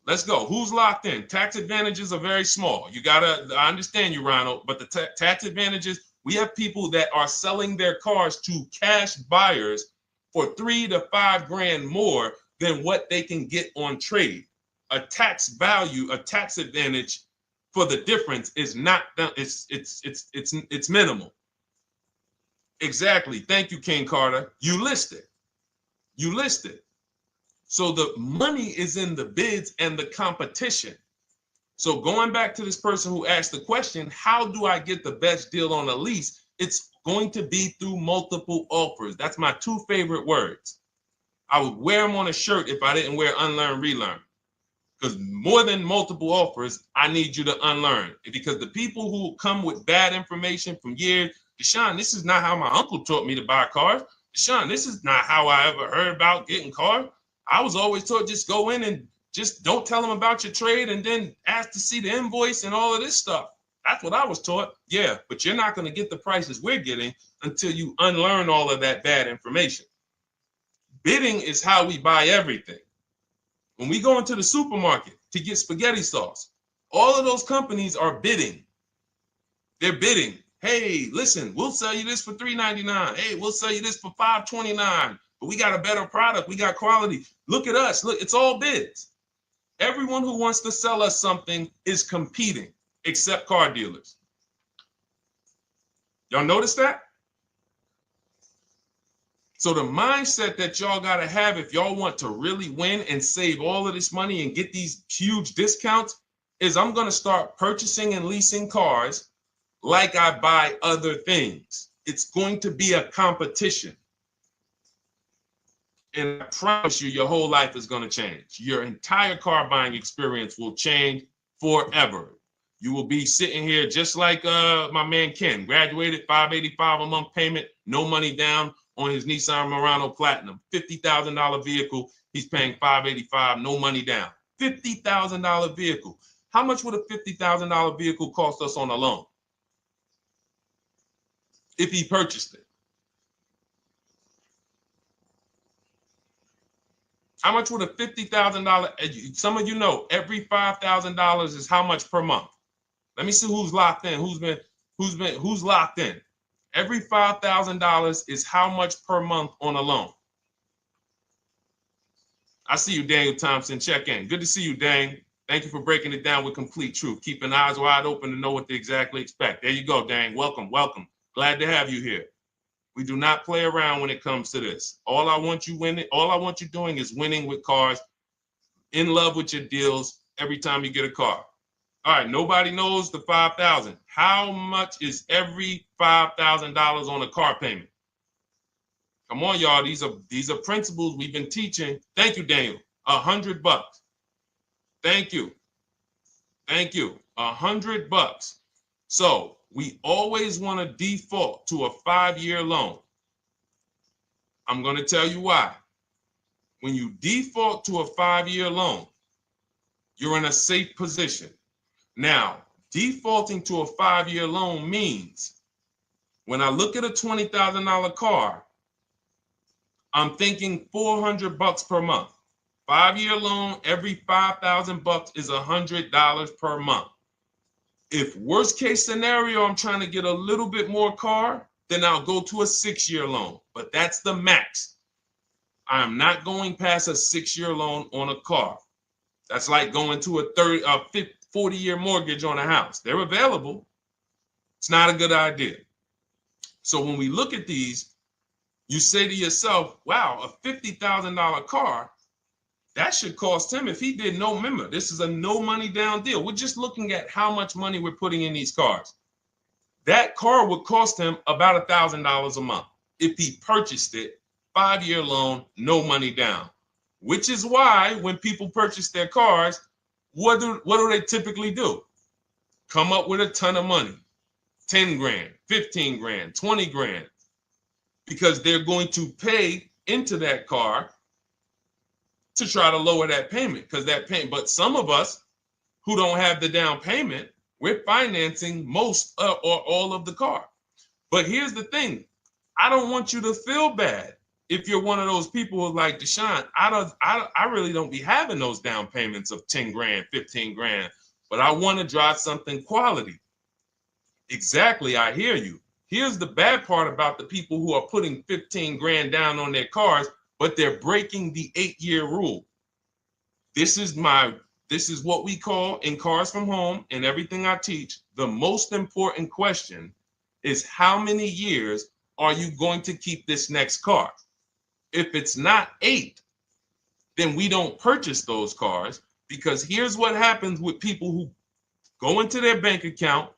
Let's go. Who's locked in? Tax advantages are very small. I understand you, Ronald, but the tax advantages, we have people that are selling their cars to cash buyers for $3 to $5 grand more than what they can get on trade. A tax value, a tax advantage for the difference is not, it's minimal. Exactly. Thank you, King Carter. You listed. So the money is in the bids and the competition. So going back to this person who asked the question, how do I get the best deal on a lease? It's going to be through multiple offers. That's my 2 favorite words. I would wear them on a shirt if I didn't wear unlearn, relearn. Because more than multiple offers, I need you to unlearn. Because the people who come with bad information from years, Deshone, this is not how my uncle taught me to buy cars. Deshone, this is not how I ever heard about getting cars. I was always taught just go in and just don't tell them about your trade and then ask to see the invoice and all of this stuff. That's what I was taught. Yeah, but you're not going to get the prices we're getting until you unlearn all of that bad information. Bidding is how we buy everything. When we go into the supermarket to get spaghetti sauce, all of those companies are bidding. They're bidding. Hey, listen, we'll sell you this for $3.99. Hey, we'll sell you this for $5.29. But we got a better product. We got quality. Look at us. Look, it's all bids. Everyone who wants to sell us something is competing, except car dealers. Y'all notice that? So the mindset that y'all got to have if y'all want to really win and save all of this money and get these huge discounts is I'm going to start purchasing and leasing cars like I buy other things. It's going to be a competition. And I promise you, your whole life is going to change. Your entire car buying experience will change forever. You will be sitting here just like my man Ken, graduated, $585 a month payment, no money down on his Nissan Murano Platinum, $50,000 vehicle. He's paying $585, no money down. $50,000 vehicle. How much would a $50,000 vehicle cost us on a loan if he purchased it? How much would a $50,000? Some of you know every $5,000 is how much per month. Let me see who's locked in. Who's locked in? Every $5,000 is how much per month on a loan. I see you, Daniel Thompson. Check in. Good to see you, Dane. Thank you for breaking it down with complete truth. Keeping eyes wide open to know what to exactly expect. There you go, Dane. Welcome. Glad to have you here. We do not play around when it comes to this. All I want you doing is winning with cars, in love with your deals every time you get a car. All right, nobody knows the 5,000. How much is every $5,000 on a car payment? Come on, y'all. These are principles we've been teaching. Thank you, Daniel. $100. Thank you. $100. So we always want to default to a 5-year loan. I'm going to tell you why. when you default to a 5-year loan, you're in a safe position. Now, defaulting to a 5-year loan means when I look at a $20,000 car, I'm thinking $400 per month. 5-year loan, every $5,000 is $100 per month. If worst case scenario, I'm trying to get a little bit more car, then I'll go to a 6-year loan, but that's the max. I'm not going past a 6-year loan on a car. That's like going to a 40-year mortgage on a house. They're available. It's not a good idea. So when we look at these, you say to yourself, wow, a $50,000 car, that should cost him, if he did no, remember, this is a no money down deal. We're just looking at how much money we're putting in these cars. That car would cost him about $1,000 a month if he purchased it, 5-year loan, no money down. Which is why when people purchase their cars, what do they typically do? Come up with a ton of money, 10 grand, 15 grand, 20 grand, because they're going to pay into that car to try to lower that payment, because that payment. But some of us who don't have the down payment, we're financing most or all of the car. But here's the thing. I don't want you to feel bad if you're one of those people who like Deshone. I really don't be having those down payments of 10 grand, 15 grand, but I want to drive something quality. Exactly, I hear you. Here's the bad part about the people who are putting 15 grand down on their cars, but they're breaking the 8-year rule. This is what we call in Cars from Home and everything I teach. The most important question is how many years are you going to keep this next car? If it's not 8, then we don't purchase those cars, because here's what happens with people who go into their bank account,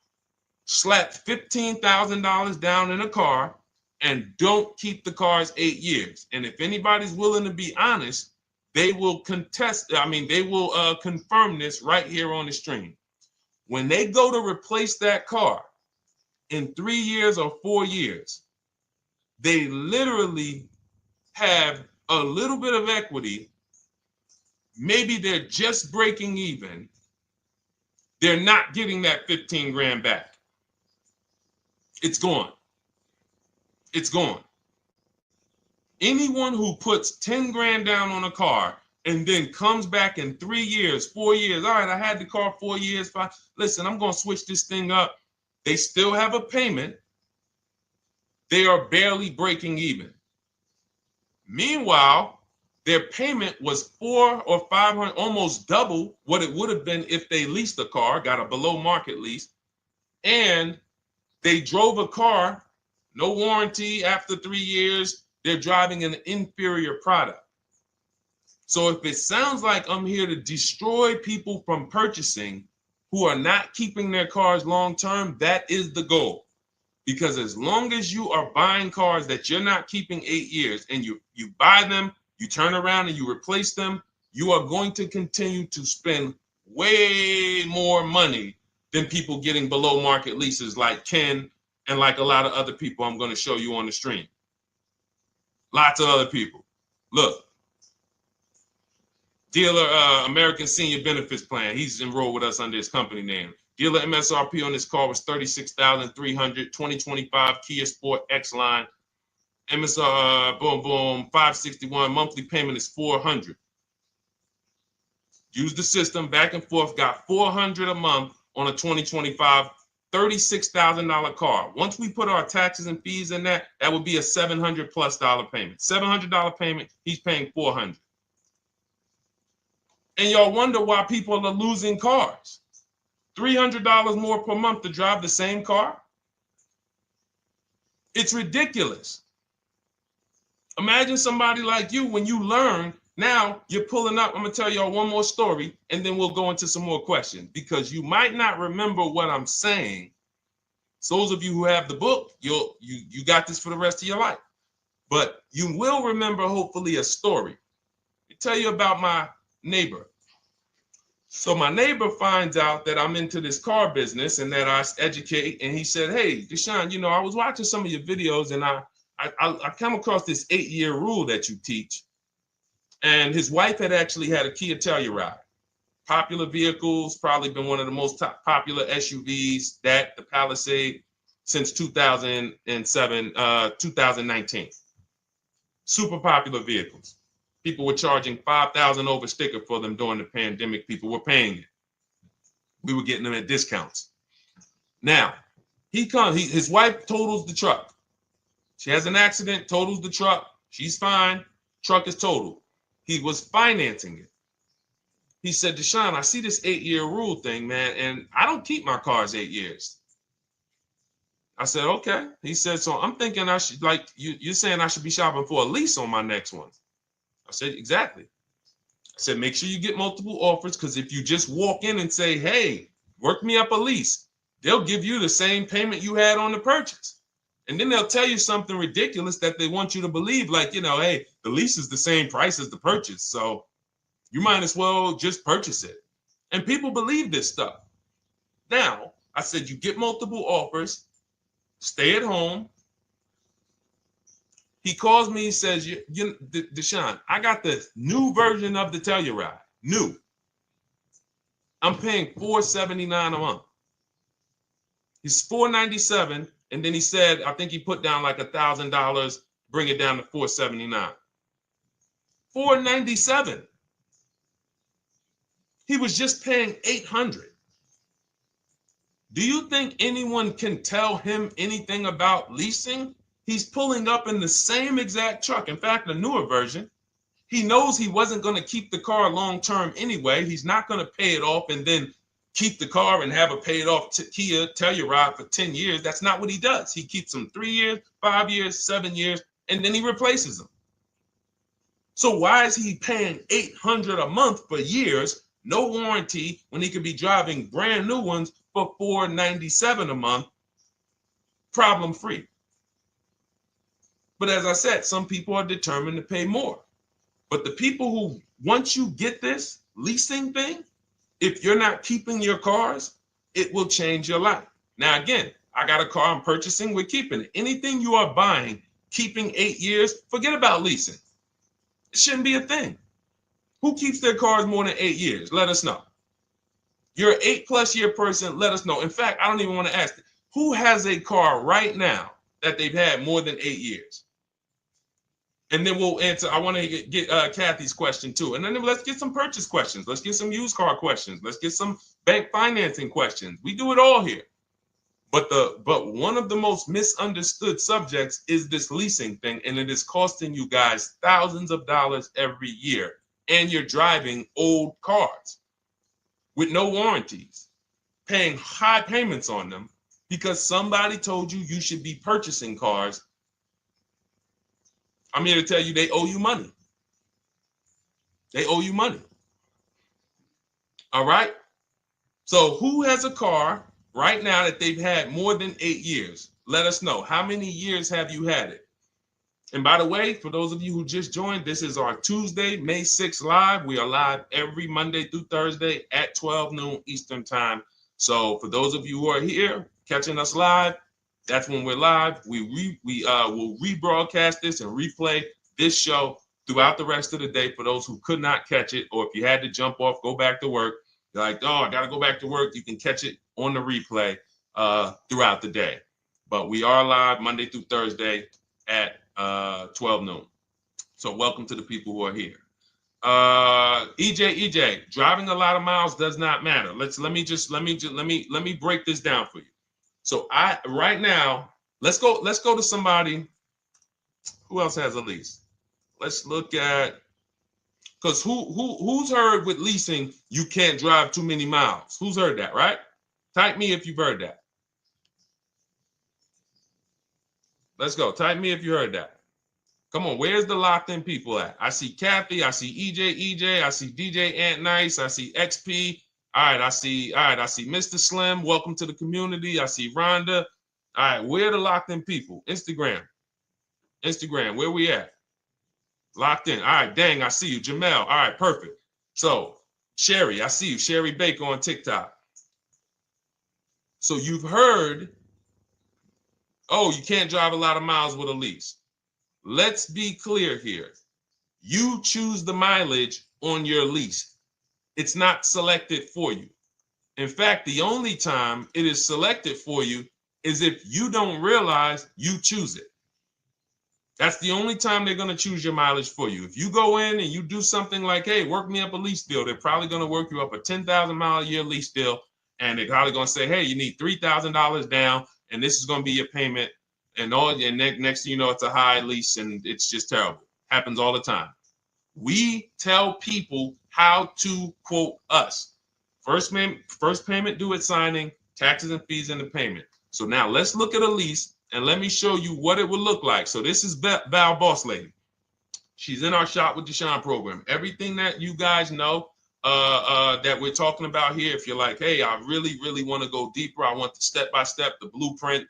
slap $15,000 down in a car, and don't keep the cars 8 years. And if anybody's willing to be honest, they will confirm this right here on the stream. When they go to replace that car in 3 years or 4 years, they literally have a little bit of equity. Maybe they're just breaking even. They're not getting that 15 grand back. It's gone. It's gone. Anyone who puts 10 grand down on a car and then comes back in 3 years, 4 years, all right, I had the car 4 years, 5, listen, I'm going to switch this thing up. They still have a payment. They are barely breaking even. Meanwhile, their payment was 400 or 500, almost double what it would have been if they leased a car, got a below market lease, and they drove a car, no warranty after 3 years. They're driving an inferior product. So if it sounds like I'm here to destroy people from purchasing who are not keeping their cars long term, that is the goal. Because as long as you are buying cars that you're not keeping 8 years, and you buy them, you turn around and you replace them, you are going to continue to spend way more money than people getting below market leases like Ken and like a lot of other people I'm going to show you on the stream. Lots of other people. Look, dealer American Senior Benefits Plan. He's enrolled with us under his company name. Dealer MSRP on this car was $36,300. 2025 Kia Sport X line. MSR boom 561. Monthly payment is $400. Use the system back and forth. Got $400 a month on a 2025 $36,000 car. Once we put our taxes and fees in that would be a $700+ payment. $700 payment. He's paying $400. And y'all wonder why people are losing cars. $300 more per month to drive the same car? It's ridiculous. Imagine somebody like you, when you learn, now you're pulling up. I'm going to tell y'all one more story, and then we'll go into some more questions, because you might not remember what I'm saying. So those of you who have the book, you got this for the rest of your life. But you will remember, hopefully, a story. I'll tell you about my neighbor. So my neighbor finds out that I'm into this car business and that I educate. And he said, hey, Deshone, I was watching some of your videos, and I come across this 8-year rule that you teach. And his wife had actually had a Kia Telluride. Popular vehicles, probably been one of the most popular SUVs, that the Palisade, since 2007, 2019. Super popular vehicles. People were charging $5,000 over sticker for them during the pandemic. People were paying it. We were getting them at discounts. Now, his wife totals the truck. She has an accident, totals the truck. She's fine. Truck is totaled. He was financing it. He said, Deshone, I see this 8-year rule thing, man, and I don't keep my cars 8 years. I said, okay. He said, so I'm thinking I should, like, you're saying I should be shopping for a lease on my next one. I said, exactly. I said, make sure you get multiple offers, because if you just walk in and say, hey, work me up a lease, they'll give you the same payment you had on the purchase. And then they'll tell you something ridiculous that they want you to believe, like, hey, the lease is the same price as the purchase, so you might as well just purchase it. And people believe this stuff. Now, I said, you get multiple offers, stay at home. He calls me, he says, Deshone, I got the new version of the Telluride, new. I'm paying $479 a month. He's $497, and then he said, I think he put down like $1,000, bring it down to $479. $497. He was just paying $800. Do you think anyone can tell him anything about leasing? He's pulling up in the same exact truck. In fact, the newer version. He knows he wasn't going to keep the car long term anyway. He's not going to pay it off and then keep the car and have a paid off Kia Telluride for 10 years. That's not what he does. He keeps them 3 years, 5 years, 7 years, and then he replaces them. So why is he paying $800 a month for years, no warranty, when he could be driving brand new ones for $497 a month, problem free? But as I said, some people are determined to pay more. But the people who, once you get this leasing thing, if you're not keeping your cars, it will change your life. Now, again, I got a car I'm purchasing, we're keeping it. Anything you are buying, keeping 8 years, forget about leasing. It shouldn't be a thing. Who keeps their cars more than 8 years? Let us know. You're an 8+ year person, let us know. In fact, I don't even want to ask, who has a car right now that they've had more than 8 years? And then we'll answer. I want to get Kathy's question too. And then let's get some purchase questions. Let's get some used car questions. Let's get some bank financing questions. We do it all here. But one of the most misunderstood subjects is this leasing thing, and it is costing you guys thousands of dollars every year. And you're driving old cars with no warranties, paying high payments on them because somebody told you you should be purchasing cars. I'm here to tell you they owe you money. They owe you money. All right? So who has a car right now that they've had more than 8 years? Let us know. How many years have you had it? And by the way, for those of you who just joined, this is our Tuesday, May 6th live. We are live every Monday through Thursday at 12 noon Eastern time. So for those of you who are here catching us live, that's when we're live. We will rebroadcast this and replay this show throughout the rest of the day for those who could not catch it, or if you had to jump off, go back to work. You're like, oh, I got to go back to work. You can catch it on the replay throughout the day. But we are live Monday through Thursday at 12 noon. So welcome to the people who are here. EJ, driving a lot of miles does not matter. Let me break this down for you. So right now, let's go to somebody who else has a lease. Let's look at, because who's heard with leasing you can't drive too many miles? Who's heard that, right? Type me if you've heard that. Let's go. Type me if you heard that. Come on, where's the locked in people at? I see Kathy, I see EJ, I see DJ Ant Nice, I see XP. All right, I see Mr. Slim. Welcome to the community. I see Rhonda. All right, where are the locked in people? Instagram, where we at? Locked in. All right, dang, I see you. Jamel. All right, perfect. So, Sherry, I see you. Sherry Baker on TikTok. So you've heard, oh, you can't drive a lot of miles with a lease. Let's be clear here. You choose the mileage on your lease. It's not selected for you. In fact, the only time it is selected for you is if you don't realize you choose it. That's the only time they're going to choose your mileage for you. If you go in and you do something like, hey, work me up a lease deal, they're probably going to work you up a 10,000 mile a year lease deal. And they're probably going to say, hey, you need $3,000 down, and this is going to be your payment. And next thing you know, it's a high lease, and it's just terrible. Happens all the time. We tell people how to quote us. First payment due at signing, taxes and fees in the payment. So now let's look at a lease, and let me show you what it would look like. So this is Val Boss Lady. She's in our Shop with Deshone program. Everything that you guys know that we're talking about here, if you're like, hey, I really, really want to go deeper, I want the step-by-step, the blueprint,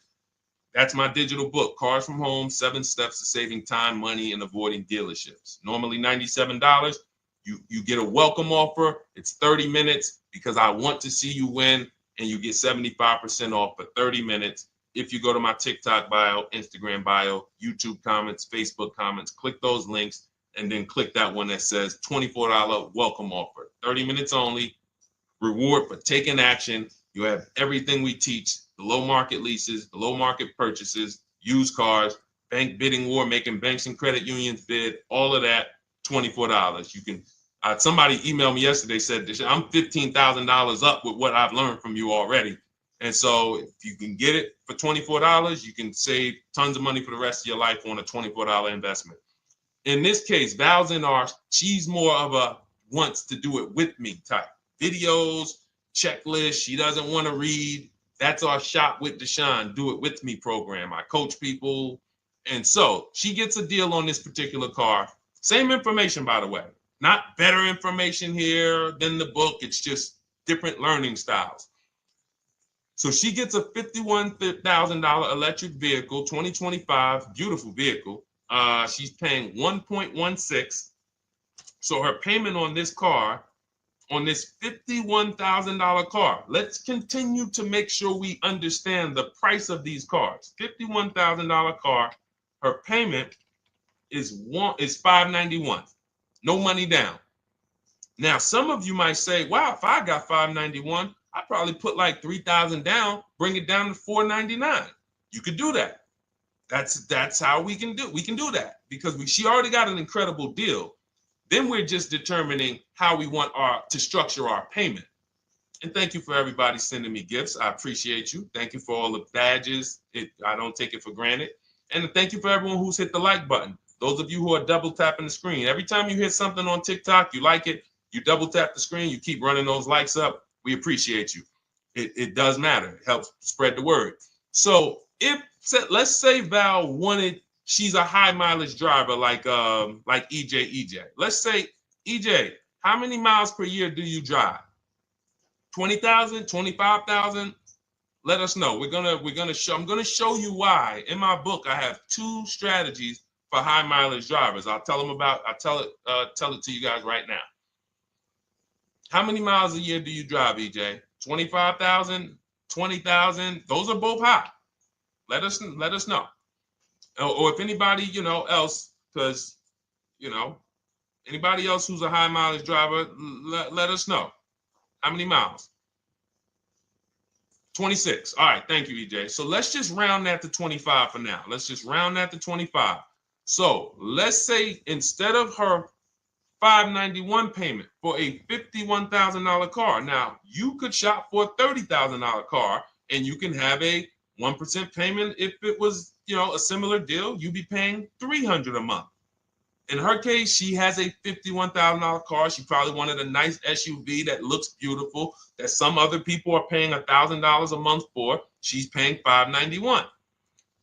that's my digital book, Cars from Home, 7 Steps to Saving Time, Money, and Avoiding Dealerships. Normally $97. You get a welcome offer. It's 30 minutes because I want to see you win, and you get 75% off for 30 minutes. If you go to my TikTok bio, Instagram bio, YouTube comments, Facebook comments, click those links, and then click that one that says $24 welcome offer. 30 minutes only, reward for taking action. You have everything we teach, the low market leases, the low market purchases, used cars, bank bidding war, making banks and credit unions bid, all of that, $24. You can, somebody emailed me yesterday, said, I'm $15,000 up with what I've learned from you already. And so if you can get it for $24, you can save tons of money for the rest of your life on a $24 investment. In this case, Val's in our, she's more of a wants to do it with me type. Videos, checklist, she doesn't want to read. That's our Shop with Deshone, do it with me program. I coach people. And so she gets a deal on this particular car. Same information, by the way. Not better information here than the book. It's just different learning styles. So she gets a $51,000 electric vehicle, 2025, beautiful vehicle. She's paying 1.16. So her payment on this car, on this $51,000 car, let's continue to make sure we understand the price of these cars. $51,000 car, her payment is $591. No money down. Now, some of you might say, wow, if I got $591, I'd probably put like $3,000 down, bring it down to $499. You could do that. That's how we can do. We can do that because she already got an incredible deal. Then we're just determining how we want to structure our payment. And thank you for everybody sending me gifts. I appreciate you. Thank you for all the badges. I don't take it for granted. And thank you for everyone who's hit the like button. Those of you who are double tapping the screen. Every time you hit something on TikTok, you like it, you double tap the screen, you keep running those likes up. We appreciate you. It does matter. It helps spread the word. So let's say Val wanted, she's a high mileage driver like EJ. Let's say, EJ, how many miles per year do you drive? 20,000, 25,000? Let us know. I'm gonna show you why. In my book, I have 2 strategies for high mileage drivers. I'll tell it to you guys right now. How many miles a year do you drive, EJ? 25,000, 20,000? Those are both high. Let us know. Or if anybody, else, because, anybody else who's a high mileage driver, let us know. How many miles? 26. All right. Thank you, EJ. So let's just round that to 25 for now. Let's just round that to 25. So let's say instead of her $591 payment for a $51,000 car, now you could shop for a $30,000 car and you can have a 1% payment. If it was, a similar deal, you'd be paying $300 a month. In her case, she has a $51,000 car. She probably wanted a nice SUV that looks beautiful, that some other people are paying $1,000 a month for. She's paying $591.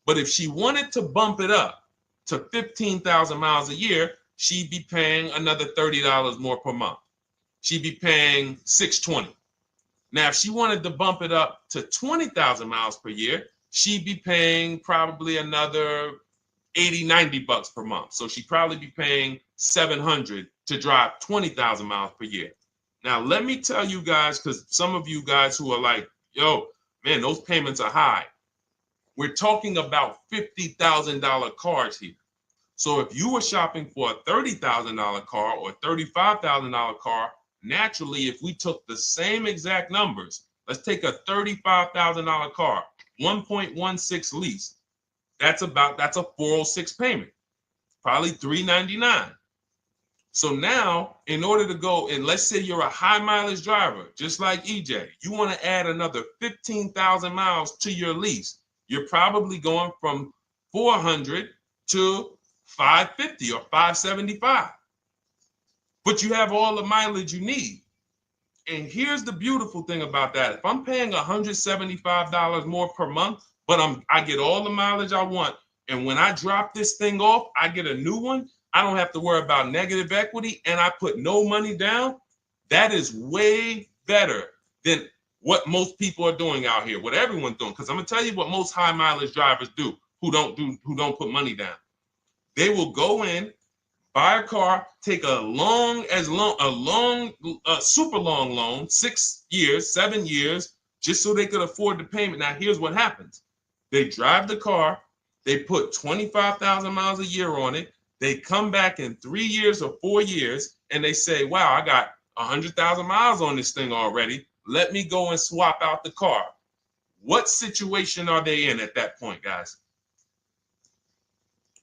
But if she wanted to bump it up to 15,000 miles a year, she'd be paying another $30 more per month. She'd be paying $620. Now, if she wanted to bump it up to 20,000 miles per year, she'd be paying probably another $80-90 per month. So she'd probably be paying $700 to drive 20,000 miles per year. Now, let me tell you guys, because some of you guys who are like, yo, man, those payments are high. We're talking about $50,000 cars here. So if you were shopping for a $30,000 car or $35,000 car, naturally, if we took the same exact numbers, let's take a $35,000 car, 1.16 lease. That's a 406 payment, probably $399. So now, in order to go, and let's say you're a high mileage driver, just like EJ, you want to add another 15,000 miles to your lease. You're probably going from 400 to 550 or 575. But you have all the mileage you need. And here's the beautiful thing about that. If I'm paying $175 more per month, but I get all the mileage I want, and when I drop this thing off, I get a new one, I don't have to worry about negative equity, and I put no money down. That is way better than what most people are doing out here, what everyone's doing. Because I'm gonna tell you what most high mileage drivers do who don't put money down. They will go in, buy a car, take a super long loan, 6 years, 7 years, just so they could afford the payment. Now, here's what happens. They drive the car, they put 25,000 miles a year on it. They come back in 3 years or 4 years, and they say, wow, I got 100,000 miles on this thing already. Let me go and swap out the car. What situation are they in at that point, guys?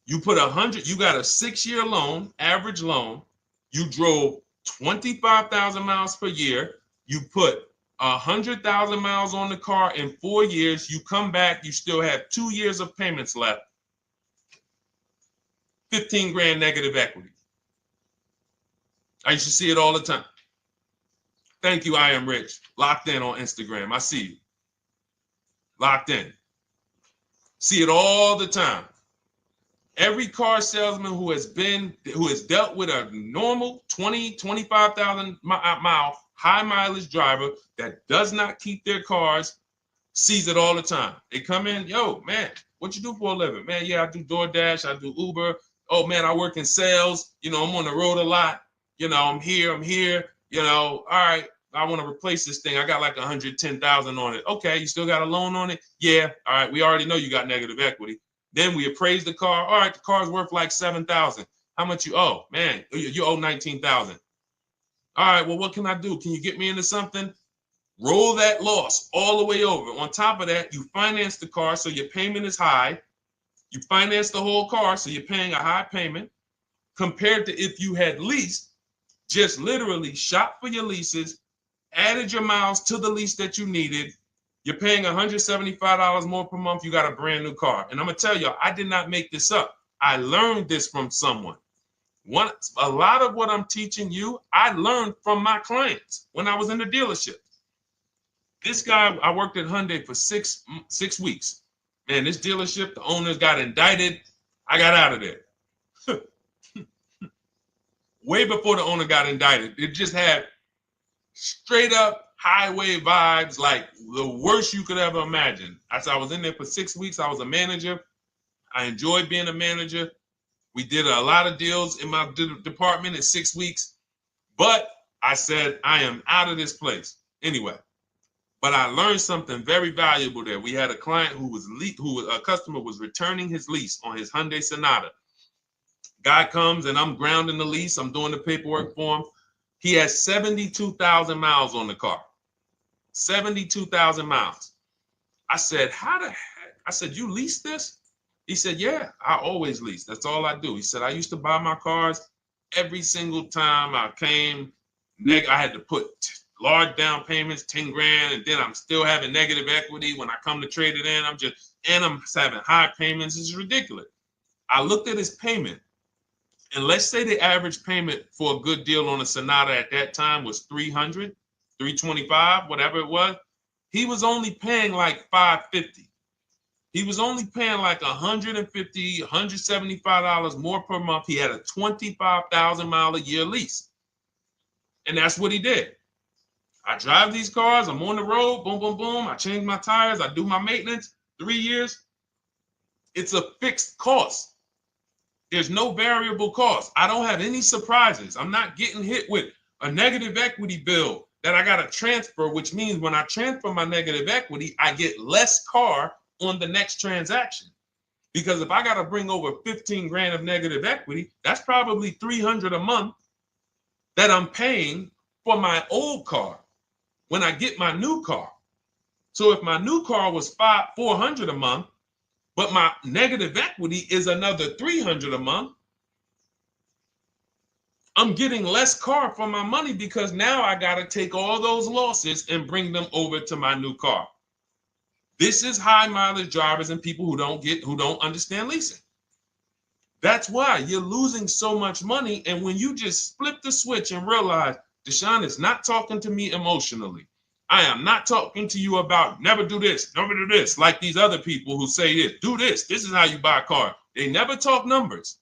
You put 100, you got a 6-year loan, average loan. You drove 25,000 miles per year. You put 100,000 miles on the car in 4 years. You come back, you still have 2 years of payments left. 15 grand negative equity. I used to see it all the time. Thank you, I am rich. Locked in on Instagram. I see you. Locked in. See it all the time. Every car salesman who has dealt with a normal 25,000 mile high mileage driver that does not keep their cars sees it all the time. They come in, yo, man, what you do for a living? Man, yeah, I do DoorDash, I do Uber. Oh man, I work in sales. You know, I'm on the road a lot. You know, I'm here. You know, all right, I want to replace this thing. I got like 110,000 on it. Okay, you still got a loan on it? Yeah. All right, we already know you got negative equity. Then we appraise the car. All right, the car's worth like 7,000. How much you owe? Man, you owe 19,000. All right, well, what can I do? Can you get me into something? Roll that loss all the way over. On top of that, you finance the car, so your payment is high. You finance the whole car, so you're paying a high payment compared to if you had leased, just literally shop for your leases, added your miles to the lease that you needed. You're paying $175 more per month. You got a brand new car. And I'm going to tell you, I did not make this up. I learned this from someone. A lot of what I'm teaching you, I learned from my clients when I was in the dealership. This guy, I worked at Hyundai for six weeks. Man, this dealership, the owners got indicted. I got out of there. Way before the owner got indicted. It just had straight up highway vibes, like the worst you could ever imagine. As I was in there for 6 weeks, I was a manager. I enjoyed being a manager. We did a lot of deals in my department in 6 weeks. But I said, I am out of this place. Anyway. But I learned something very valuable there. We had a client a customer was returning his lease on his Hyundai Sonata. Guy comes and I'm grounding the lease. I'm doing the paperwork for him. He has 72,000 miles on the car. 72,000 miles. I said, how the heck? I said, you lease this? He said, yeah, I always lease. That's all I do. He said, I used to buy my cars every single time I came. I had to put large down payments, 10 grand, and then I'm still having negative equity when I come to trade it in. I'm having high payments. It's ridiculous. I looked at his payment, and let's say the average payment for a good deal on a Sonata at that time was $300, $325, whatever it was. He was only paying like $550. He was only paying like $150, $175 more per month. He had a 25,000 mile a year lease. And that's what he did. I drive these cars. I'm on the road. Boom, boom, boom. I change my tires. I do my maintenance. 3 years. It's a fixed cost. There's no variable cost. I don't have any surprises. I'm not getting hit with a negative equity bill that I got to transfer, which means when I transfer my negative equity, I get less car on the next transaction. Because if I got to bring over 15 grand of negative equity, that's probably 300 a month that I'm paying for my old car when I get my new car. So if my new car was 400 a month, but my negative equity is another 300 a month, I'm getting less car for my money because now I got to take all those losses and bring them over to my new car. This is high mileage drivers and people who don't understand leasing. That's why you're losing so much money. And when you just flip the switch and realize Deshone is not talking to me emotionally, I am not talking to you about never do this, like these other people who say this, do this. This is how you buy a car. They never talk numbers.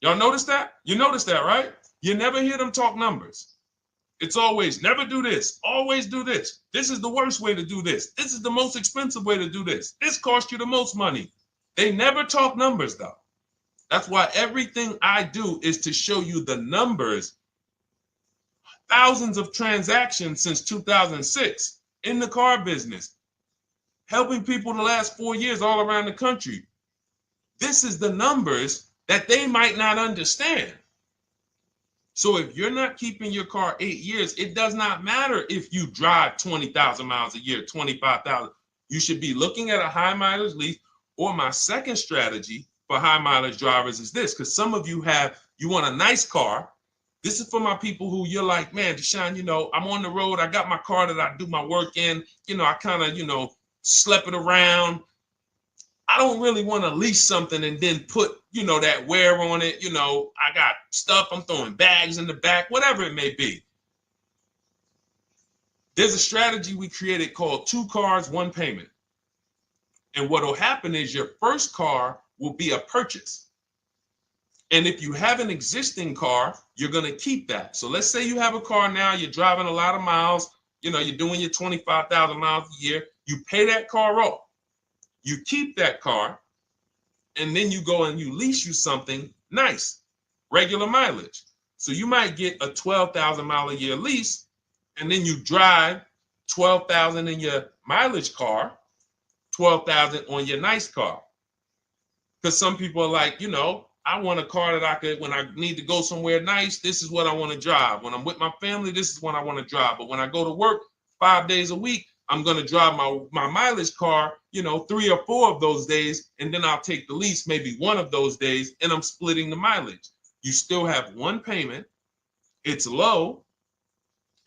Y'all notice that? You notice that, right? You never hear them talk numbers. It's always never do this, always do this. This is the worst way to do this. This is the most expensive way to do this. This costs you the most money. They never talk numbers, though. That's why everything I do is to show you the numbers. Thousands of transactions since 2006 in the car business, helping people the last 4 years all around the country. This is the numbers that they might not understand. So if you're not keeping your car 8 years, it does not matter if you drive 20,000 miles a year, 25,000. You should be looking at a high mileage lease. Or my second strategy for high mileage drivers is this, because some of you want a nice car. This is for my people who you're like, man, Deshone, I'm on the road. I got my car that I do my work in. I kind of, slep it around. I don't really want to lease something and then put, that wear on it. I got stuff. I'm throwing bags in the back, whatever it may be. There's a strategy we created called 2 cars, 1 payment. And what will happen is your first car will be a purchase. And if you have an existing car, you're going to keep that. So let's say you have a car now, you're driving a lot of miles, you're doing your 25,000 miles a year. You pay that car off. You keep that car, and then you go and you lease you something nice, regular mileage. So you might get a 12,000 mile a year lease, and then you drive 12,000 in your mileage car, 12,000 on your nice car. Because some people are like, I want a car that I could, when I need to go somewhere nice, this is what I want to drive. When I'm with my family, this is what I want to drive. But when I go to work 5 days a week, I'm going to drive my mileage car, 3 or 4 of those days, and then I'll take the lease maybe 1 of those days, and I'm splitting the mileage. You still have 1 payment. It's low.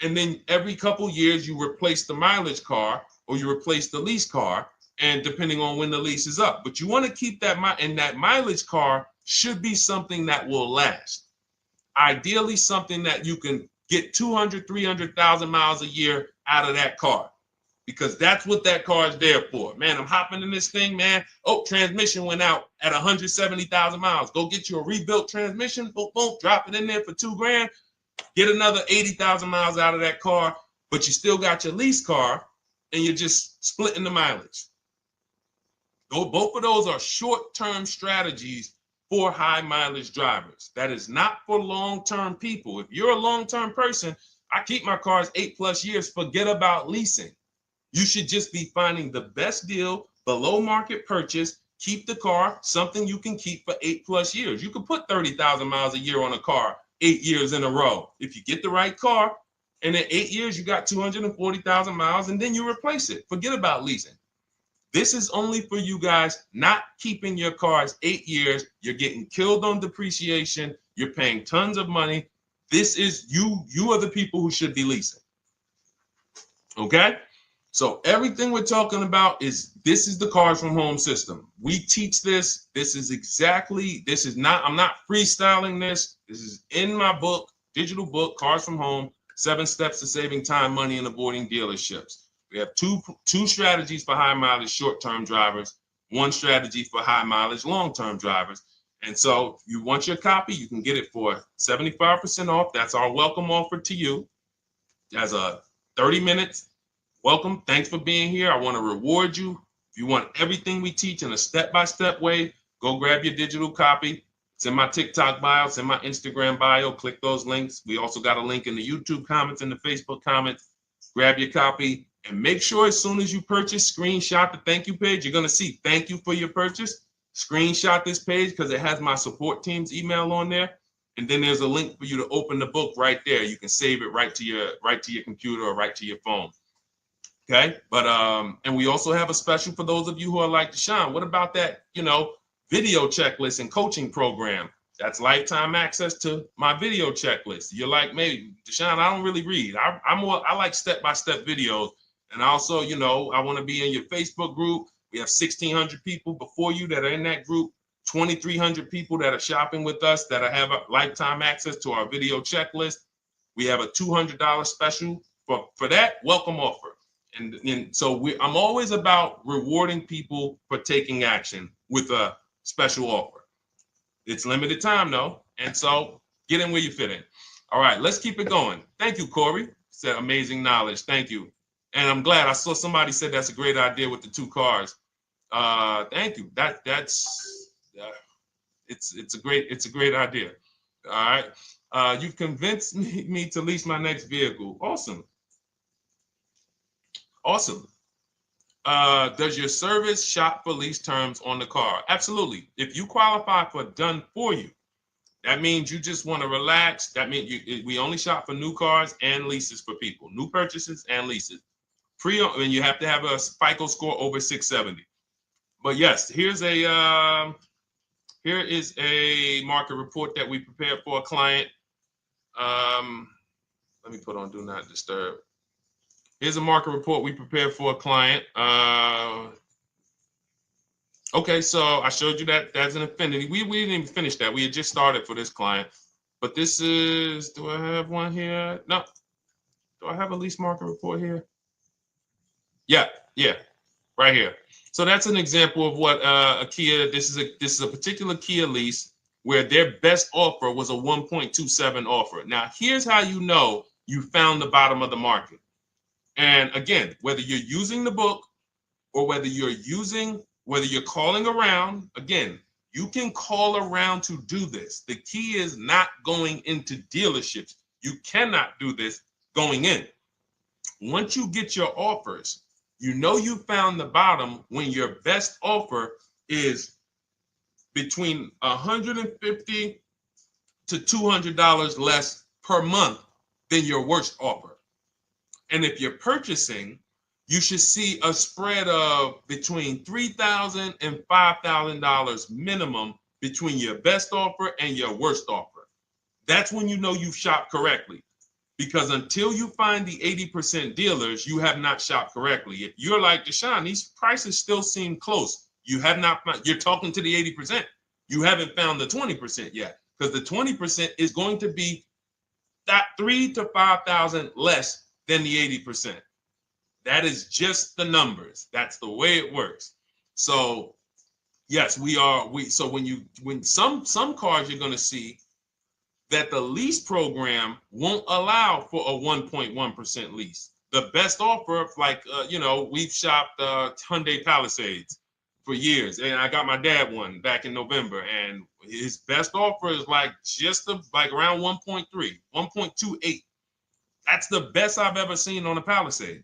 And then every couple years, you replace the mileage car or you replace the lease car, and depending on when the lease is up. But you want to keep that, and that mileage car should be something that will last. Ideally, something that you can get 200, 300,000 miles a year out of that car, because that's what that car is there for. Man, I'm hopping in this thing, man. Oh, transmission went out at 170,000 miles. Go get you a rebuilt transmission, boom, boom, drop it in there for $2 grand, get another 80,000 miles out of that car, but you still got your lease car and you're just splitting the mileage. Both of those are short-term strategies for high mileage drivers. That is not for long-term people. If you're a long-term person, I keep my cars 8+ years, forget about leasing. You should just be finding the best deal, below market purchase, keep the car, something you can keep for 8+ years. You can put 30,000 miles a year on a car 8 years in a row. If you get the right car, and in 8 years, you got 240,000 miles, and then you replace it. Forget about leasing. This is only for you guys not keeping your cars 8 years. You're getting killed on depreciation. You're paying tons of money. This is you are the people who should be leasing. Okay? So everything we're talking about this is the Cars from Home system. We teach this. I'm not freestyling this. This is in my book, digital book, Cars from Home, 7 Steps to Saving Time, Money, and Avoiding Dealerships. We have two strategies for high mileage short-term drivers, 1 strategy for high mileage long-term drivers. And so if you want your copy, you can get it for 75% off. That's our welcome offer to you. As a 30 minutes welcome. Thanks for being here. I want to reward you. If you want everything we teach in a step-by-step way, go grab your digital copy. It's in my TikTok bio. It's in my Instagram bio. Click those links. We also got a link in the YouTube comments and the Facebook comments. Grab your copy. And make sure as soon as you purchase, screenshot the thank you page. You're going to see thank you for your purchase. screenshot this page because it has my support team's email on there. And then there's a link for you to open the book right there. You can save it right to your computer or right to your phone. Okay. But and we also have a special for those of you who are like Deshone. What about that, video checklist and coaching program? That's lifetime access to my video checklist. You're like, maybe Deshone, I don't really read. I like step-by-step videos. And also, I want to be in your Facebook group. We have 1,600 people before you that are in that group, 2,300 people that are shopping with us that have a lifetime access to our video checklist. We have a $200 special for that welcome offer. And so I'm always about rewarding people for taking action with a special offer. It's limited time though. And so get in where you fit in. All right, let's keep it going. Thank you, Corey. Said amazing knowledge. Thank you. And I'm glad I saw somebody said that's a great idea with the 2 cars. Thank you. It's a great idea. All right. You've convinced me to lease my next vehicle. Awesome. Awesome. Does your service shop for lease terms on the car? Absolutely. If you qualify for done for you, that means you just want to relax. That means we only shop for new cars and leases for people, new purchases and leases. And you have to have a FICO score over 670. But yes, here is a market report that we prepared for a client. Let me put on do not disturb. Here's a market report we prepared for a client. Okay, so I showed you that that's an affinity. We didn't even finish that. We had just started for this client. But this is, do I have one here? No. Do I have a lease market report here? Yeah, right here. So that's an example of what a Kia, this is a particular Kia lease where their best offer was a 1.27 offer. Now, here's how you know you found the bottom of the market. And again, whether you're using the book or whether you're calling around, again, you can call around to do this. The key is not going into dealerships. You cannot do this going in. Once you get your offers, you know you found the bottom when your best offer is between $150 to $200 less per month than your worst offer. And if you're purchasing, you should see a spread of between $3,000 and $5,000 minimum between your best offer and your worst offer. That's when you know you've shopped correctly. Because until you find the 80% dealers, you have not shopped correctly. If you're like Deshone, these prices still seem close. You have not found, you're talking to the 80%. You haven't found the 20% yet. Because the 20% is going to be that $3,000 to $5,000 less than the 80%. That is just the numbers. That's the way it works. So yes, so when some cars you're going to see that the lease program won't allow for a 1.1% lease. The best offer, like, we've shopped Hyundai Palisades for years. And I got my dad one back in November. And his best offer is like around 1.3, 1.28. That's the best I've ever seen on a Palisade.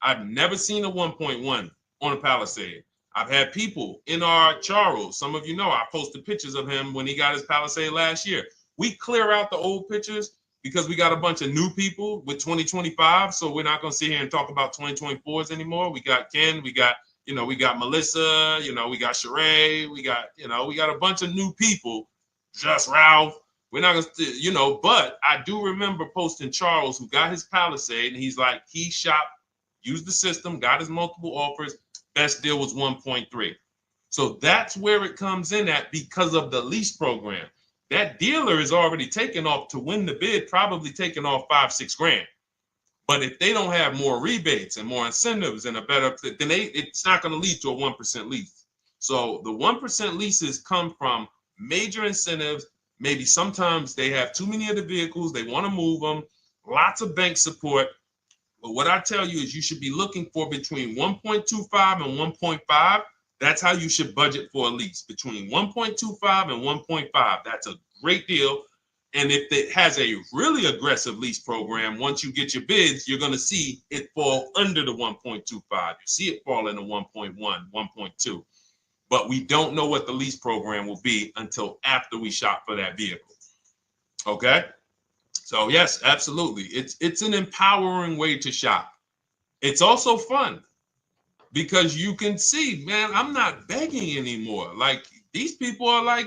I've never seen a 1.1 on a Palisade. I've had people in our Charles. Some of you know I posted pictures of him when he got his Palisade last year. We clear out the old pictures because we got a bunch of new people with 2025. So we're not going to sit here and talk about 2024s anymore. We got Ken, we got Melissa, we got Sheree, we got a bunch of new people, just Ralph. We're not going to, but I do remember posting Charles who got his Palisade and he's like, he shopped, used the system, got his multiple offers. Best deal was 1.3. So that's where it comes in at because of the lease program. That dealer is already taken off to win the bid, probably taking off $5-6 grand. But if they don't have more rebates and more incentives and then it's not going to lead to a 1% lease. So the 1% leases come from major incentives. Maybe sometimes they have too many of the vehicles. They want to move them. Lots of bank support. But what I tell you is you should be looking for between 1.25 and 1.5. That's how you should budget for a lease, between 1.25 and 1.5. That's a great deal. And if it has a really aggressive lease program, once you get your bids, you're going to see it fall under the 1.25. You see it fall into 1.1, 1.2. but we don't know what the lease program will be until after we shop for that vehicle. Okay? So yes, absolutely. It's an empowering way to shop. It's also fun because you can see, man, I'm not begging anymore. Like these people are like,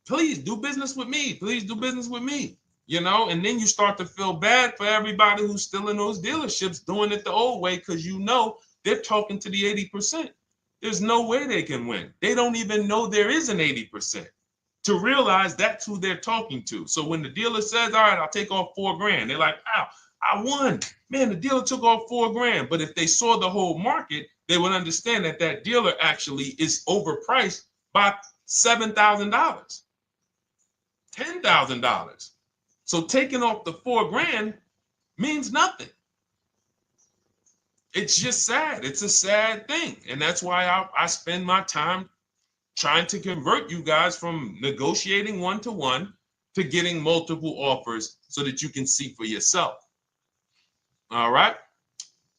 please do business with me. Please do business with me. And then you start to feel bad for everybody who's still in those dealerships doing it the old way because they're talking to the 80%. There's no way they can win. They don't even know there is an 80% to realize that's who they're talking to. So when the dealer says, all right, I'll take off $4,000, they're like, wow, I won. Man, the dealer took off $4,000. But if they saw the whole market, they would understand that that dealer actually is overpriced by $7,000, $10,000. So taking off the $4,000 means nothing. It's just sad. It's a sad thing. And that's why I spend my time trying to convert you guys from negotiating one-to-one to getting multiple offers so that you can see for yourself. All right.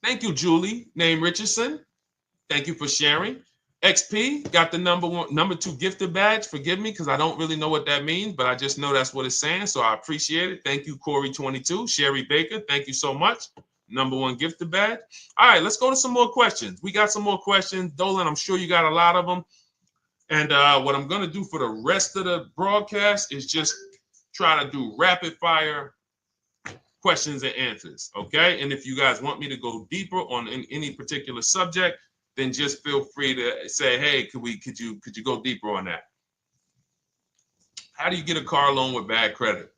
Thank you, Julie, name Richardson. Thank you for sharing. XP got the number 2 gifted badge. Forgive me because I don't really know what that means, but I just know that's what it's saying. So I appreciate it. Thank you, Corey22. Sherry Baker, thank you so much. Number 1 gifted badge. All right, let's go to some more questions. We got some more questions. Dolan, I'm sure you got a lot of them. And what I'm going to do for the rest of the broadcast is just try to do rapid fire questions and answers. Okay. And if you guys want me to go deeper on any particular subject, then just feel free to say, hey, could you go deeper on that? How do you get a car loan with bad credit?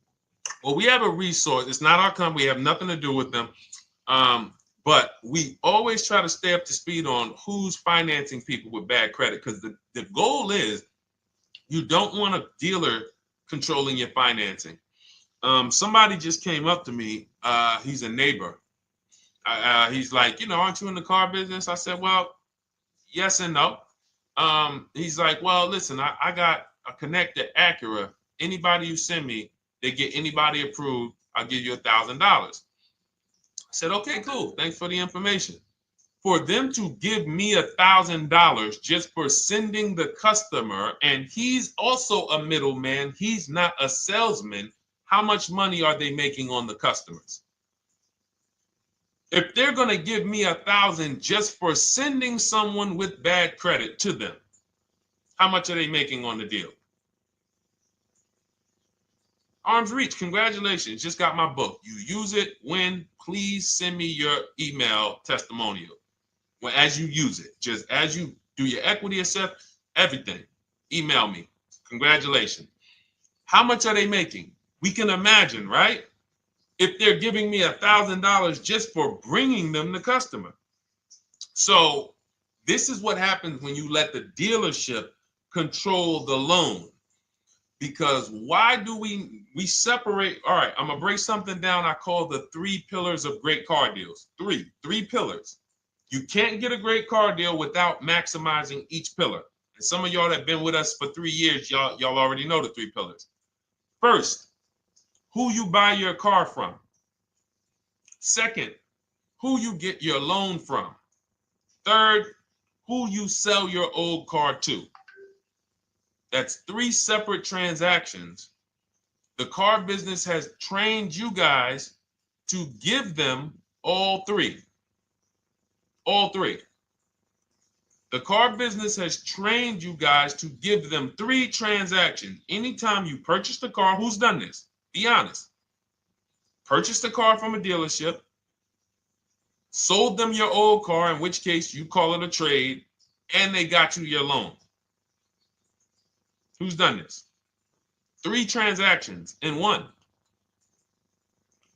Well, we have a resource. It's not our company. We have nothing to do with them. But we always try to stay up to speed on who's financing people with bad credit, because the goal is you don't want a dealer controlling your financing. Somebody just came up to me. He's a neighbor. He's like, aren't you in the car business? I said, well, yes and no. He's like, well, listen, I got a connect to Acura. Anybody you send me, they get anybody approved, I'll give you $1,000. I said, okay, cool. Thanks for the information. For them to give me $1,000 just for sending the customer, and he's also a middleman, he's not a salesman, how much money are they making on the customers? If they're going to give me $1,000 just for sending someone with bad credit to them, how much are they making on the deal? Arms Reach, congratulations. Just got my book. You use it when, please send me your email testimonial. Well, as you use it, just as you do your equity assess, everything, email me. Congratulations. How much are they making? We can imagine, right? If they're giving me $1,000 just for bringing them the customer. So this is what happens when you let the dealership control the loan. Because why do we separate? All right, I'm going to break something down I call the 3 pillars of great car deals. Three pillars. You can't get a great car deal without maximizing each pillar. And some of y'all that have been with us for 3 years, y'all already know the 3 pillars. First, who you buy your car from. Second, who you get your loan from. Third, who you sell your old car to. That's 3 separate transactions. The car business has trained you guys to give them all 3. All 3. The car business has trained you guys to give them 3 transactions. Anytime you purchase the car, who's done this? Be honest. Purchased the car from a dealership, sold them your old car, in which case you call it a trade, and they got you your loan. Who's done this? 3 transactions in one.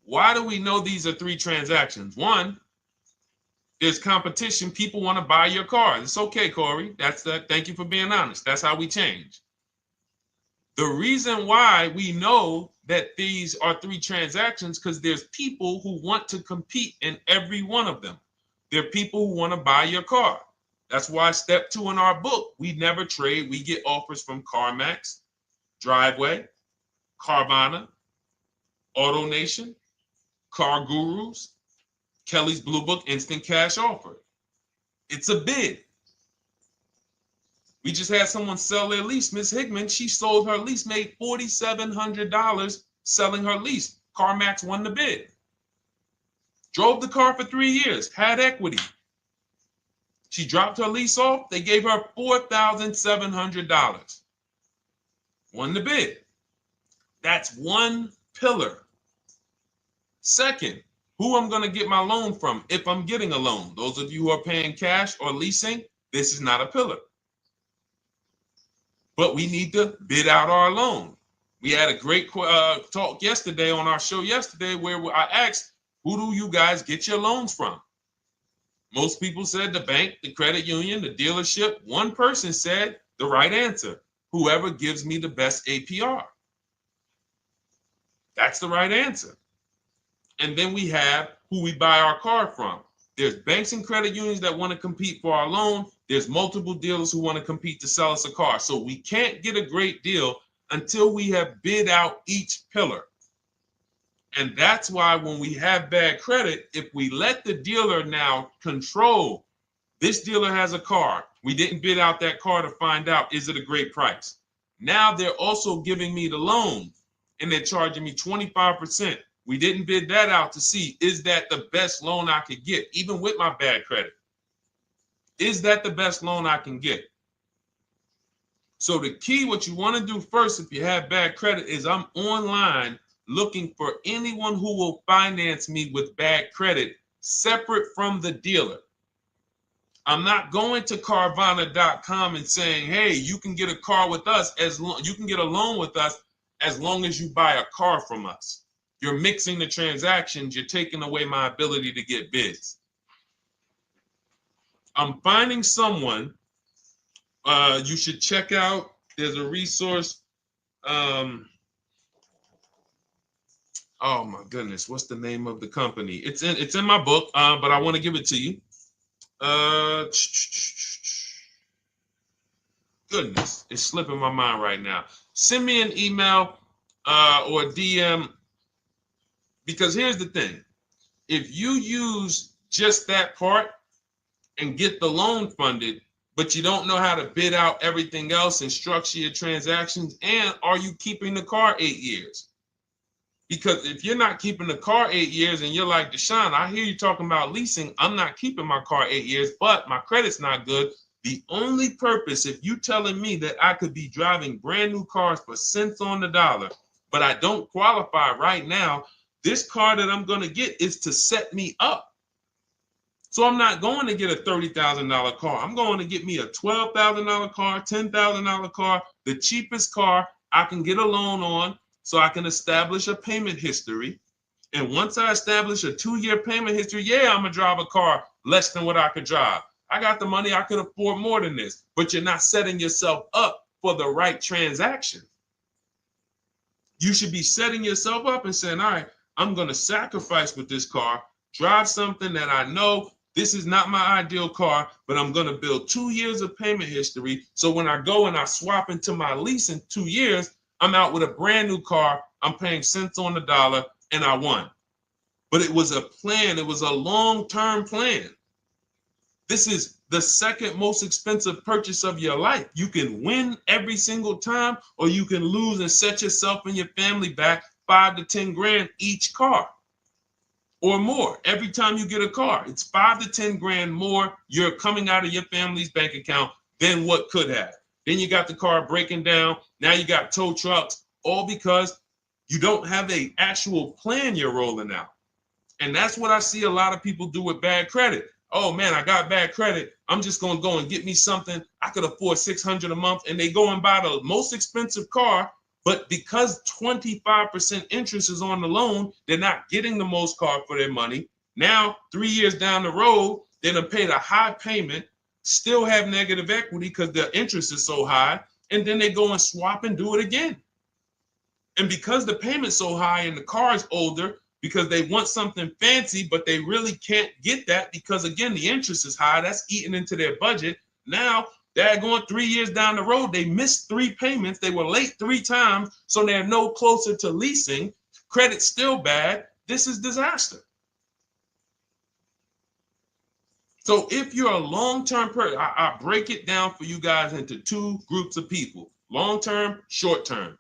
Why do we know these are 3 transactions? One, there's competition. People want to buy your car. It's okay, Corey. That's that. Thank you for being honest. That's how we change. The reason why we know that these are 3 transactions because there's people who want to compete in every one of them. There are people who want to buy your car. That's why step 2 in our book, we never trade. We get offers from CarMax, Driveway, Carvana, AutoNation, Car Gurus, Kelly's Blue Book Instant Cash Offer. It's a bid. We just had someone sell their lease. Miss Hickman, she sold her lease, made $4,700 selling her lease. CarMax won the bid. Drove the car for 3 years, had equity. She dropped her lease off. They gave her $4,700. Won the bid. That's one pillar. Second, who I'm going to get my loan from if I'm getting a loan. Those of you who are paying cash or leasing, this is not a pillar. But we need to bid out our loan. We had a great talk yesterday on our show yesterday where I asked, who do you guys get your loans from? Most people said the bank, the credit union, the dealership. One person said the right answer, whoever gives me the best APR. That's the right answer. And then we have who we buy our car from. There's banks and credit unions that want to compete for our loan. There's multiple dealers who want to compete to sell us a car. So we can't get a great deal until we have bid out each pillar. And that's why when we have bad credit, if we let the dealer now control, this dealer has a car. We didn't bid out that car to find out, is it a great price? Now they're also giving me the loan and they're charging me 25%. We didn't bid that out to see, is that the best loan I could get, even with my bad credit? Is that the best loan I can get? So the key, what you want to do first if you have bad credit is I'm online looking for anyone who will finance me with bad credit separate from the dealer. I'm not going to Carvana.com and saying, hey, you can get a car with us you can get a loan with us as long as you buy a car from us. You're mixing the transactions. You're taking away my ability to get bids. I'm finding someone you should check out. There's a resource. Oh my goodness, what's the name of the company? It's in my book, but I want to give it to you. Goodness, it's slipping my mind right now. Send me an email or DM, because here's the thing. If you use just that part and get the loan funded, but you don't know how to bid out everything else and structure your transactions, and are you keeping the car 8 years? Because if you're not keeping the car 8 years and you're like, Deshone, I hear you talking about leasing. I'm not keeping my car 8 years, but my credit's not good. The only purpose, if you telling me that I could be driving brand new cars for cents on the dollar, but I don't qualify right now, this car that I'm going to get is to set me up. So I'm not going to get a $30,000 car. I'm going to get me a $12,000 car, $10,000 car, the cheapest car I can get a loan on, so I can establish a payment history. And once I establish a 2-year payment history, yeah, I'm going to drive a car less than what I could drive. I got the money. I could afford more than this. But you're not setting yourself up for the right transaction. You should be setting yourself up and saying, all right, I'm going to sacrifice with this car, drive something that I know this is not my ideal car, but I'm going to build 2 years of payment history. So when I go and I swap into my lease in 2 years, I'm out with a brand new car. I'm paying cents on the dollar, and I won. But it was a plan. It was a long-term plan. This is the second most expensive purchase of your life. You can win every single time, or you can lose and set yourself and your family back 5 to 10 grand each car or more. Every time you get a car, it's 5 to 10 grand more you're coming out of your family's bank account than what could have. Then you got the car breaking down. Now you got tow trucks, all because you don't have an actual plan you're rolling out. And that's what I see a lot of people do with bad credit. Oh man, I got bad credit. I'm just going to go and get me something. I could afford $600 a month. And they go and buy the most expensive car. But because 25% interest is on the loan, they're not getting the most car for their money. Now, 3 years down the road, they're going to pay the high payment, still have negative equity because the interest is so high. And then they go and swap and do it again. And because the payment's so high and the car is older, because they want something fancy, but they really can't get that because, again, the interest is high. That's eating into their budget. Now, they're going 3 years down the road. They missed 3 payments. They were late 3 times, so they're no closer to leasing. Credit's still bad. This is disaster. So if you're a long-term person, I break it down for you guys into two groups of people: long-term, short-term.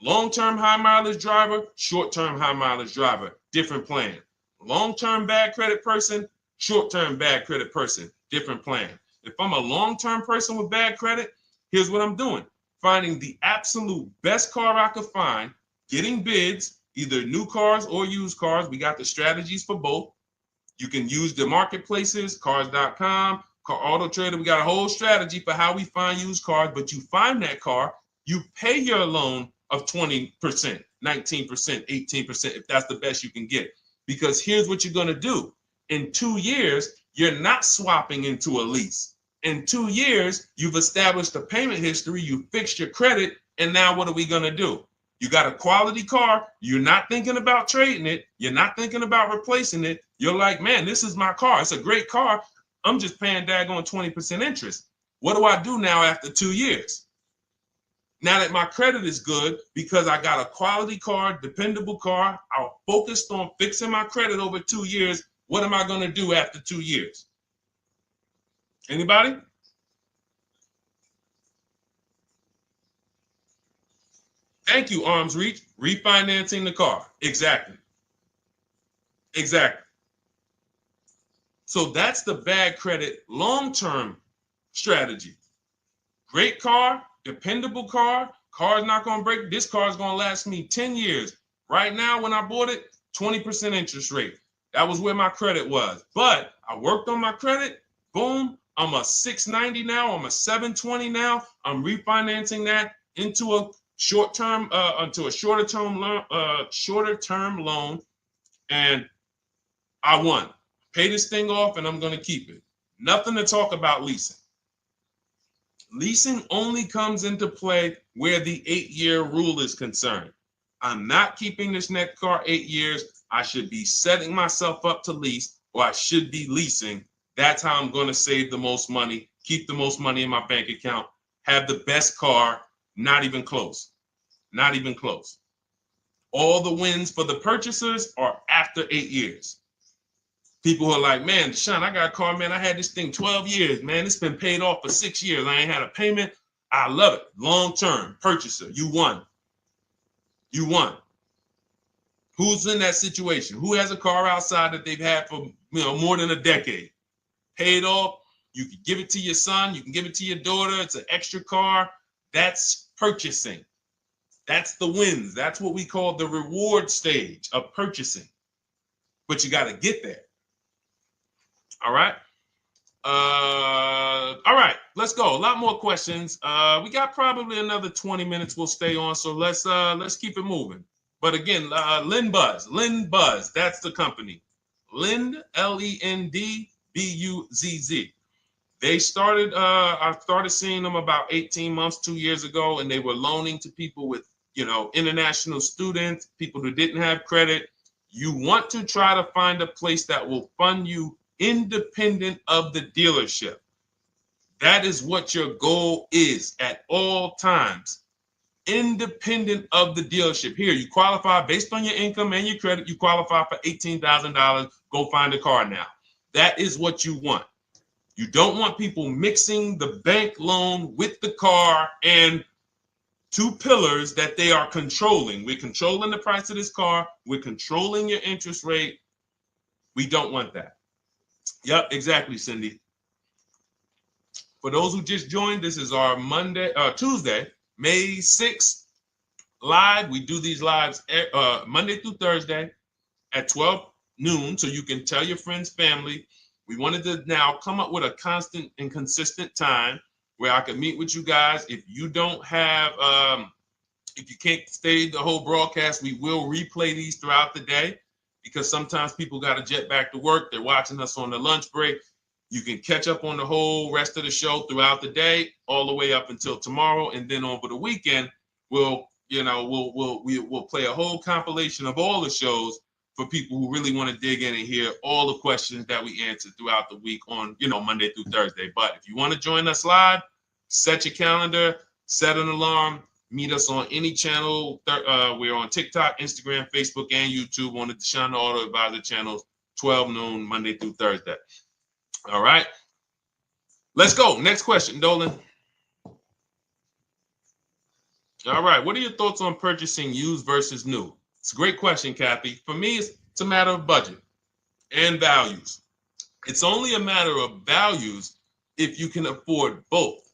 Long-term high mileage driver, short-term high mileage driver, different plan. Long-term bad credit person, short-term bad credit person, different plan. If I'm a long-term person with bad credit, here's what I'm doing: finding the absolute best car I could find, getting bids, either new cars or used cars. We got the strategies for both. You can use the marketplaces, cars.com, Car Auto Trader. We got a whole strategy for how we find used cars, but you find that car, you pay your loan of 20%, 19%, 18%, if that's the best you can get. Because here's what you're going to do. In 2 years, you're not swapping into a lease. In 2 years, you've established a payment history, you fixed your credit, and now what are we going to do? You got a quality car. You're not thinking about trading it. You're not thinking about replacing it. You're like, man, this is my car. It's a great car. I'm just paying daggone 20% interest. What do I do now after 2 years? Now that my credit is good because I got a quality car, dependable car, I'm focused on fixing my credit over 2 years. What am I going to do after 2 years? Anybody? Thank you, Arms Reach. Refinancing the car. Exactly. Exactly. So that's the bad credit long-term strategy. Great car, dependable car, car's not going to break. This car is going to last me 10 years. Right now, when I bought it, 20% interest rate. That was where my credit was. But I worked on my credit. Boom. I'm a 690 now. I'm a 720 now. I'm refinancing that into a short-term, into a shorter-term loan, and I won. Pay this thing off, and I'm going to keep it. Nothing to talk about leasing. Leasing only comes into play where the 8-year rule is concerned. I'm not keeping this next car 8 years. I should be setting myself up to lease, or I should be leasing. That's how I'm going to save the most money, keep the most money in my bank account, have the best car. Not even close. Not even close. All the wins for the purchasers are after 8 years. People are like, man, Deshone, I got a car, man. I had this thing 12 years, man. It's been paid off for 6 years. I ain't had a payment. I love it. Long-term purchaser. You won. You won. Who's in that situation? Who has a car outside that they've had for more than a decade? Paid off. You can give it to your son. You can give it to your daughter. It's an extra car. That's purchasing. That's the wins. That's what we call the reward stage of purchasing. But you got to get there. All right. All right. Let's go. A lot more questions. We got probably another 20 minutes. We'll stay on. So let's keep it moving. But again, Lynn Buzz. That's the company. Lend, LENDBUZZ. They started, I started seeing them about 18 months, 2 years ago, and they were loaning to people with, international students, people who didn't have credit. You want to try to find a place that will fund you independent of the dealership. That is what your goal is at all times. Independent of the dealership. Here, you qualify based on your income and your credit. You qualify for $18,000. Go find a car now. That is what you want. You don't want people mixing the bank loan with the car and two pillars that they are controlling. We're controlling the price of this car. We're controlling your interest rate. We don't want that. Yep, exactly, Cindy. For those who just joined, this is our Tuesday, May 6th live. We do these lives Monday through Thursday at 12 noon, so you can tell your friends, family. We wanted to now come up with a constant and consistent time where I can meet with you guys. If you don't have, if you can't stay the whole broadcast, we will replay these throughout the day because sometimes people got to jet back to work. They're watching us on the lunch break. You can catch up on the whole rest of the show throughout the day, all the way up until tomorrow, and then over the weekend, we'll play a whole compilation of all the shows for people who really want to dig in and hear all the questions that we answered throughout the week on, Monday through Thursday. But if you want to join us live, set your calendar, set an alarm, meet us on any channel. We're on TikTok, Instagram, Facebook, and YouTube on the Deshone the Auto Advisor channels, 12 noon, Monday through Thursday. All right. Let's go. Next question, Dolan. All right. What are your thoughts on purchasing used versus new? It's a great question, Kathy. For me, it's a matter of budget and values. It's only a matter of values if you can afford both.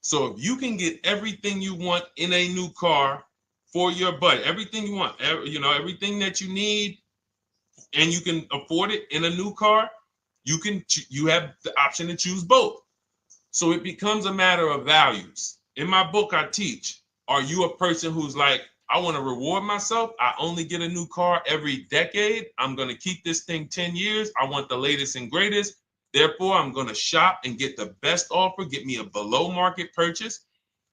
So if you can get everything you want in a new car for your budget, everything you want, everything that you need, and you can afford it in a new car, you have the option to choose both. So it becomes a matter of values. In my book, I teach, are you a person who's like, I want to reward myself. I only get a new car every decade. I'm going to keep this thing 10 years. I want the latest and greatest. Therefore, I'm going to shop and get the best offer, get me a below market purchase.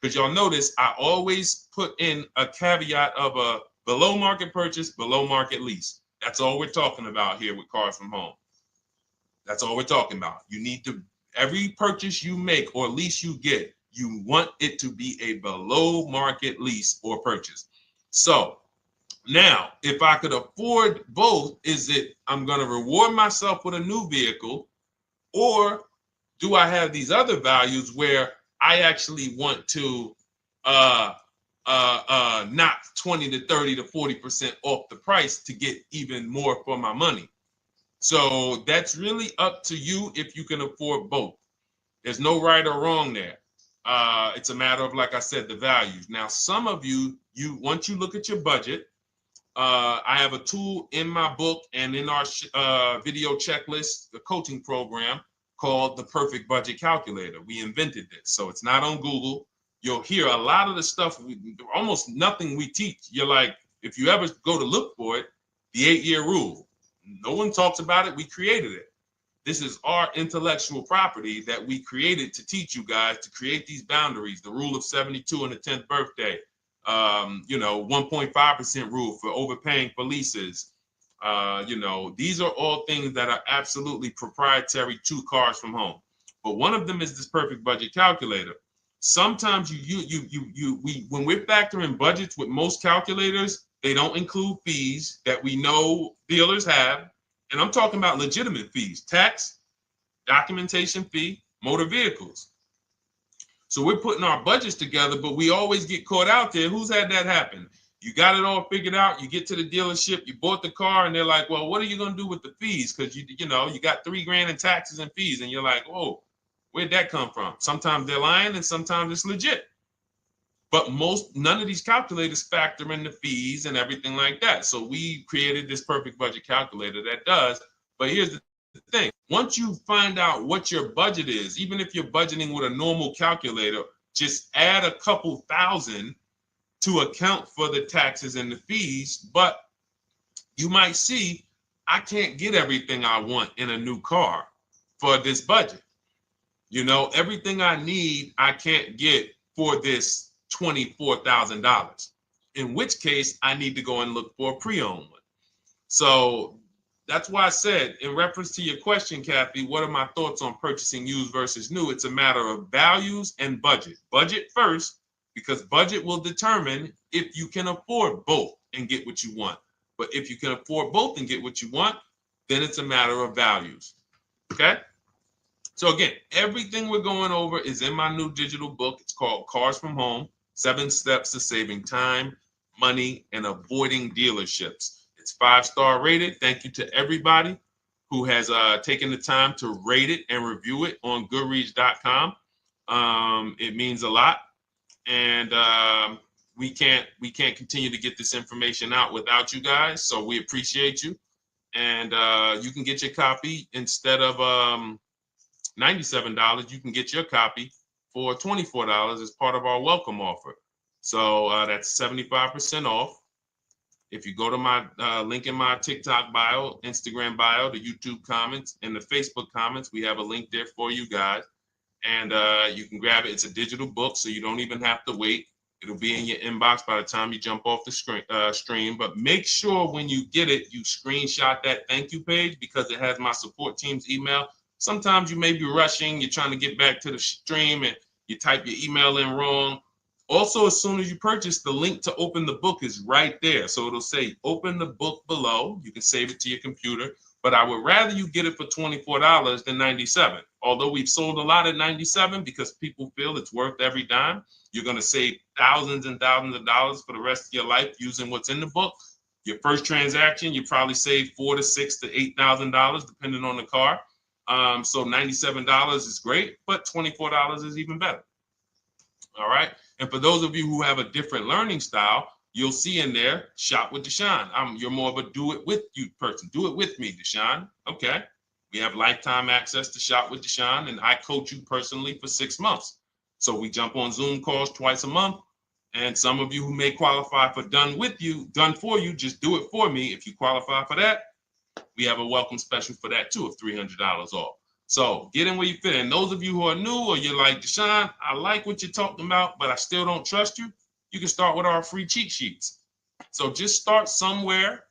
Because y'all notice I always put in a caveat of a below market purchase, below market lease. That's all we're talking about here with Cars from Home. That's all we're talking about. You need to, every purchase you make or lease you get, you want it to be a below market lease or purchase. So now, if I could afford both, is it I'm going to reward myself with a new vehicle, or do I have these other values where I actually want to knock 20 to 30 to 40% off the price to get even more for my money? So that's really up to you if you can afford both. There's no right or wrong there. It's a matter of, like I said, the values. Now, some of you once you look at your budget, I have a tool in my book and in our video checklist, the coaching program called the Perfect Budget Calculator. We invented this, so it's not on Google. You'll hear a lot of the stuff, almost nothing we teach. You're like, if you ever go to look for it, the 8-year rule. No one talks about it. We created it. This is our intellectual property that we created to teach you guys to create these boundaries, the rule of 72 and the 10th birthday, 1.5% rule for overpaying for leases. These are all things that are absolutely proprietary to Cars from Home. But one of them is this Perfect Budget Calculator. Sometimes when we're factoring budgets with most calculators, they don't include fees that we know dealers have. And I'm talking about legitimate fees, tax, documentation fee, motor vehicles. So we're putting our budgets together, but we always get caught out there. Who's had that happen? You got it all figured out. You get to the dealership, you bought the car, and they're like, well, what are you going to do with the fees? Because you got $3,000 in taxes and fees. And you're like, oh, where'd that come from? Sometimes they're lying and sometimes it's legit. But none of these calculators factor in the fees and everything like that. So we created this Perfect Budget Calculator that does. But here's the thing. Once you find out what your budget is, even if you're budgeting with a normal calculator, just add a couple thousand to account for the taxes and the fees. But you might see, I can't get everything I want in a new car for this budget. Everything I need, I can't get for this $24,000, in which case I need to go and look for a pre-owned one. So that's why I said, in reference to your question, Kathy, what are my thoughts on purchasing used versus new? It's a matter of values and budget. Budget first, because budget will determine if you can afford both and get what you want. But if you can afford both and get what you want, then it's a matter of values. Okay? So again, everything we're going over is in my new digital book. It's called Cars from Home, 7 Steps to Saving Time, Money, and Avoiding Dealerships. It's 5-star rated. Thank you to everybody who has taken the time to rate it and review it on Goodreads.com. It means a lot. And we can't continue to get this information out without you guys. So we appreciate you. And you can get your copy instead of $97, you can get your copy for $24 as part of our welcome offer. So that's 75% off. If you go to my link in my TikTok bio, Instagram bio, the YouTube comments, and the Facebook comments, we have a link there for you guys. And you can grab it. It's a digital book, so you don't even have to wait. It'll be in your inbox by the time you jump off the stream. But make sure when you get it, you screenshot that thank you page, because it has my support team's email. Sometimes you may be rushing, you're trying to get back to the stream and you type your email in wrong. Also, as soon as you purchase, the link to open the book is right there. So it'll say open the book below. You can save it to your computer. but I would rather you get it for $24 than $97. Although we've sold a lot at $97 because people feel it's worth every dime. You're going to save thousands and thousands of dollars for the rest of your life using what's in the book. Your first transaction, you probably save $4,000 to $6,000 to $8,000 depending on the car. So $97 is great, but $24 is even better. All right. And for those of you who have a different learning style, you'll see in there, shop with Deshone. You're more of a do it with you person. Do it with me, Deshone. Okay. We have lifetime access to shop with Deshone, and I coach you personally for 6 months. So we jump on Zoom calls twice a month. And some of you who may qualify for done for you, just do it for me. If you qualify for that, we have a welcome special for that too of $300 off. So get in where you fit. And those of you who are new or you're like, Deshone, I like what you're talking about, but I still don't trust you. You can start with our free cheat sheets. So just start somewhere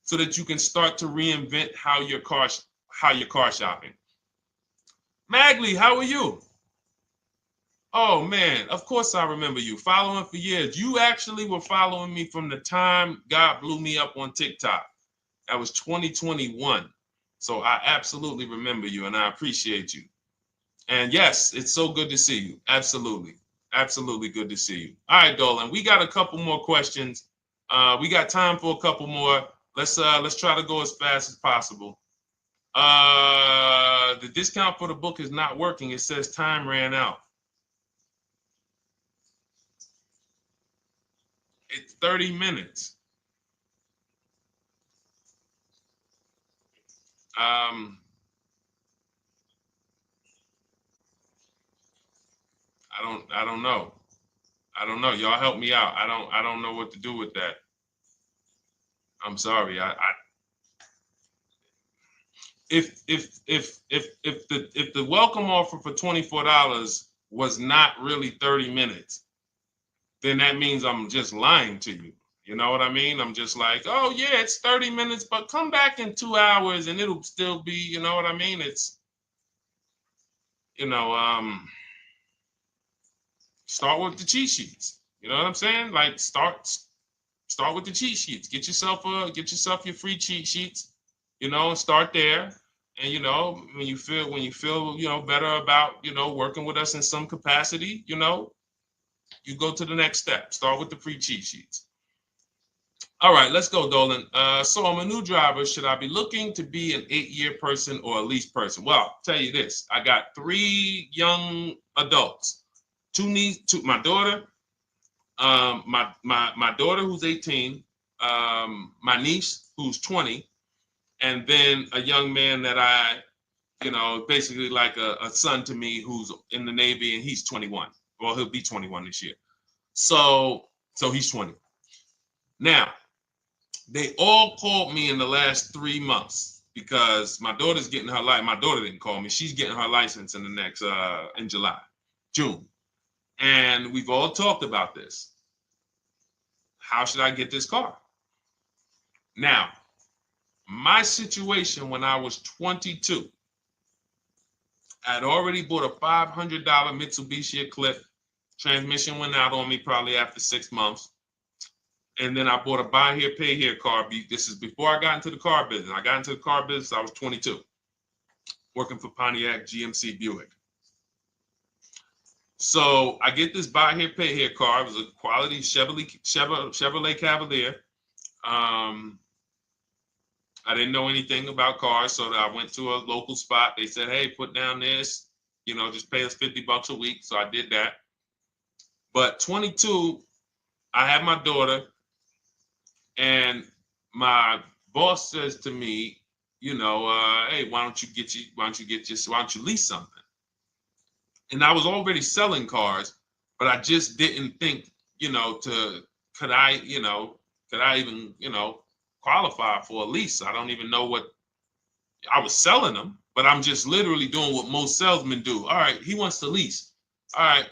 so that you can start to reinvent how you're car shopping. Magley, how are you? Oh man, of course I remember you. Following for years. You actually were following me from the time God blew me up on TikTok. That was 2021. So I absolutely remember you and I appreciate you. And yes, it's so good to see you. Absolutely. Absolutely good to see you. All right, Dolan, we got a couple more questions. We got time for a couple more. Let's try to go as fast as possible. The discount for the book is not working. It says time ran out. It's 30 minutes. I don't know. I don't know. Y'all help me out. I don't know what to do with that. I'm sorry. If the welcome offer for $24 was not really 30 minutes, then that means I'm just lying to you. You know what I mean? I'm just like, oh yeah, it's 30 minutes, but come back in 2 hours and it'll still be, you know what I mean? It's, start with the cheat sheets. You know what I'm saying? Like start with the cheat sheets. Get yourself your free cheat sheets, and start there. And when you feel better about working with us in some capacity, you go to the next step. Start with the free cheat sheets. All right, let's go, Dolan. So I'm a new driver. Should I be looking to be an 8-year person or a lease person? Well, I'll tell you this. I got 3 young adults. 2 my daughter, my daughter who's 18, my niece who's 20, and then a young man that I, basically like a son to me who's in the Navy and he's 21. Well, he'll be 21 this year. So he's 20. Now, they all called me in the last 3 months because my daughter's getting her license. My daughter didn't call me. She's getting her license in the next, in June. And we've all talked about this. How should I get this car? Now, my situation when I was 22, I'd already bought a $500 Mitsubishi Eclipse. Transmission went out on me probably after 6 months. And then I bought a buy here, pay here car. This is before I got into the car business. I got into the car business, I was 22, working for Pontiac GMC Buick. So I get this buy here, pay here car. It was a quality Chevrolet Cavalier. I didn't know anything about cars, so I went to a local spot. They said, hey, put down this, just pay us $50 a week. So I did that. But 22, I had my daughter, and my boss says to me, hey, why don't you lease something? And I was already selling cars, but I just didn't think, could I even, qualify for a lease? I don't even know what I was selling them, but I'm just literally doing what most salesmen do. All right, he wants to lease. All right,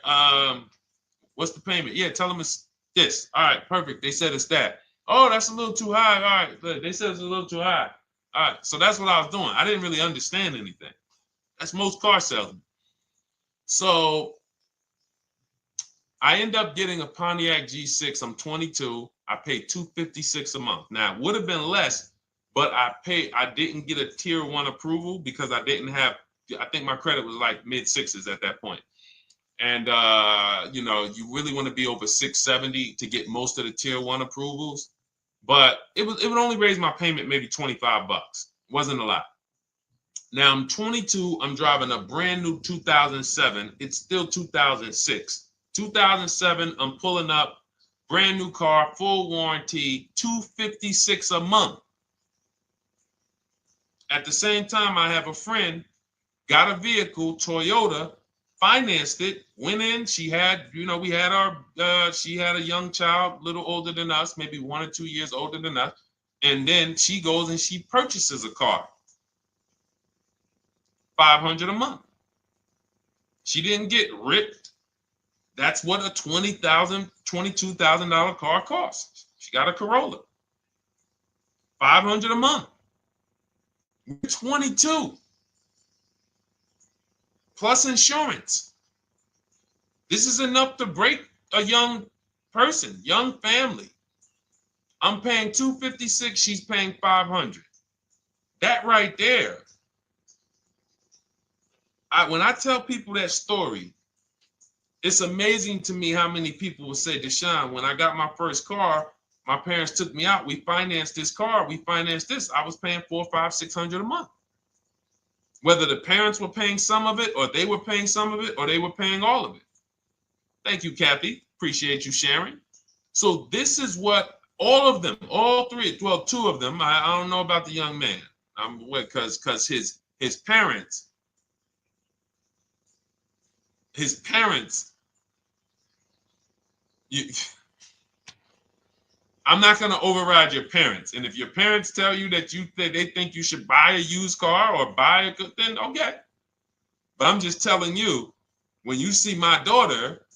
what's the payment? Yeah, tell him it's this. All right, perfect. They said it's that. Oh, that's a little too high. All right, they said it's a little too high. All right, so that's what I was doing. I didn't really understand anything. That's most car salesmen. So I end up getting a Pontiac G6. I'm 22. I paid $256 a month. Now, it would have been less, but I didn't get a tier 1 approval because I didn't have, I think my credit was like mid sixes at that point. And you know, you really want to be over 670 to get most of the tier 1 approvals. But it would only raise my payment maybe $25. Wasn't a lot. Now I'm 22. I'm driving a brand new 2007. It's still 2006. 2007. I'm pulling up, brand new car, full warranty, $256 a month. At the same time, I have a friend, got a vehicle, Toyota, financed it, went in. She had, you know, we had our, she had a young child, a little older than us, maybe 1 or 2 years older than us. And then she goes and she purchases a car. $500 a month. She didn't get ripped. That's what a $20,000, $22,000 car costs. She got a Corolla. $500 a month. We're 22. Plus insurance. This is enough to break a young person, young family. I'm paying $256. She's paying $500. That right there. When I tell people that story, it's amazing to me how many people will say, Deshone, when I got my first car, my parents took me out. We financed this car. We financed this. I was paying $400, $500, $600 a month. Whether the parents were paying some of it, or they were paying some of it, or they were paying all of it. Thank you, Kathy. Appreciate you sharing. So this is what all of them, all three, well, 2 of them. I don't know about the young man. Because his parents. His parents, I'm not going to override your parents. And if your parents tell you that they think you should buy a used car or buy a good, then okay. But I'm just telling you, when you see my daughter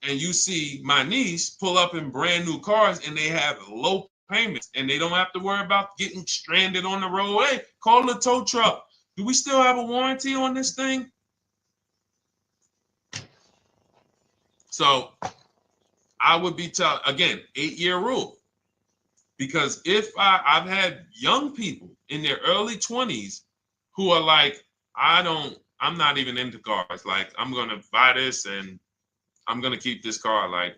and you see my niece pull up in brand new cars and they have low payments and they don't have to worry about getting stranded on the road, hey, call the tow truck. Do we still have a warranty on this thing? So I would be telling, again, 8-year rule. Because if I've had young people in their early 20s who are like, I'm not even into cars. Like, I'm going to buy this and I'm going to keep this car. Like,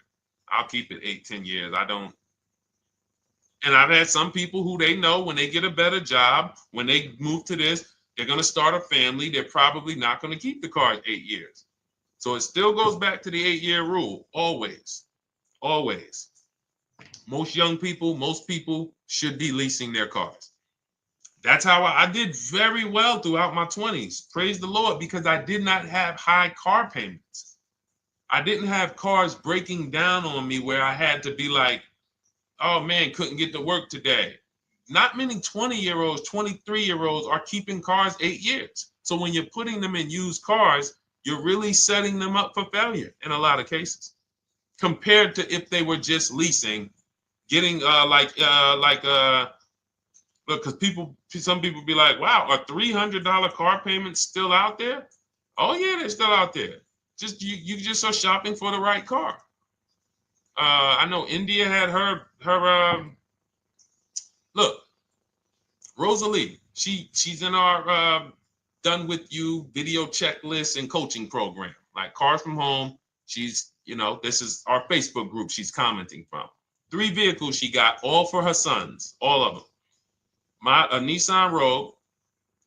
I'll keep it 8, 10 years. I don't. And I've had some people who they know when they get a better job, when they move to this, they're going to start a family. They're probably not going to keep the car 8 years. So it still goes back to the 8-year rule. Always. Always. Most young people, most people should be leasing their cars. That's how I did very well throughout my 20s. Praise the Lord, because I did not have high car payments. I didn't have cars breaking down on me where I had to be like, oh man, couldn't get to work today. Not many 20-year-olds, 23-year-olds are keeping cars 8 years. So when you're putting them in used cars, you're really setting them up for failure in a lot of cases, compared to if they were just leasing, getting look, because some people be like, wow, are $300 car payments still out there? Oh yeah, they're still out there. Just you just are shopping for the right car. I know India had her look, Rosalie, she's in our Done With You video checklist and coaching program, like Cars from Home. She's, you know, this is our Facebook group she's commenting from. 3 vehicles she got, all for her sons, all of them. A Nissan Rogue,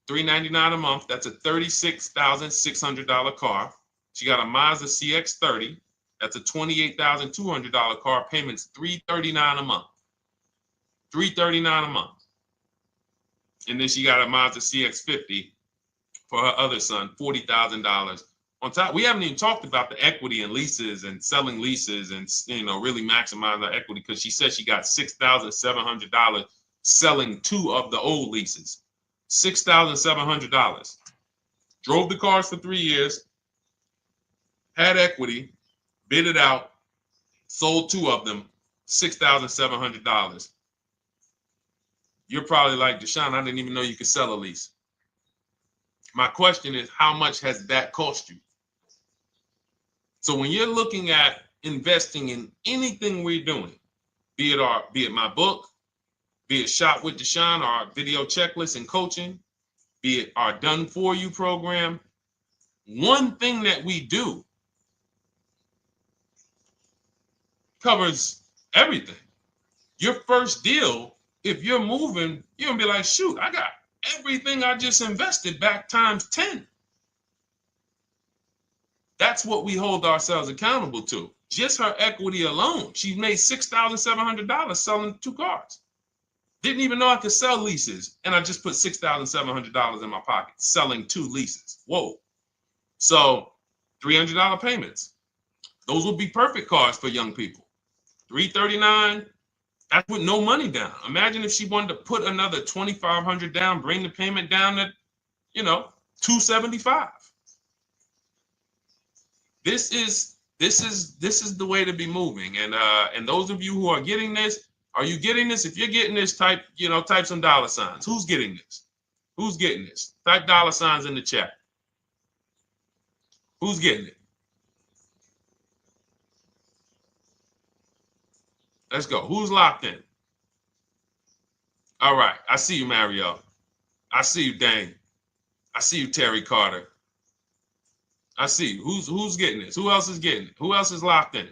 $399 a month. That's a $36,600 car. She got a Mazda CX-30. That's a $28,200 car. Payments $339 a month. $339 a month. And then she got a Mazda CX-50 for her other son, $40,000. On top, we haven't even talked about the equity and leases and selling leases and, you know, really maximize her equity, because she said she got $6,700 selling 2 of the old leases. $6,700. Drove the cars for 3 years, had equity, bid it out, sold 2 of them, $6,700. You're probably like, Deshone, I didn't even know you could sell a lease. My question is, how much has that cost you? So when you're looking at investing in anything we're doing, be it my book, be it Shop with Deshone, our video checklist and coaching, be it our Done For You program. One thing that we do covers everything. Your first deal, if you're moving, you're gonna be like, shoot, I got everything I just invested back times 10. That's what we hold ourselves accountable to. Just her equity alone, she made $6,700 selling 2 cars. Didn't even know I could sell leases, and I just put $6,700 in my pocket selling 2 leases. Whoa. So $300 payments. Those would be perfect cars for young people. $339, that's with no money down. Imagine if she wanted to put another $2,500 down, bring the payment down to, $275. This is the way to be moving. And those of you who are getting this, are you getting this? If you're getting this, type some dollar signs. Who's getting this? Who's getting this? Type dollar signs in the chat. Who's getting it? Let's go. Who's locked in? All right. I see you, Mario. I see you, Dane. I see you, Terry Carter. I see you. Who's getting this? Who else is getting it? Who else is locked in?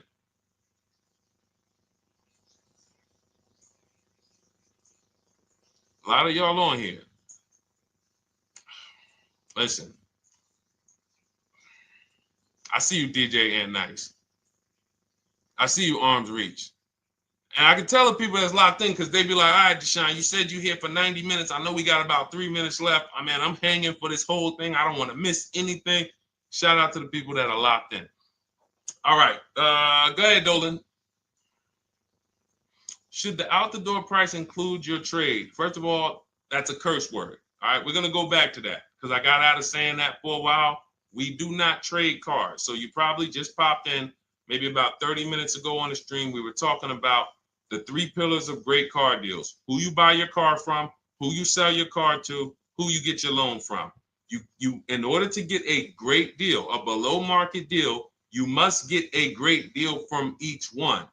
A lot of y'all on here. Listen. I see you, DJ and Nice. I see you, Arms Reach. And I can tell the people that's locked in because they be like, all right, Deshone, you said you're here for 90 minutes. I know we got about 3 minutes left. I mean, I'm hanging for this whole thing. I don't want to miss anything. Shout out to the people that are locked in. All right. Go ahead, Dolan. Should the out-the-door price include your trade? First of all, that's a curse word. All right, we're going to go back to that because I got out of saying that for a while. We do not trade cars. So you probably just popped in maybe about 30 minutes ago on the stream. We were talking about the 3 pillars of great car deals: who you buy your car from, who you sell your car to, who you get your loan from. You in order to get a great deal, a below market deal, you must get a great deal from each one,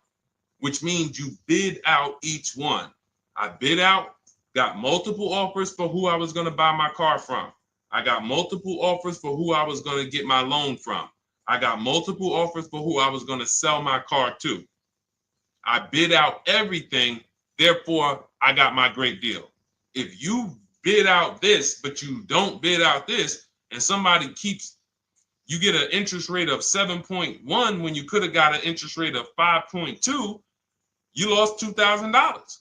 which means you bid out each one. I bid out, got multiple offers for who I was going to buy my car from. I got multiple offers for who I was going to get my loan from. I got multiple offers for who I was going to sell my car to. I bid out everything, therefore I got my great deal. If you bid out this, but you don't bid out this, and somebody you get an interest rate of 7.1 when you could have got an interest rate of 5.2, you lost $2,000.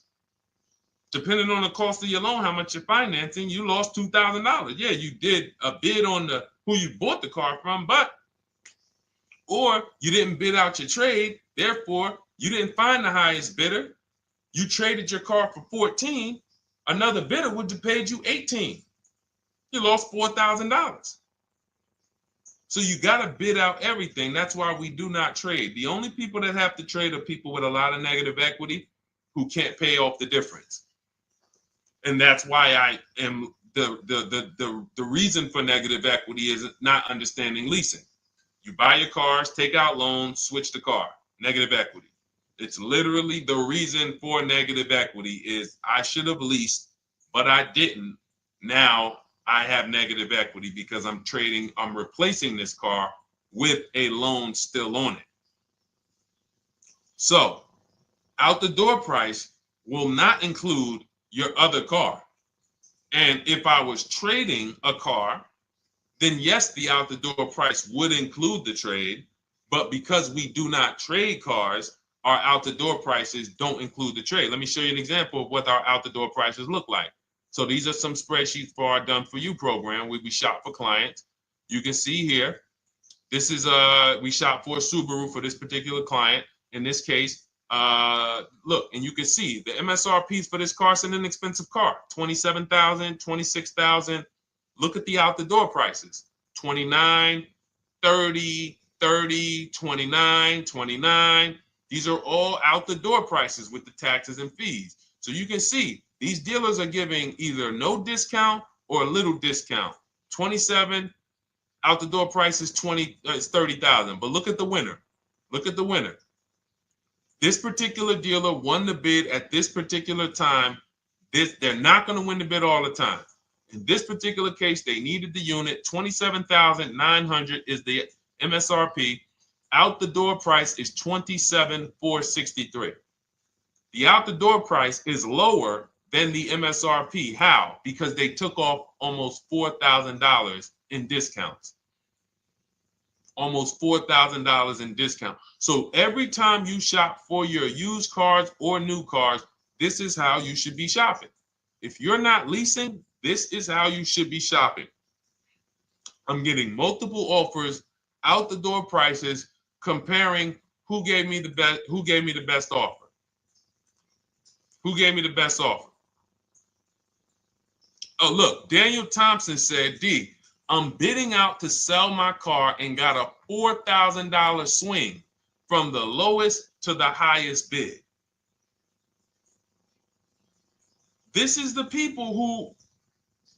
Depending on the cost of your loan, how much you're financing, you lost $2,000. Yeah, you did a bid on who you bought the car from, or you didn't bid out your trade, therefore you didn't find the highest bidder. You traded your car for 14. Another bidder would have paid you 18. You lost $4,000. So you got to bid out everything. That's why we do not trade. The only people that have to trade are people with a lot of negative equity who can't pay off the difference. And that's why I am the reason for negative equity is not understanding leasing. You buy your cars, take out loans, switch the car. Negative equity. It's literally the reason for negative equity is I should have leased, but I didn't. Now I have negative equity because I'm replacing this car with a loan still on it. So out the door price will not include your other car. And if I was trading a car, then yes, the out the door price would include the trade. But because we do not trade cars, our out the door prices don't include the trade. Let me show you an example of what our out the door prices look like. So these are some spreadsheets for our Done For You program where we shop for clients. You can see here, this is we shop for a Subaru for this particular client. In this case, look, and you can see the MSRPs for this car is an inexpensive car, $27,000, $26,000. Look at the out the door prices, 29, 30, 30, 29, 29. These are all out the door prices with the taxes and fees. So you can see these dealers are giving either no discount or a little discount. 27 out the door price is 30,000. But look at the winner. Look at the winner. This particular dealer won the bid at this particular time They're not going to win the bid all the time. In this particular case, they needed the unit. $27,900 is the MSRP. Out the door price is $27,463. The out the door price is lower than the MSRP. How? Because they took off almost $4,000 in discounts. Almost $4,000 in discount. So every time you shop for your used cars or new cars, this is how you should be shopping. If you're not leasing, this is how you should be shopping. I'm getting multiple offers, out the door prices, comparing who gave me the best offer. Who gave me the best offer? Oh, look, Daniel Thompson said, D, I'm bidding out to sell my car and got a $4,000 swing from the lowest to the highest bid. This is the people who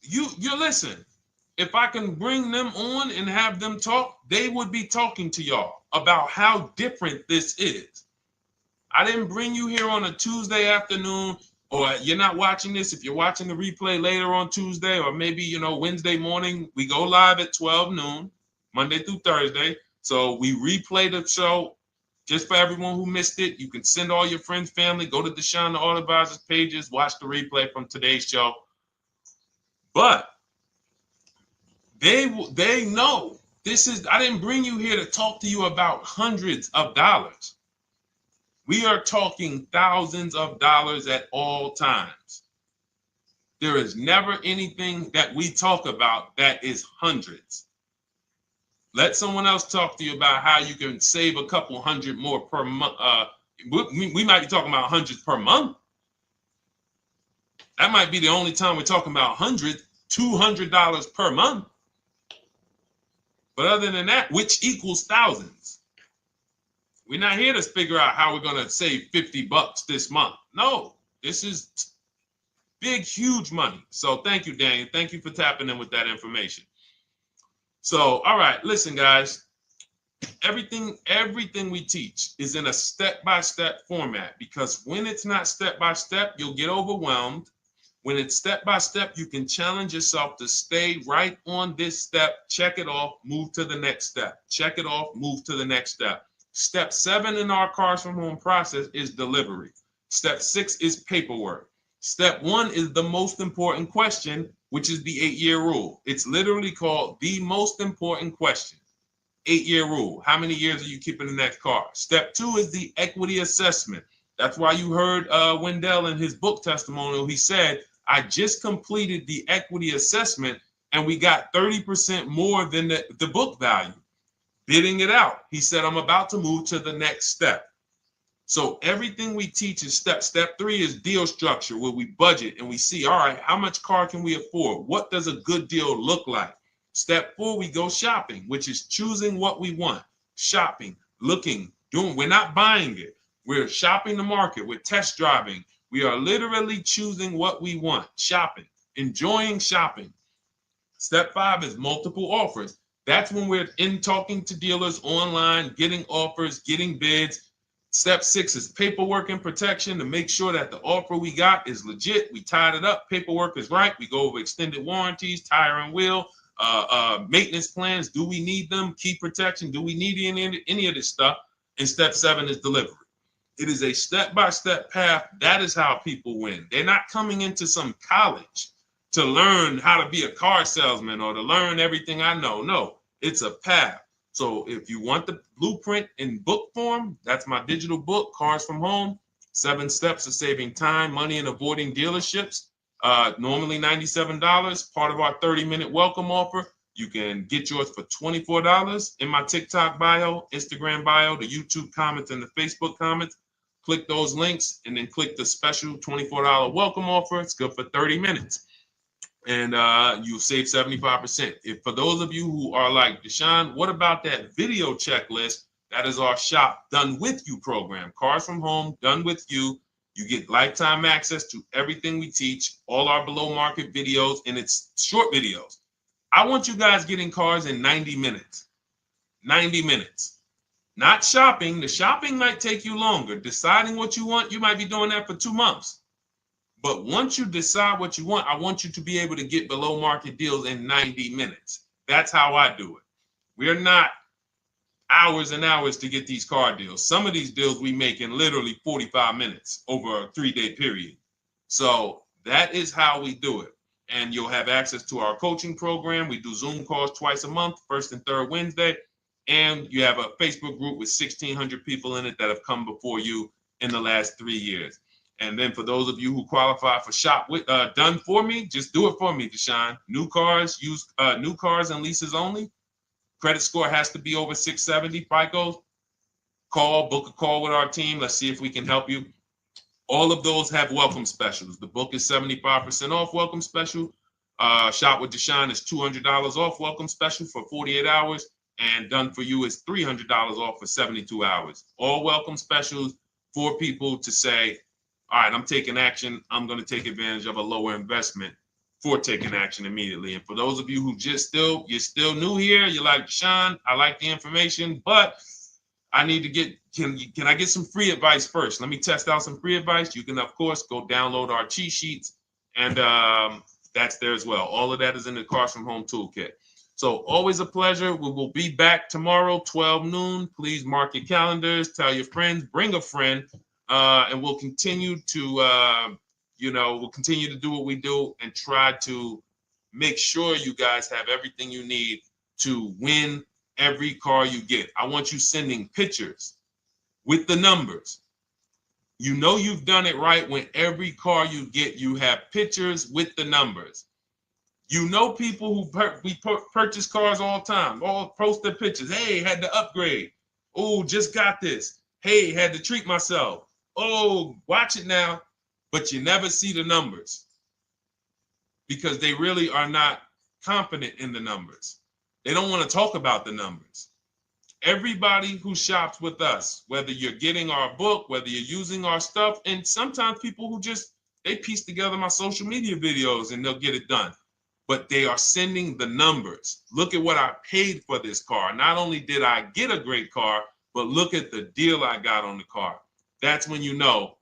you listen. If I can bring them on and have them talk, they would be talking to y'all about how different this is. I didn't bring you here on a Tuesday afternoon, or you're not watching this. If you're watching the replay later on Tuesday, or maybe, Wednesday morning, we go live at 12 noon, Monday through Thursday. So we replay the show just for everyone who missed it. You can send all your friends, family, go to Deshone the Auto Advisor's pages, watch the replay from today's show. But they know this is, I didn't bring you here to talk to you about hundreds of dollars. We are talking thousands of dollars at all times. There is never anything that we talk about that is hundreds. Let someone else talk to you about how you can save a couple hundred more per month. We might be talking about hundreds per month. That might be the only time we're talking about hundreds, $200 per month. But other than that, which equals thousands. We're not here to figure out how we're going to save $50 this month. No, this is big, huge money. So thank you, Daniel. Thank you for tapping in with that information. So, all right, listen, guys. Everything we teach is in a step-by-step format, because when it's not step-by-step, you'll get overwhelmed. When it's step-by-step, you can challenge yourself to stay right on this step, check it off, move to the next step. Check it off, move to the next step. Step 7 in our Cars from Home process is delivery. Step 6 is paperwork. Step 1 is the most important question, which is the 8-year rule. It's literally called the most important question. 8-year rule. How many years are you keeping the next car? Step 2 is the equity assessment. That's why you heard Wendell in his book testimonial. He said, I just completed the equity assessment and we got 30% more than the book value. Bidding it out. He said, I'm about to move to the next step. So everything we teach is step. Step 3 is deal structure, where we budget and we see, all right, how much car can we afford? What does a good deal look like? Step 4, we go shopping, which is choosing what we want. Shopping, looking, doing. We're not buying it. We're shopping the market. We're test driving. We are literally choosing what we want. Shopping, enjoying shopping. Step 5 is multiple offers. That's when we're in talking to dealers online, getting offers, getting bids. Step 6 is paperwork and protection, to make sure that the offer we got is legit. We tied it up. Paperwork is right. We go over extended warranties, tire and wheel, maintenance plans. Do we need them? Key protection. Do we need any of this stuff? And step 7 is delivery. It is a step-by-step path. That is how people win. They're not coming into some college to learn how to be a car salesman or to learn everything I know. No, it's a path. So if you want the blueprint in book form, that's my digital book, Cars from Home, 7 Steps of Saving Time, Money, and Avoiding Dealerships. Normally $97, part of our 30-minute welcome offer. You can get yours for $24 in my TikTok bio, Instagram bio, the YouTube comments, and the Facebook comments. Click those links and then click the special $24 welcome offer. It's good for 30 minutes. And you'll save 75%. If for those of you who are like, Deshone, what about that video checklist? That is our Shop Done With You program. Cars from Home, Done With You. You get lifetime access to everything we teach, all our below market videos, and it's short videos. I want you guys getting cars in 90 minutes. 90 minutes. Not shopping. The shopping might take you longer. Deciding what you want, you might be doing that for 2 months. But once you decide what you want, I want you to be able to get below market deals in 90 minutes. That's how I do it. We're not hours and hours to get these car deals. Some of these deals we make in literally 45 minutes over a 3-day period. So that is how we do it. And you'll have access to our coaching program. We do Zoom calls twice a month, first and third Wednesday. And you have a Facebook group with 1,600 people in it that have come before you in the last 3 years. And then for those of you who qualify for shop with done for me, just do it for me, Deshone. New cars, new cars and leases only. Credit score has to be over 670 FICO. Book a call with our team. Let's see if we can help you. All of those have welcome specials. The book is 75% off welcome special. Shop with Deshone is $200 off welcome special for 48 hours. And done for you is $300 off for 72 hours. All welcome specials for people to say, all right, I'm taking action. I'm going to take advantage of a lower investment for taking action immediately. And for those of you who you're still new here, you're like, Deshone, I like the information, but I need to get, can I get some free advice first? Let me test out some free advice. You can, of course, go download our cheat sheets, and that's there as well. All of that is in the Cars from Home Toolkit. So always a pleasure. We will be back tomorrow, 12 noon. Please mark your calendars, tell your friends, bring a friend, and we'll continue to, we'll continue to do what we do and try to make sure you guys have everything you need to win every car you get. I want you sending pictures with the numbers. You know you've done it right when every car you get, you have pictures with the numbers. You know people who purchase cars all the time, all post their pictures. Hey, had to upgrade. Oh, just got this. Hey, had to treat myself. Oh, watch it now. But you never see the numbers because they really are not confident in the numbers. They don't want to talk about the numbers. Everybody who shops with us, whether you're getting our book, whether you're using our stuff, and sometimes people who they piece together my social media videos and they'll get it done. But they are sending the numbers. Look at what I paid for this car. Not only did I get a great car, but look at the deal I got on the car. That's when you know,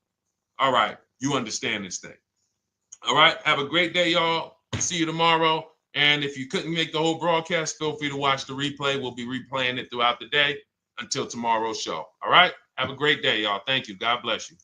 all right, you understand this thing. All right, have a great day, y'all. See you tomorrow. And if you couldn't make the whole broadcast, feel free to watch the replay. We'll be replaying it throughout the day until tomorrow's show. All right, have a great day, y'all. Thank you. God bless you.